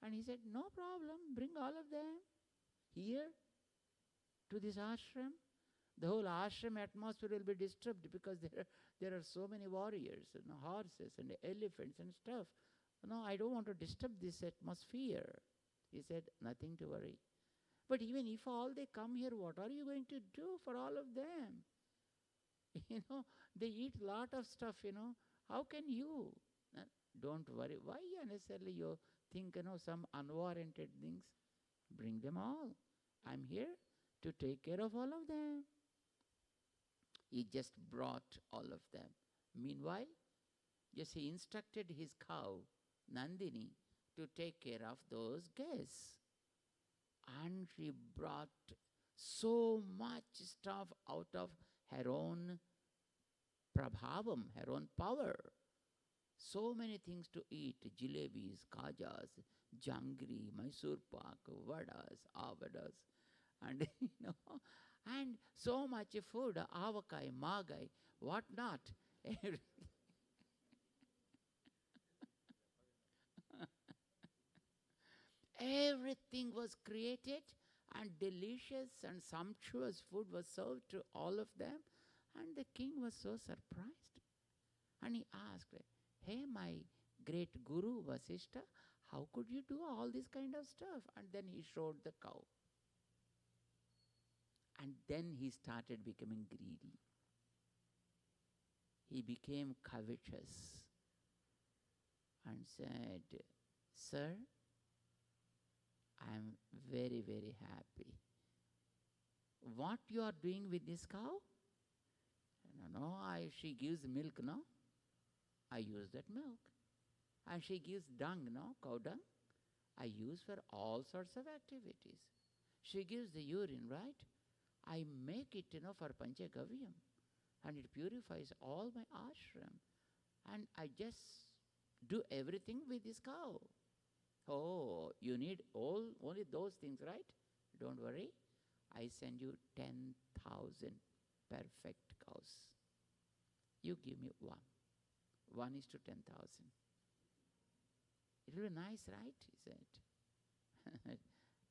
[SPEAKER 5] And he said, "No problem, bring all of them here to this ashram. The whole ashram atmosphere will be disturbed because there are so many warriors, horses and elephants and stuff. No, I don't want to disturb this atmosphere." He said, "Nothing to worry. But even if all they come here, what are you going to do for all of them? They eat lot of stuff, How can you?" "Don't worry. Why unnecessarily you think, some unwarranted things? Bring them all. I'm here to take care of all of them." He just brought all of them. Meanwhile, just he instructed his cow, Nandini, to take care of those guests. And she brought so much stuff out of her own prabhavam, her own power. So many things to eat: jalebis, kajas, jangri, Mysore pak, vadas, avadas, and and so much food, avakai, magai, what not. Everything was created, and delicious and sumptuous food was served to all of them. And the king was so surprised. And he asked, "Hey, my great guru Vasishtha, how could you do all this kind of stuff?" And then he showed the cow. And then he started becoming greedy. He became covetous and said, "Sir, I am very, very happy. What you are doing with this cow?" "No, she gives milk, no? I use that milk. And she gives dung, no? Cow dung. I use for all sorts of activities. She gives the urine, right? I make it, for Panchagavyam. And it purifies all my ashram. And I just do everything with this cow." "Oh, you need only those things, right? Don't worry. I send you 10,000 perfect cows. You give me one. 1:10,000. It will be nice, right?" He said.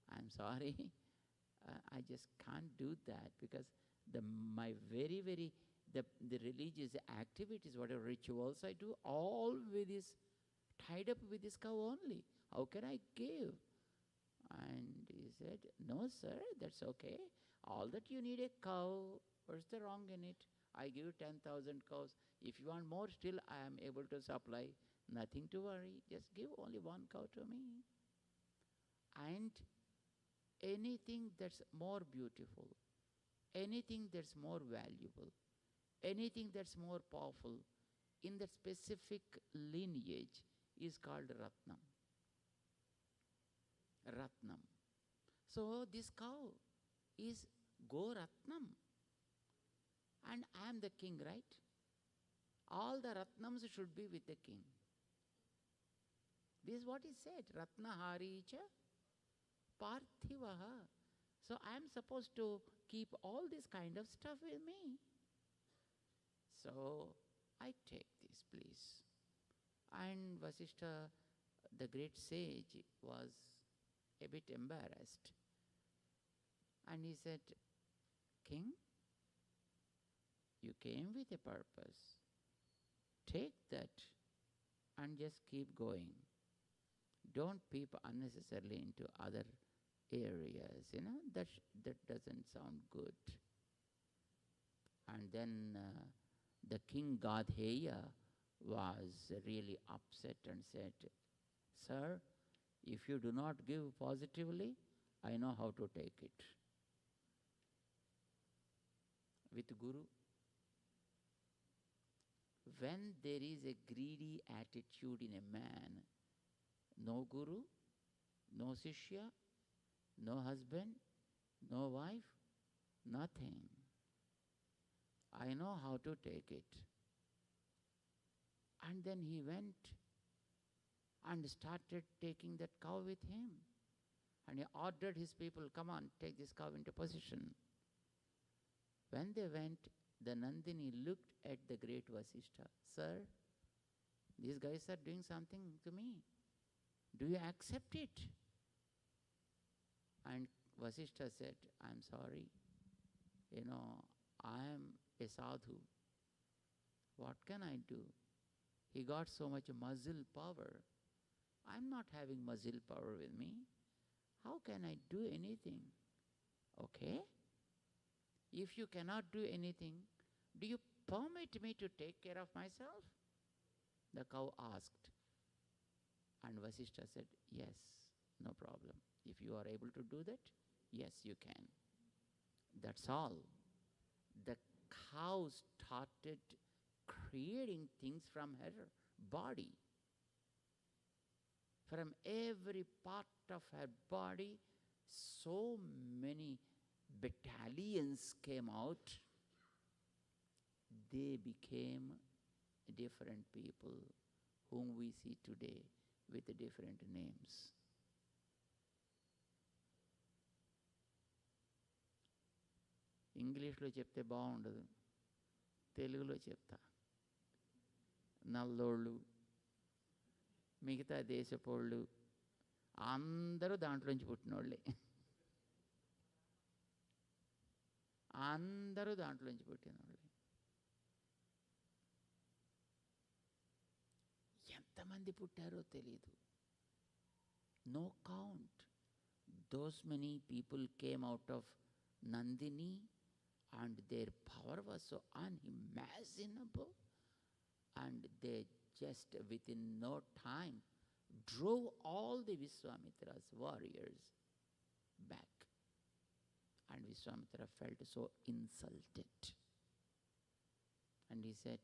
[SPEAKER 5] "I'm sorry. I just can't do that because my very, very, the religious activities, whatever rituals I do, all with this, tied up with this cow only. How can I give?" And he said, "No, sir, that's okay. All that you need a cow. What's the wrong in it? I give you 10,000 cows. If you want more, still I am able to supply. Nothing to worry. Just give only one cow to me. And anything that's more beautiful, anything that's more valuable, anything that's more powerful in that specific lineage is called Ratnam. Ratnam. So this cow is Go Ratnam. And I am the king, right? All the Ratnams should be with the king. This is what he said. Ratnahari cha Parthivaha. So I am supposed to keep all this kind of stuff with me. So I take this, please. And Vasishtha, the great sage, was a bit embarrassed. And he said, "King, you came with a purpose. Take that and just keep going. Don't peep unnecessarily into other areas, that doesn't sound good." And then the king Gadheya was really upset and said, "Sir, if you do not give positively, I know how to take it." With Guru, when there is a greedy attitude in a man, no Guru, No Shishya, no husband, no wife, nothing. I know how to take it. And then he went and started taking that cow with him. And he ordered his people, come on, take this cow into possession. When they went, the Nandini looked at the great Vasishtha. Sir, these guys are doing something to me. Do you accept it? And Vasishtha said, I'm sorry. I am a sadhu. What can I do? He got so much muscle power. I'm not having muscle power with me. How can I do anything? Okay. If you cannot do anything, do you permit me to take care of myself? The cow asked. And Vasishtha said, yes, no problem. If you are able to do that, yes, you can. That's all. The cow started creating things from her body. From every part of her body, so many battalions came out. They became different people whom we see today with different names. ఇంగ్లీష్లో చెప్తే బాగుండదు, తెలుగులో చెప్తా. నల్లోళ్ళు, మిగతా దేశపోళ్ళు అందరూ దాంట్లోంచి పుట్టినోళ్ళే. అందరూ దాంట్లోంచి పుట్టినోళ్ళే. ఎంతమంది పుట్టారో తెలీదు. No count. Those many people came out of Nandini and their power was so unimaginable, and they just within no time drove all the Vishwamitra's warriors back. And Vishwamitra felt so insulted. And he said,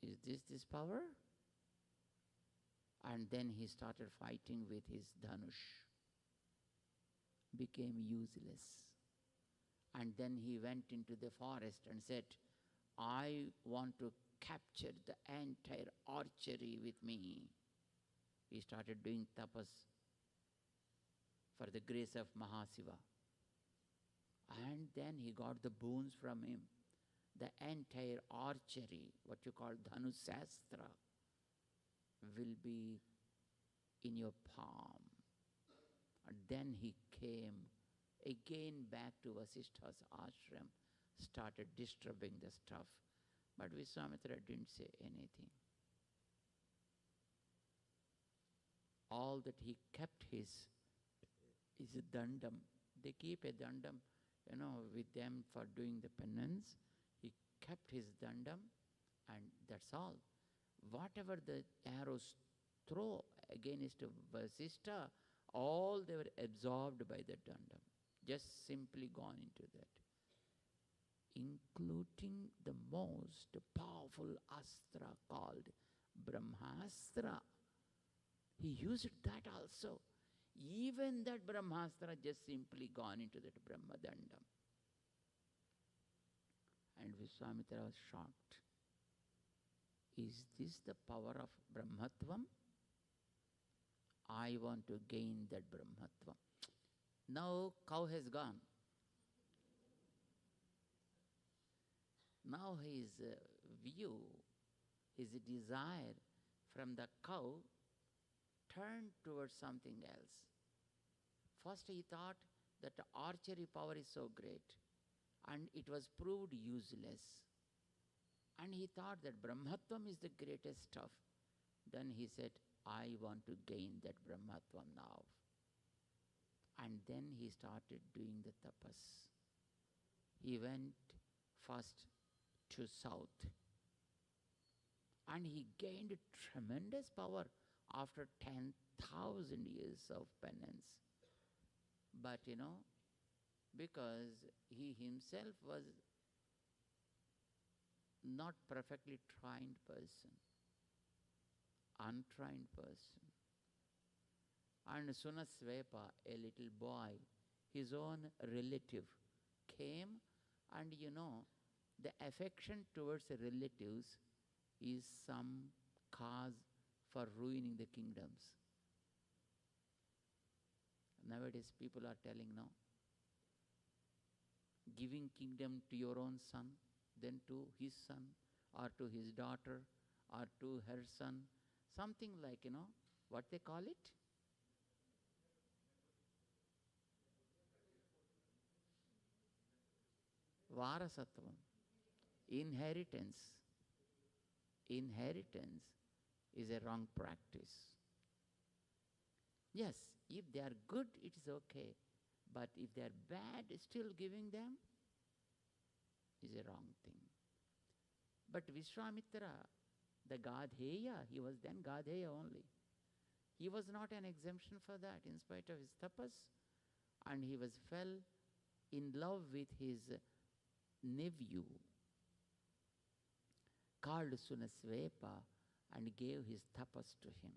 [SPEAKER 5] is this power? And then he started fighting with his dhanush. Became useless. And then he went into the forest and said, I want to capture the entire archery with me. He started doing tapas for the grace of Mahasiva. And then he got the boons from him. The entire archery, what you call Dhanusastra, will be in your palm. And then he came again back to Vasishtha's ashram, started disturbing the stuff. But Vishwamitra didn't say anything. All that he kept his dandam. They keep a dandam, with them for doing the penance. He kept his dandam, and that's all. Whatever the arrows throw against Vasishtha, all they were absorbed by the dandam. Just simply gone into that. Including the most powerful astra called Brahmastra. He used that also. Even that Brahmastra just simply gone into that Brahmadandam. And Vishwamitra was shocked. Is this the power of Brahmatvam? I want to gain that Brahmatvam. Now cow has gone. Now his view, his desire from the cow turned towards something else. First he thought that the archery power is so great, and it was proved useless. And he thought that Brahmatvam is the greatest stuff. Then he said, I want to gain that Brahmatvam now. And then he started doing the tapas. He went first to south. And he gained tremendous power after 10,000 years of penance. But because he himself was not perfectly trained person, untrained person. And Sunasvepa, a little boy, his own relative, came, and the affection towards the relatives is some cause for ruining the kingdoms. Nowadays people are telling, no, giving kingdom to your own son, then to his son, or to his daughter, or to her son, something like, what they call it? Varasatvam. Inheritance. Inheritance is a wrong practice. Yes, if they are good, it is okay. But if they are bad, still giving them is a wrong thing. But Vishwamitra, the Gadheya, he was then Gadheya only. He was not an exemption for that in spite of his tapas. And he fell in love with his nephew called Sunasvepa and gave his tapas to him.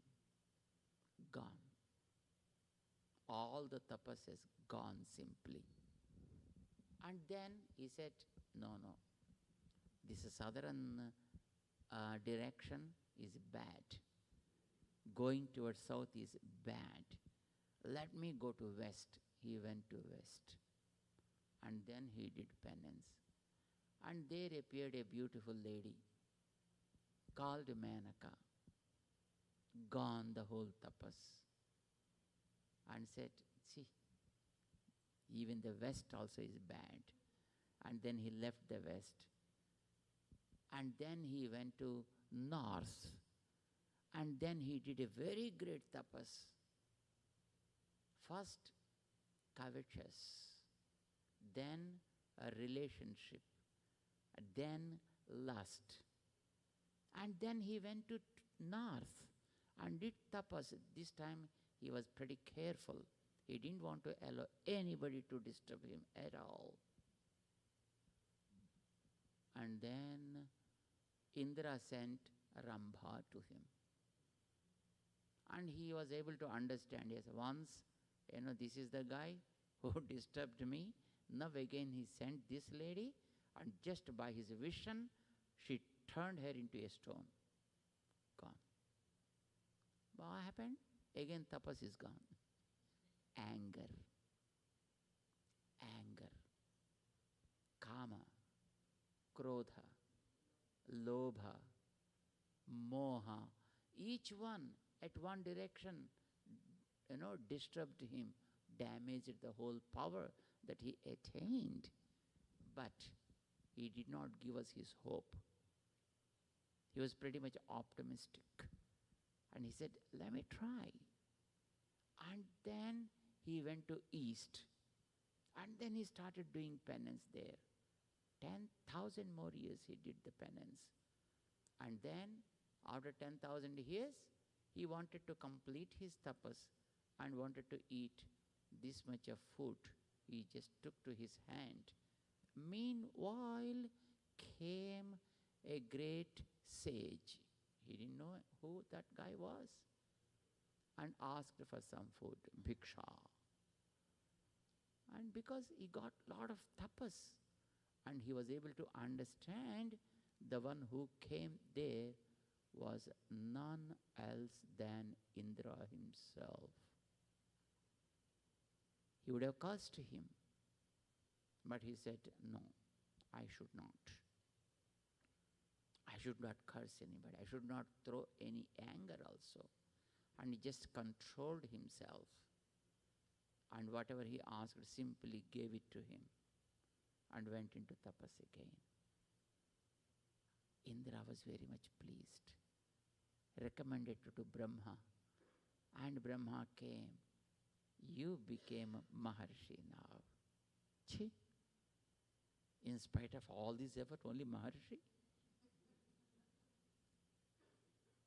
[SPEAKER 5] Gone. All the tapas has gone simply. And then he said, no, this southern direction is bad. Going towards south is bad. Let me go to west. He went to west. And then he did penance. And there appeared a beautiful lady called Manaka. Gone the whole tapas. And said, see, even the west also is bad. And then he left the west. And then he went to north. And then he did a very great tapas. First, covetous. Then a relationship. Then lust. And then he went to north and did tapas. This time he was pretty careful. He didn't want to allow anybody to disturb him at all. And then Indra sent Rambha to him. And he was able to understand, yes, once, this is the guy who disturbed me. Now again he sent this lady, and just by his vision, she turned her into a stone. Gone. What happened? Again tapas is gone. Anger. Anger. Kama. Krodha. Lobha. Moha. Each one at one direction, disturbed him, damaged the whole power that he attained. But he did not give us his hope. He was pretty much optimistic. And he said, let me try. And then he went to east. And then he started doing penance there. 10,000 more years he did the penance. And then after 10,000 years, he wanted to complete his tapas and wanted to eat this much of food. He just took to his hand. Meanwhile came a great sage. He didn't know who that guy was. And asked for some food, bhiksha. And because he got a lot of tapas, and he was able to understand the one who came there was none else than Indra himself. He would have cursed him. But he said, no, I should not. I should not curse anybody. I should not throw any anger also. And he just controlled himself. And whatever he asked, simply gave it to him. And went into tapas again. Indra was very much pleased. Recommended to Brahma. And Brahma came. You became Maharshi now. Chi. In spite of all this effort, only Maharshi.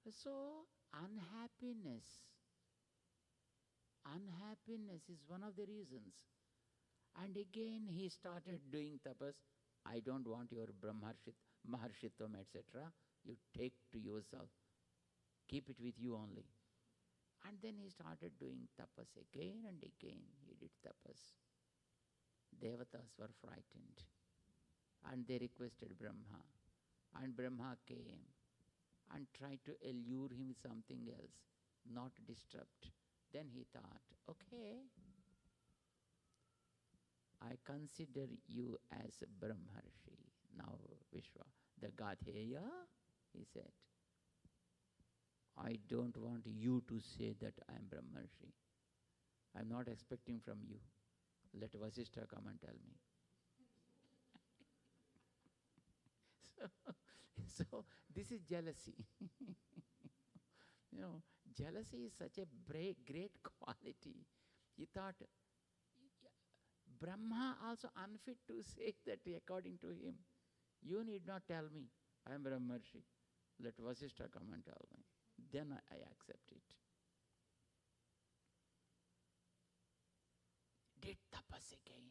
[SPEAKER 5] So, unhappiness is one of the reasons. And again he started doing tapas. I don't want your Maharshitvam, etc. You take to yourself. Keep it with you only. And then he started doing tapas again and again. He did tapas. Devatas were frightened. And they requested Brahma. And Brahma came and tried to allure him with something else, not disturbed. Then he thought, okay, I consider you as a Brahmarshi. Now, Vishwa, the Gadheya, he said, I don't want you to say that I am Brahmarshi. I am not expecting from you. Let Vasishtha come and tell me. So this is jealousy. Jealousy is such a great quality. He thought, Brahma also unfit to say that according to him. You need not tell me, I am Brahmarshi. Let Vasishtha come and tell me. Then I accept it. Did tapas again.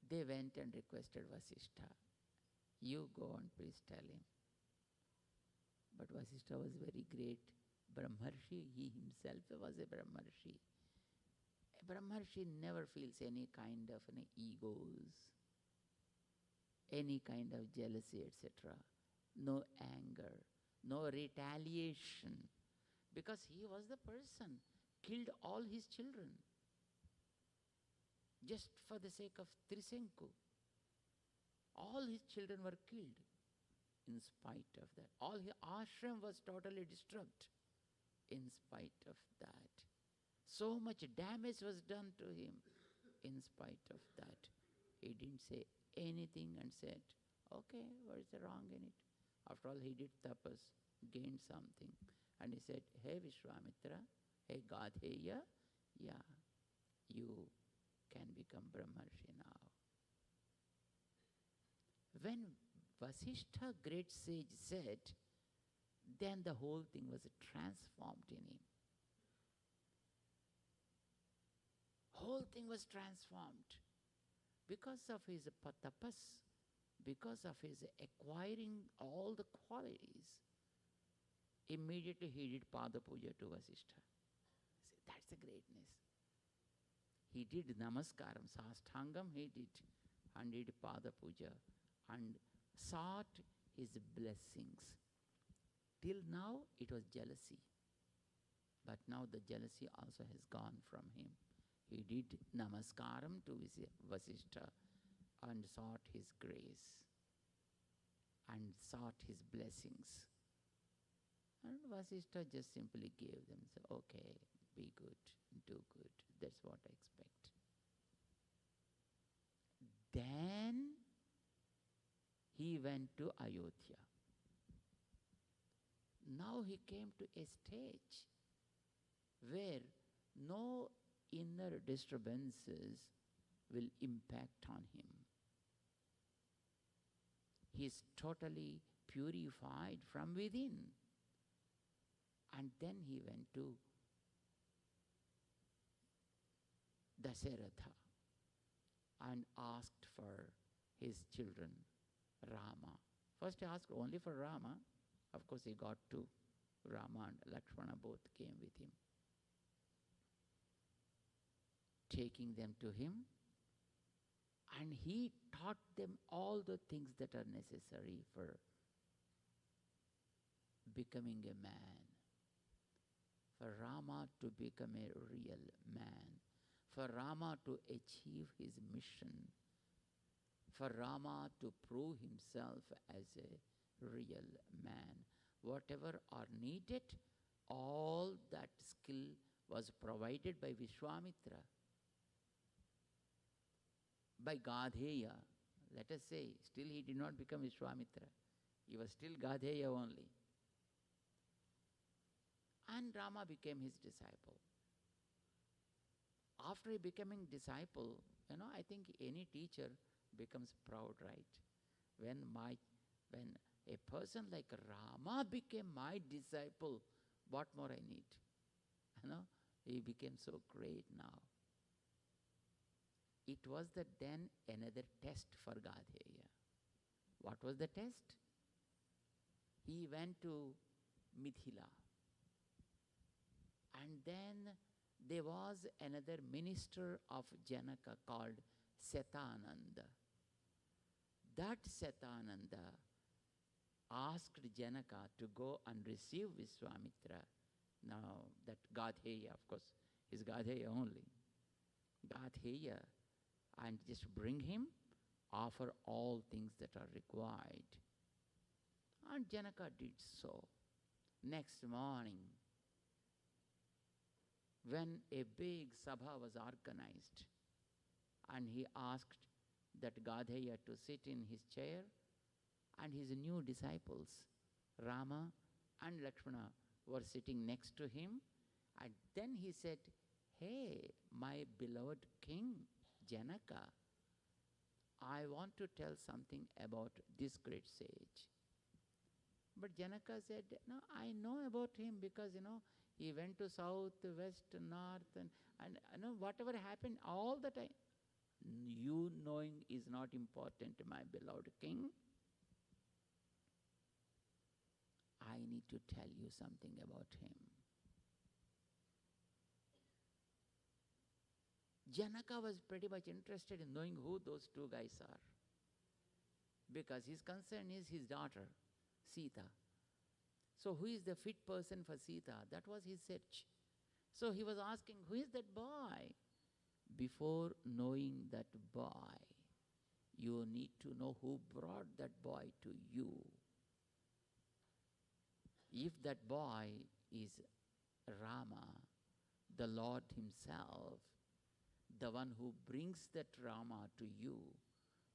[SPEAKER 5] They went and requested Vasishtha. You go and please tell him. But Vasishtha was very great Brahmarshi. He himself was a Brahmarshi. A Brahmarshi never feels any kind of egos, any kind of jealousy, etc. No anger, no retaliation. Because he was the person killed all his children just for the sake of Trisenku. All his children were killed in spite of that. All his ashram was totally disturbed in spite of that. So much damage was done to him in spite of that. He didn't say anything and said, okay, what is the wrong in it? After all, he did tapas, gained something. And he said, hey Vishwamitra, hey Gadheya, yeah, you can become Brahmarshi now. When Vasishtha, great sage, said, then the whole thing was transformed in him. Whole thing was transformed because of his tapas, because of his acquiring all the qualities. Immediately he did Pada Puja to Vasishtha. See, that's the greatness. He did Namaskaram, Sastangam he did, and did Pada Puja and sought his blessings. Till now it was jealousy, but now the jealousy also has gone from him. He did Namaskaram to Vasishtha and sought his grace and sought his blessings. And Vasishtha just simply gave them, said, okay, be good, do good. That's what I expect. Then he went to Ayodhya. Now he came to a stage where no inner disturbances will impact on him. He is totally purified from within. And then he went to Dasaratha and asked for his children, Rama. First he asked only for Rama. Of course he got two. Rama and Lakshmana both came with him. Taking them to him, and he taught them all the things that are necessary for becoming a man. For Rama to become a real man. For Rama to achieve his mission. For Rama to prove himself as a real man. Whatever are needed, all that skill was provided by Vishwamitra. By Gadheya, let us say, still he did not become Vishwamitra. He was still Gadheya only. And Rama became his disciple. After becoming disciple, I think any teacher becomes proud, right? When a person like Rama became my disciple, what more I need? He became so great now. It was then another test for Gadheya. What was the test? He went to Mithila. And then there was another minister of Janaka called Setananda. That Setananda asked Janaka to go and receive Vishwamitra. Now that Gadheya, of course, is Gadheya only. Gadheya, and just bring him, offer all things that are required. And Janaka did so. Next morning, when a big sabha was organized, and he asked that Gadheya to sit in his chair, and his new disciples, Rama and Lakshmana, were sitting next to him, and then he said, "Hey, my beloved king, Janaka, I want to tell something about this great sage." But Janaka said, "No, I know about him because, he went to south, west, north, and whatever happened all the time. You knowing is not important, my beloved king. I need to tell you something about him." Janaka was pretty much interested in knowing who those two guys are, because his concern is his daughter, Sita. So who is the fit person for Sita? That was his search. So he was asking, who is that boy? Before knowing that boy, you need to know who brought that boy to you. If that boy is Rama, the Lord himself, the one who brings that Rama to you,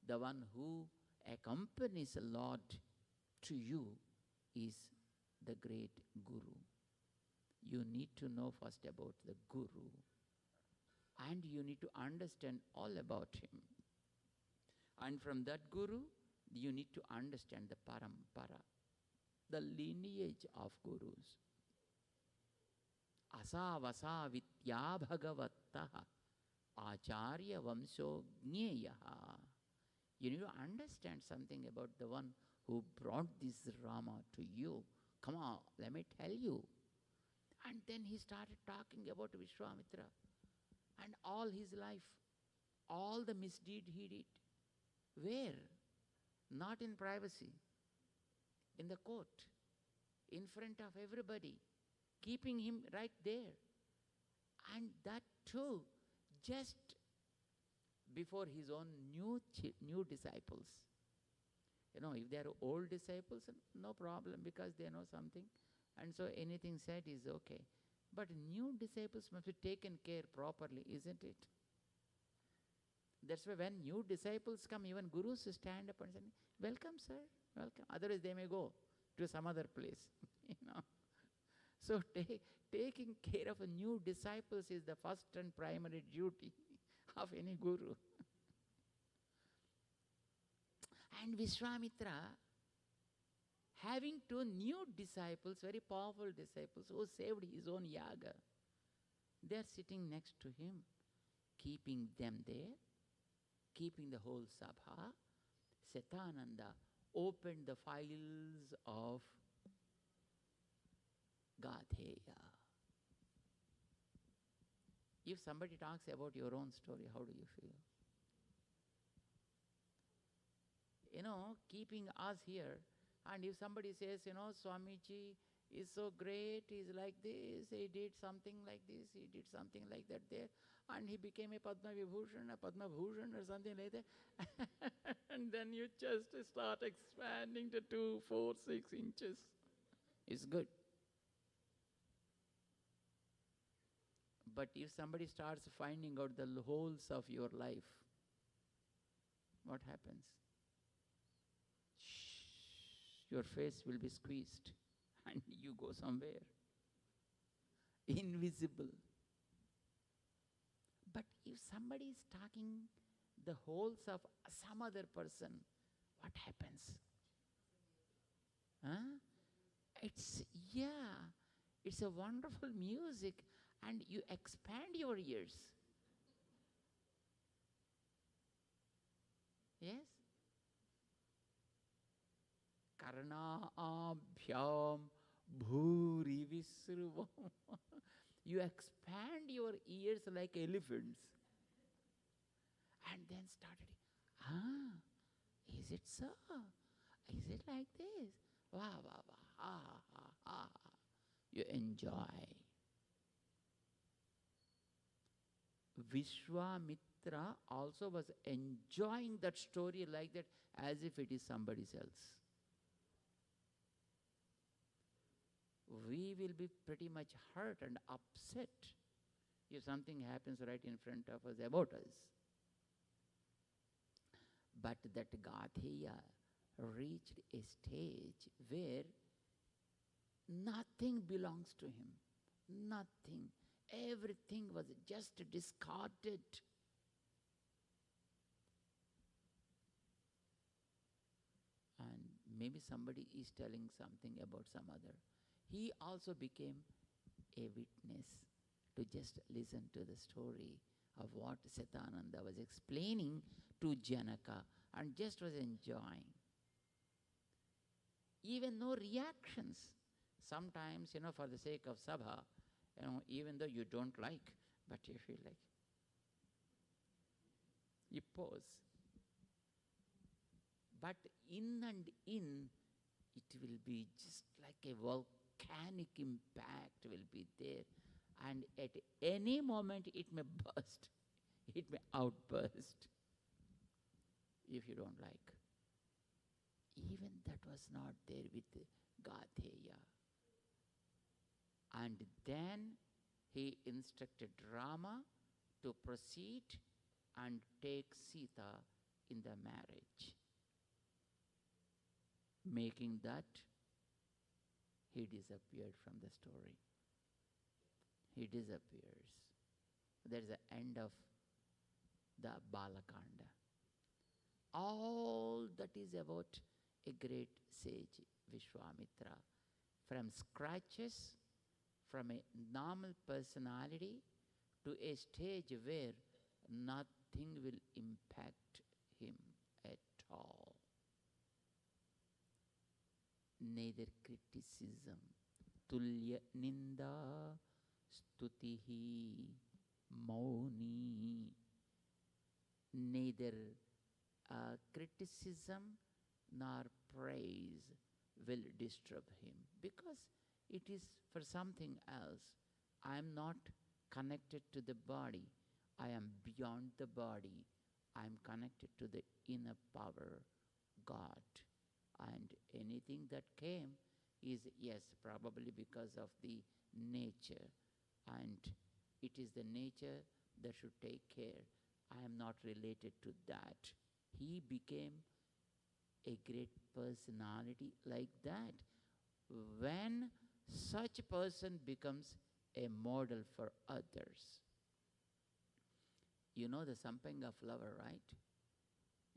[SPEAKER 5] the one who accompanies the Lord to you, is the great Guru. You need to know first about the Guru, and you need to understand all about him. And from that Guru, you need to understand the Parampara, the lineage of Gurus. Asavasa vitya bhagavatta acharya vamso jneyaha. You need to understand something about the one who brought this Rama to you. Come on, let me tell you. And then he started talking about Vishwamitra and all his life, all the misdeed he did. Where? Not in privacy, in the court, in front of everybody, keeping him right there. And that too, just before his own new disciples. If they are old disciples, no problem, because they know something, and so anything said is okay. But new disciples must be taken care properly, isn't it? That's why when new disciples come, even gurus stand up and say, "Welcome, sir, welcome." Otherwise they may go to some other place. So taking care of new disciples is the first and primary duty of any guru. And Vishwamitra, having two new disciples, very powerful disciples, who saved his own yaga, they are sitting next to him, keeping them there, keeping the whole sabha. Setananda opened the files of Gadheya. If somebody talks about your own story, how do you feel? Keeping us here, and if somebody says, Swamiji is so great, he's like this, he did something like this, he did something like that there, and he became a Padma Vibhushan, or something like that. And then you just start expanding to 2, 4, 6 inches. It's good. But if somebody starts finding out the holes of your life, what happens? Your face will be squeezed and you go somewhere invisible. But if somebody is talking the holes of some other person, what happens? It's a wonderful music, and you expand your ears. Yes? Karna abhyam bhuri visruvam. You expand your ears like elephants. And then started, is it so? Is it like this? Wah, wah, wah, ha, ha, ha. You enjoy. Vishwamitra also was enjoying that story like that as if it is somebody else. We will be pretty much hurt and upset if something happens right in front of us about us. But that Gatheya reached a stage where nothing belongs to him. Nothing. Everything was just discarded. And maybe somebody is telling something about some other. He also became a witness to just listen to the story of what Satananda was explaining to Janaka and just was enjoying. Even no reactions. Sometimes, for the sake of sabha, even though you don't like, but you feel like, you pose. But in and in, it will be just like a volcanic impact will be there. And at any moment it may burst. It may outburst if you don't like. Even that was not there with Gatheya. And then he instructed Rama to proceed and take Sita in the marriage. Making that, he disappeared from the story. He disappears. That is the end of the Balakanda. All that is about a great sage, Vishwamitra. From scratches, from a normal personality to a stage where nothing will impact him at all. Neither criticism, tulya ninda, stutihi, mauni. Neither criticism nor praise will disturb him, because it is for something else. I am not connected to the body. I am beyond the body. I am connected to the inner power, God. And anything that came is, yes, probably because of the nature. And it is the nature that should take care. I am not related to that. He became a great personality like that. When such a person becomes a model for others. You know the Sampanga flower, right?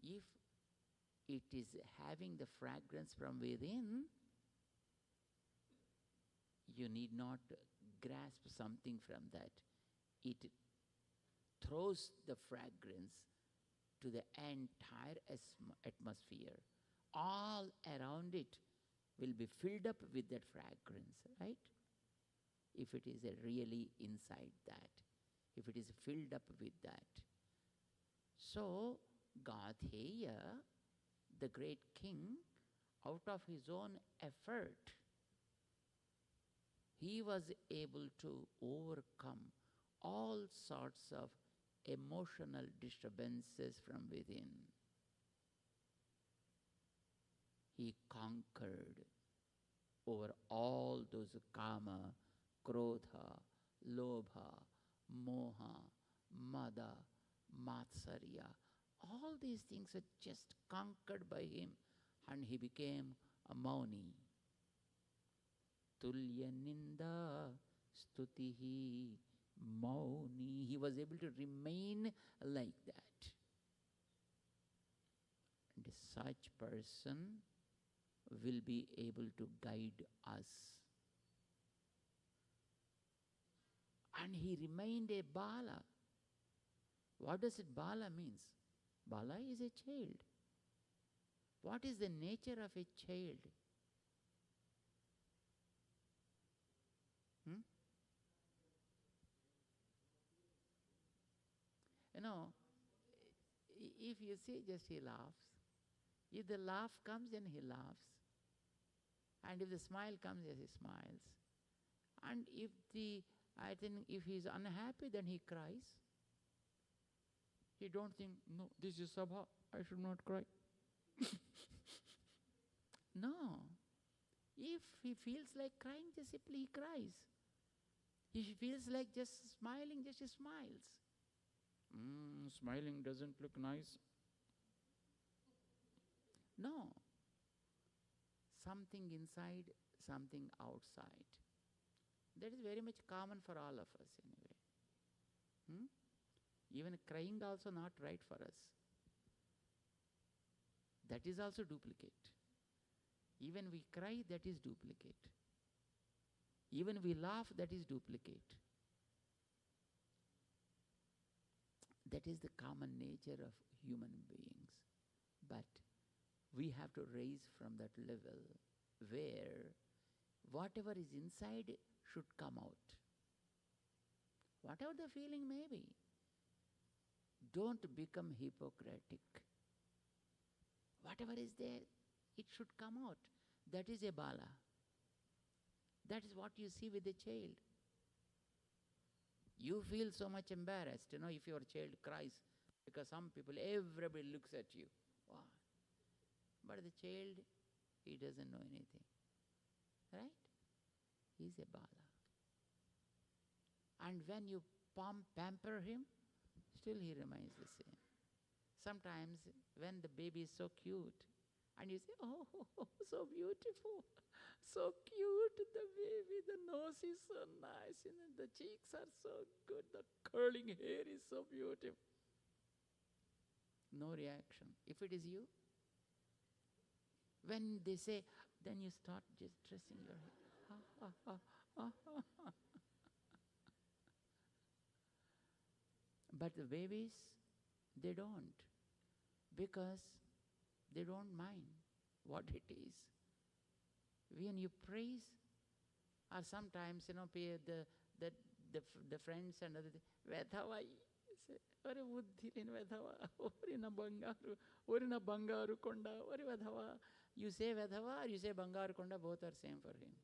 [SPEAKER 5] If it is having the fragrance from within, you need not grasp something from that. It throws the fragrance to the entire atmosphere. All around it will be filled up with that fragrance, right? If it is really inside that, if it is filled up with that. So, Gatheya, the great king, out of his own effort, he was able to overcome all sorts of emotional disturbances from within. He conquered over all those kama, krodha, lobha, moha, mada, matsarya. All these things are just conquered by him, and he became a mauni. Tulya ninda stutihi mauni. He was able to remain like that. And such person will be able to guide us. And he remained a Bala. What does it Bala means? Bala is a child. What is the nature of a child? You know, if you see, just he laughs. If the laugh comes, then he laughs. And if the smile comes, yes, he smiles. And I think if he is unhappy, then he cries. He don't think, no, this is Sabha, I should not cry. No. If he feels like crying, just simply he cries. If he feels like just smiling, just he smiles. Smiling doesn't look nice. No. Something inside, something outside. That is very much common for all of us anyway. Even crying also not right for us. That is also duplicate. Even we cry, that is duplicate. Even we laugh, that is duplicate. That is the common nature of human beings. But we have to raise from that level where whatever is inside should come out. Whatever the feeling may be. Don't become hypocritic. Whatever is there, it should come out. That is a bala. That is what you see with the child. You feel so much embarrassed, if your child cries, because some people, everybody looks at you. Wow. But the child, he doesn't know anything. Right? He's a bala. And when you pamper him, still he remains the same. Sometimes when the baby is so cute, and you say, oh, so beautiful, so cute, the baby, the nose is so nice, the cheeks are so good, the curling hair is so beautiful. No reaction. If it is you, when they say, then you start just dressing your hair. But the babies, they don't, because they don't mind what it is. When you praise, or sometimes, the friends and other things, Vedhava, say, Ore Buddhilin Vedhava, Orina Bangaru Konda, Ore Vedhava. You say Vedhava or you say Bangaru Konda, both are same for him.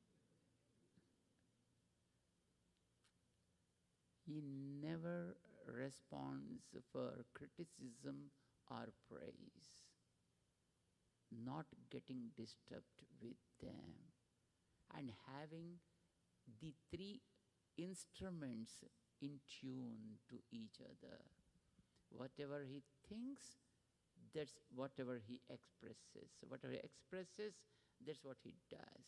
[SPEAKER 5] He never responds for criticism or praise. Not getting disturbed with them. And having the three instruments in tune to each other. Whatever he thinks, that's whatever he expresses. Whatever he expresses, that's what he does.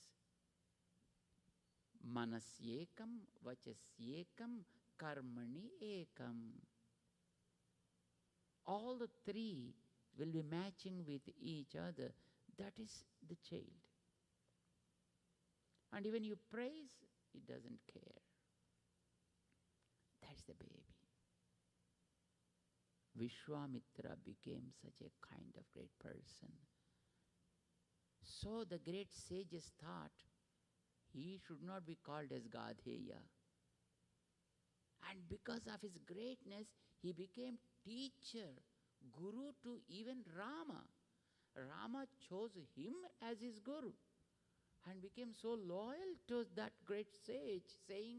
[SPEAKER 5] Manasyekam, vachasyekam, karmani ekam. All the three will be matching with each other. That is the child. And even you praise, it doesn't care. That's the baby. Vishwamitra became such a kind of great person. So the great sages thought he should not be called as Gadheya. And because of his greatness, he became teacher, guru to even Rama. Rama chose him as his guru and became so loyal to that great sage, saying,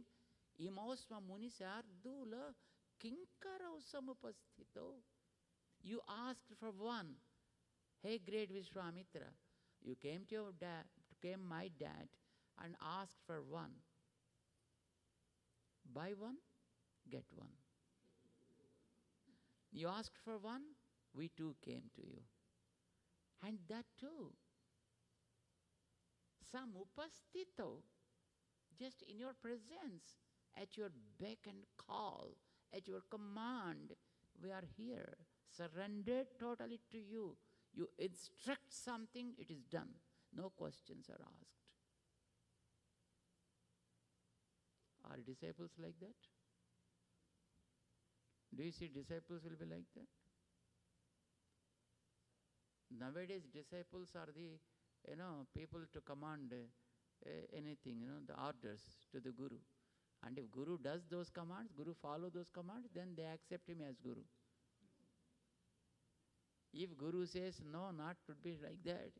[SPEAKER 5] Imosma munisardula kinkarau samupasthito. You asked for one. Hey, great Vishwamitra, you came to your dad, came my dad, and asked for one. Buy one, get one. You asked for one, we too came to you. And that too, samupasthito, just in your presence, at your beck and call, at your command, we are here, surrendered totally to you. You instruct something, it is done. No questions are asked. Are disciples like that? Do you see disciples will be like that? Nowadays, disciples are the, people to command anything, the orders to the Guru. And if Guru does those commands, Guru follow those commands, then they accept him as Guru. If Guru says, no, not to be like that,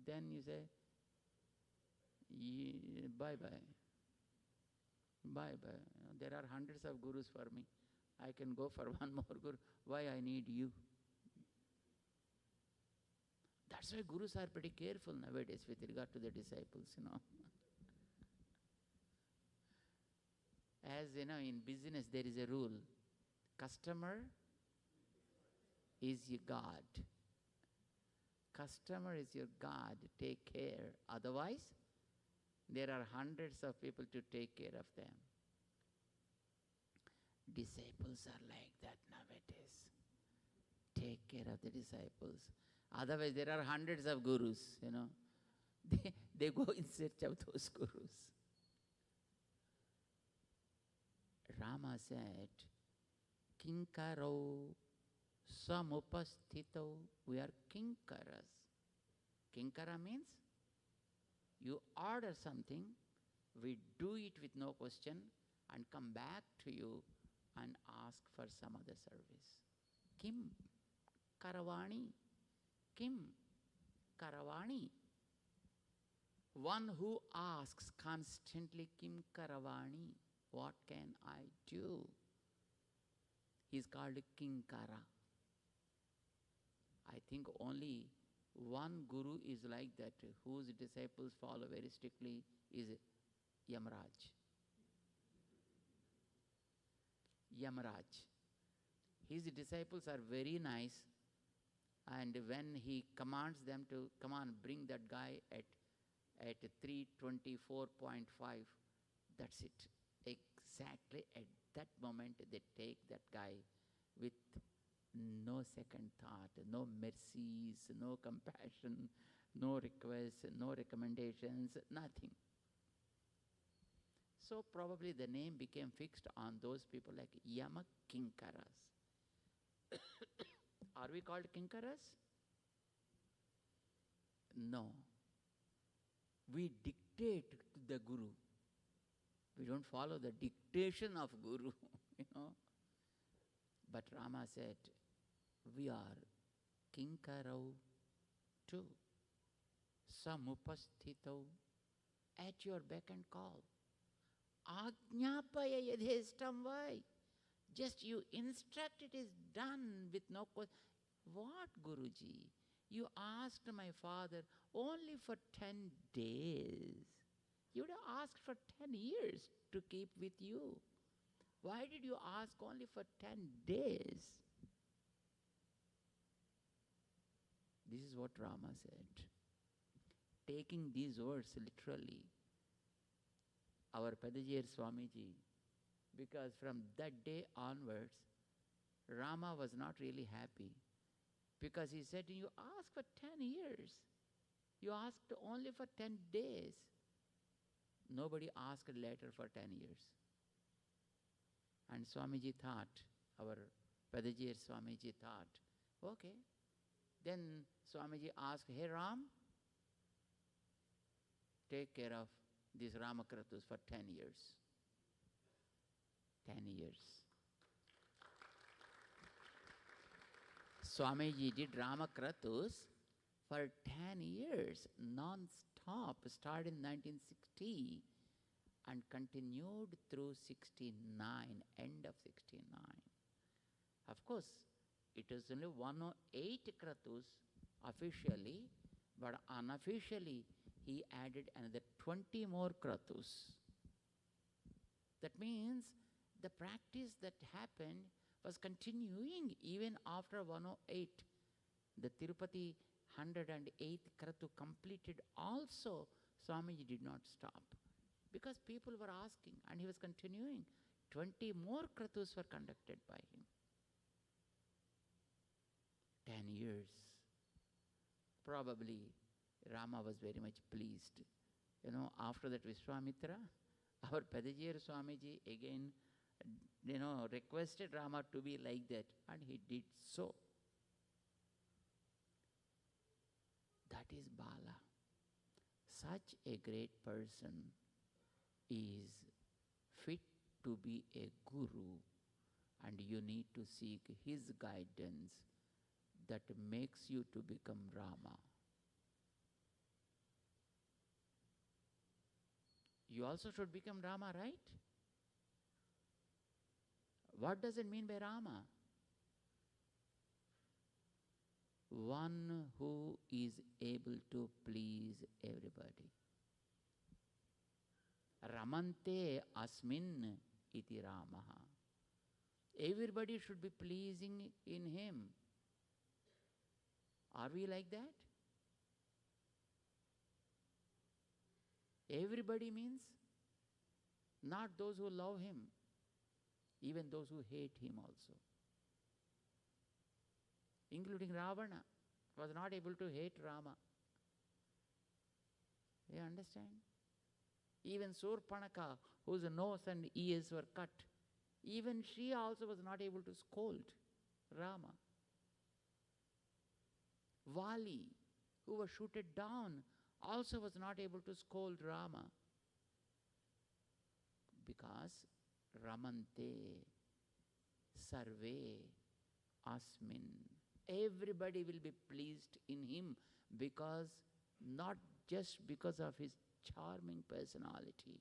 [SPEAKER 5] then you say, bye-bye. Bye-bye. There are hundreds of Gurus for me. I can go for one more Guru. Why I need you? That's why Gurus are pretty careful nowadays with regard to the disciples, As in business there is a rule. Customer is your God. Customer is your God. Take care. Otherwise, there are hundreds of people to take care of them. Disciples are like that nowadays. Take care of the disciples. Otherwise, there are hundreds of gurus, They go in search of those gurus. Rama said, Kinkaro samupasthito. We are kinkaras. Kinkara means you order something, we do it with no question and come back to you and ask for some other service. Kim Karavani. Kim Karavani. One who asks constantly, Kim Karavani, what can I do? He is called Kinkara. I think only one guru is like that, whose disciples follow very strictly, is Yamaraj. Yamaraj. His disciples are very nice, and when he commands them to, come on, bring that guy at 324.5, that's it. Exactly at that moment they take that guy with no second thought, no mercies, no compassion, no requests, no recommendations, nothing. So probably the name became fixed on those people like Yama Kinkaras. Are we called Kinkaras? No. We dictate to the Guru. We don't follow the dictation of Guru, But Rama said, we are Kinkarau too. Samupasthitau, at your beck and call. Ajñapaya yadheshtam vai. Just you instruct, it is done with no question. What, Guruji? You asked my father only for 10 days. You would have asked for 10 years to keep with you. Why did you ask only for 10 days? This is what Rama said. Taking these words literally, our Chinnajeeyar Swamiji, because from that day onwards, Rama was not really happy, because he said, you asked for 10 years. You asked only for 10 days. Nobody asked later for 10 years. And Swamiji thought, our Chinnajeeyar Swamiji thought, okay. Then Swamiji asked, hey Ram, take care of these Ramakratus for 10 years. 10 years. Swamiji did Ramakratus for 10 years, non-stop, started in 1960 and continued through 69, end of 69. Of course, it is only 108 kratus officially, but unofficially he added another 20 more kratus. That means the practice that happened was continuing even after 108. The Tirupati 108th kratu completed also, Swamiji did not stop. Because people were asking and he was continuing. 20 more kratus were conducted by him. 10 years. Probably Rama was very much pleased. After that Vishwamitra, our Chinnajeeyar Swamiji again, requested Rama to be like that, and he did so. That is Bala. Such a great person is fit to be a guru, and you need to seek his guidance. that makes you to become Rama. You also should become Rama, right? What does it mean by Rama? One who is able to please everybody. Ramante asmin iti Ramaha. Everybody should be pleasing in him. Are we like that? Everybody means not those who love him, even those who hate him also. Including Ravana, was not able to hate Rama. You understand? Even Surpanaka, whose nose and ears were cut, even she also was not able to scold Rama. Vali, who was shooted down, also was not able to scold Rama. Because Ramante Sarve Asmin. Everybody will be pleased in him because, not just because of his charming personality,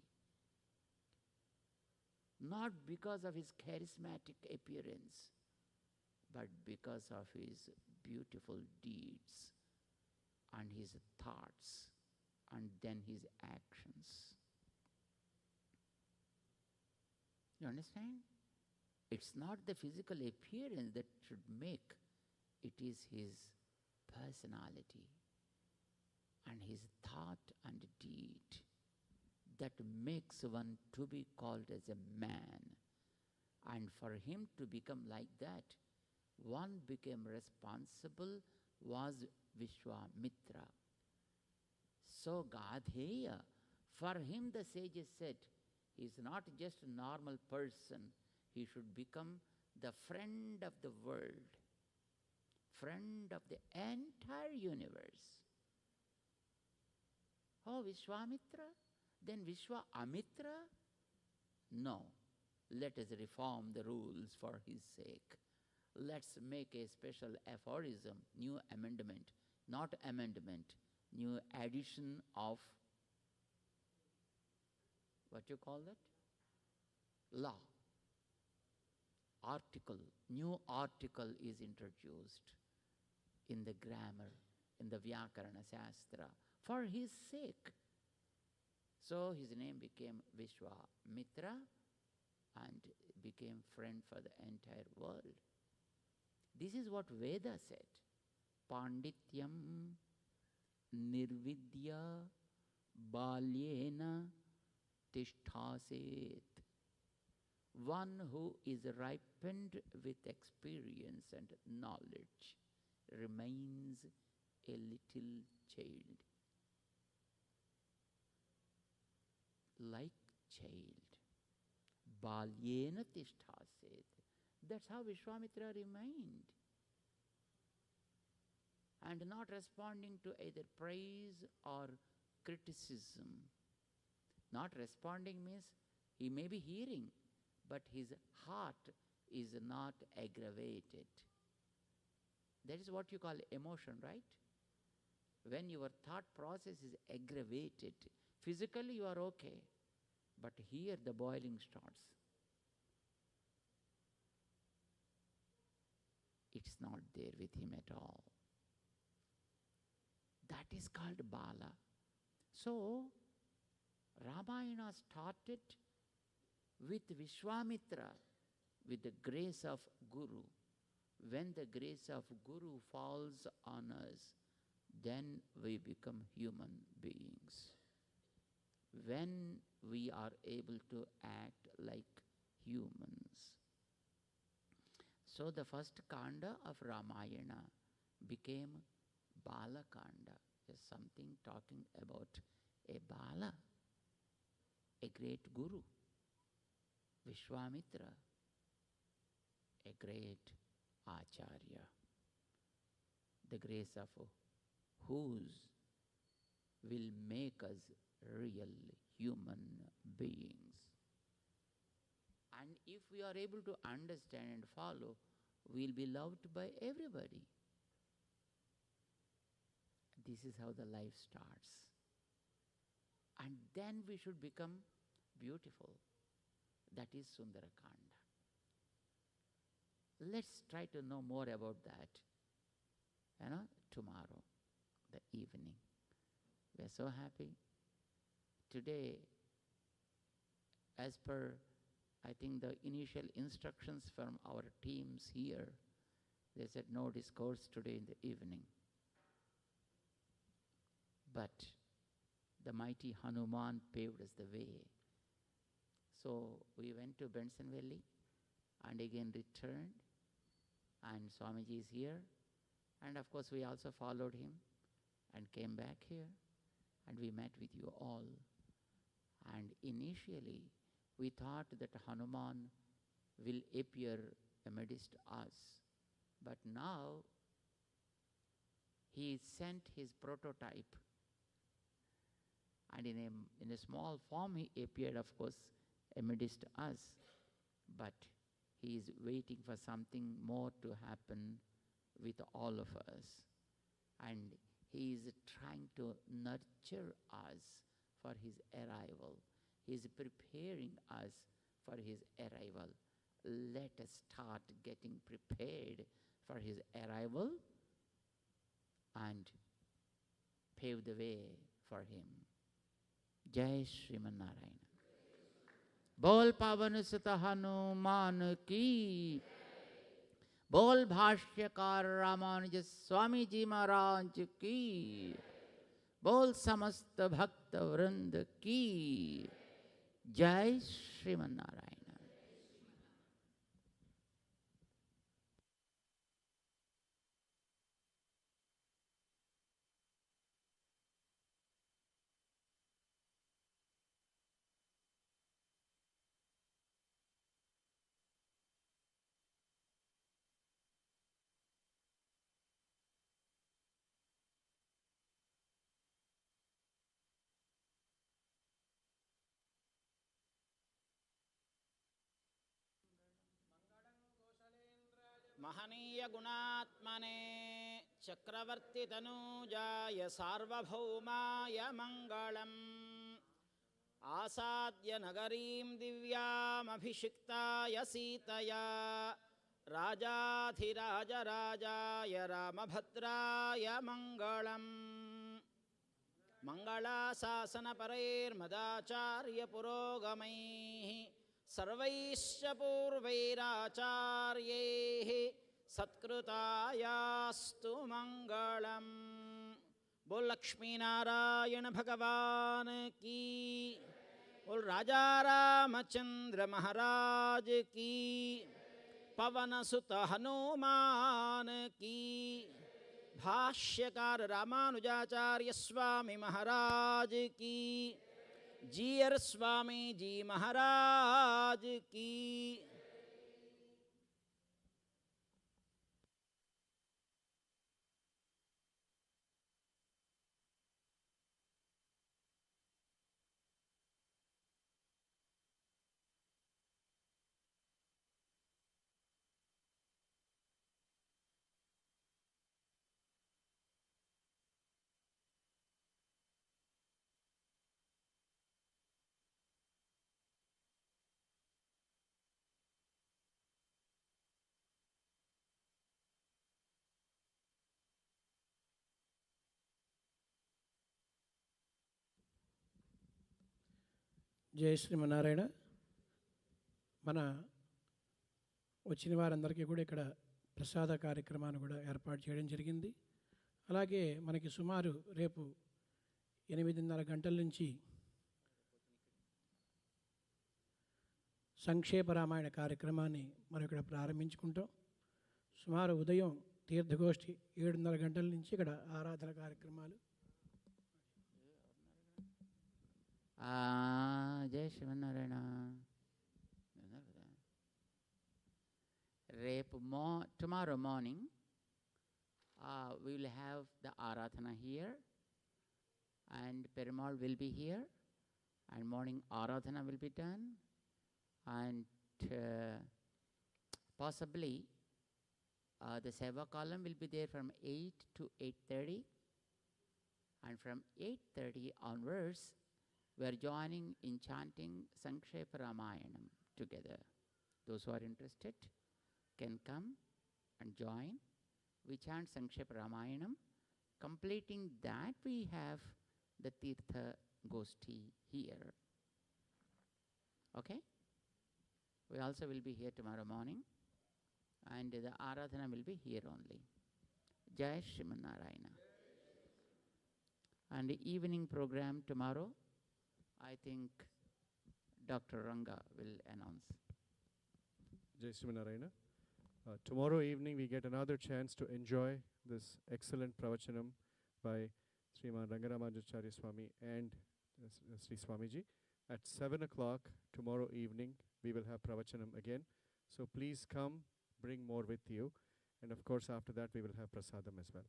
[SPEAKER 5] not because of his charismatic appearance, but because of his beautiful deeds and his thoughts and then his actions. You understand? It's not the physical appearance that should make, it is his personality and his thought and deed that makes one to be called as a man. And for him to become like that, one became responsible was Vishwamitra. So Gadheya, for him the sages said, he is not just a normal person, he should become the friend of the world, friend of the entire universe. Oh, Vishwamitra? Then Vishwa Amitra? No. Let us reform the rules for his sake. Let's make a special aphorism, new amendment, not amendment, new addition of, what you call that? Law. Article, new article is introduced in the grammar, in the Vyakarana Shastra, for his sake. So his name became Vishwamitra and became friend for the entire world. This is what Veda said. Pandityam nirvidya balyena tishthaset. One who is ripened with experience and knowledge remains a little child. Like child. Balyena tishthaset. That's how Vishwamitra remained. And not responding to either praise or criticism. Not responding means he may be hearing, but his heart is not aggravated. That is what you call emotion, right? When your thought process is aggravated, physically you are okay, but here the boiling starts. It's not there with him at all. That is called Bala. So, Ramayana started with Vishwamitra, with the grace of Guru. When the grace of Guru falls on us, then we become human beings. When we are able to act like humans. So the first Kanda of Ramayana became Bala Kanda, just something talking about a Bala, a great Guru, Vishwamitra, a great Acharya, the grace of whose will make us real human beings. And if we are able to understand and follow, we will be loved by everybody. this is how the life starts. And then we should become beautiful. That is Sundara Kanda. Let's try to know more about that, tomorrow, the evening. We are so happy. Today, as per, I think, the initial instructions from our teams here, they said no discourse today in the evening. But the mighty Hanuman paved us the way. So we went to Benson Valley and again returned, and Swamiji is here. And of course we also followed him and came back here, and we met with you all. And initially we thought that Hanuman will appear amidst us, but now he sent his prototype, and in a small form he appeared, of course, amidst us, but he is waiting for something more to happen with all of us, and he is trying to nurture us for his arrival. He is preparing us for his arrival. Let us start getting prepared for his arrival and pave the way for him. Jai Sriman Narayana. बोल पावन सुत हनुमान की, बोल भाष्यकार रामानुज स्वामी जी महाराज की, बोल समस्त भक्त वृंद की। जय श्रीमन नारायण।
[SPEAKER 2] महनीय गुणात्मने चक्रवर्ती तनूजाय सार्वभौमाय मंगलम्। आसाद्य नगरीं दिव्यामभिषिक्ताय सीतया राजाधिराजराजाय रामभद्राय मंगलम्। मंगलाशासनपरैर्मदाचार्य पुरोगमैः सर्वैश्च पूर्वैराचार्यैः सत्कृतायास्तु मंगलम्। बोल लक्ष्मी नारायण भगवान की, बोल राजा रामचंद्र महाराज की, पवन सुत हनुमान की, भाष्यकार रामानुजाचार्य स्वामी महाराज की, जीयर स्वामी जी महाराज की।
[SPEAKER 6] జయ శ్రీమన్నారాయణ. మన వచ్చిన వారందరికీ కూడా ఇక్కడ ప్రసాద కార్యక్రమాన్ని కూడా ఏర్పాటు చేయడం జరిగింది. అలాగే మనకి సుమారు రేపు 8:30 గంటల నుంచి సంక్షేప రామాయణ కార్యక్రమాన్ని మనం ఇక్కడ ప్రారంభించుకుంటాం. సుమారు ఉదయం తీర్థగోష్ఠి 7:30 గంటల నుంచి ఇక్కడ ఆరాధన కార్యక్రమాలు.
[SPEAKER 5] జయ శ్రీమన్నారాయణ. రేపు tomorrow morning we will have the Aradhana here, and Perumal will be here, and morning Aradhana will be done, and possibly the Seva column will be there from 8 to 8:30, And from 8:30 onwards, we are joining in chanting Sankshepa Ramayanam together. Those who are interested can come and join. We chant Sankshepa Ramayanam. Completing that, we have the Tirtha Goshti here. Okay? We also will be here tomorrow morning, and the Aradhana will be here only. Jai Sriman Narayana. And the evening program tomorrow, I think Dr. Ranga will announce.
[SPEAKER 4] Jai Srimanarayana. Tomorrow evening we get another chance to enjoy this excellent pravachanam by Sriman Ramanujacharya Swami and Sri Swamiji. At 7 o'clock tomorrow evening we will have pravachanam again. So please come, bring more with you. And of course after that we will have prasadam as well.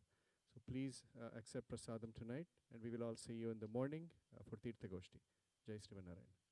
[SPEAKER 4] So please accept prasadam tonight, and we will all see you in the morning for Tirtha Goshti. Jai Srimanarayana.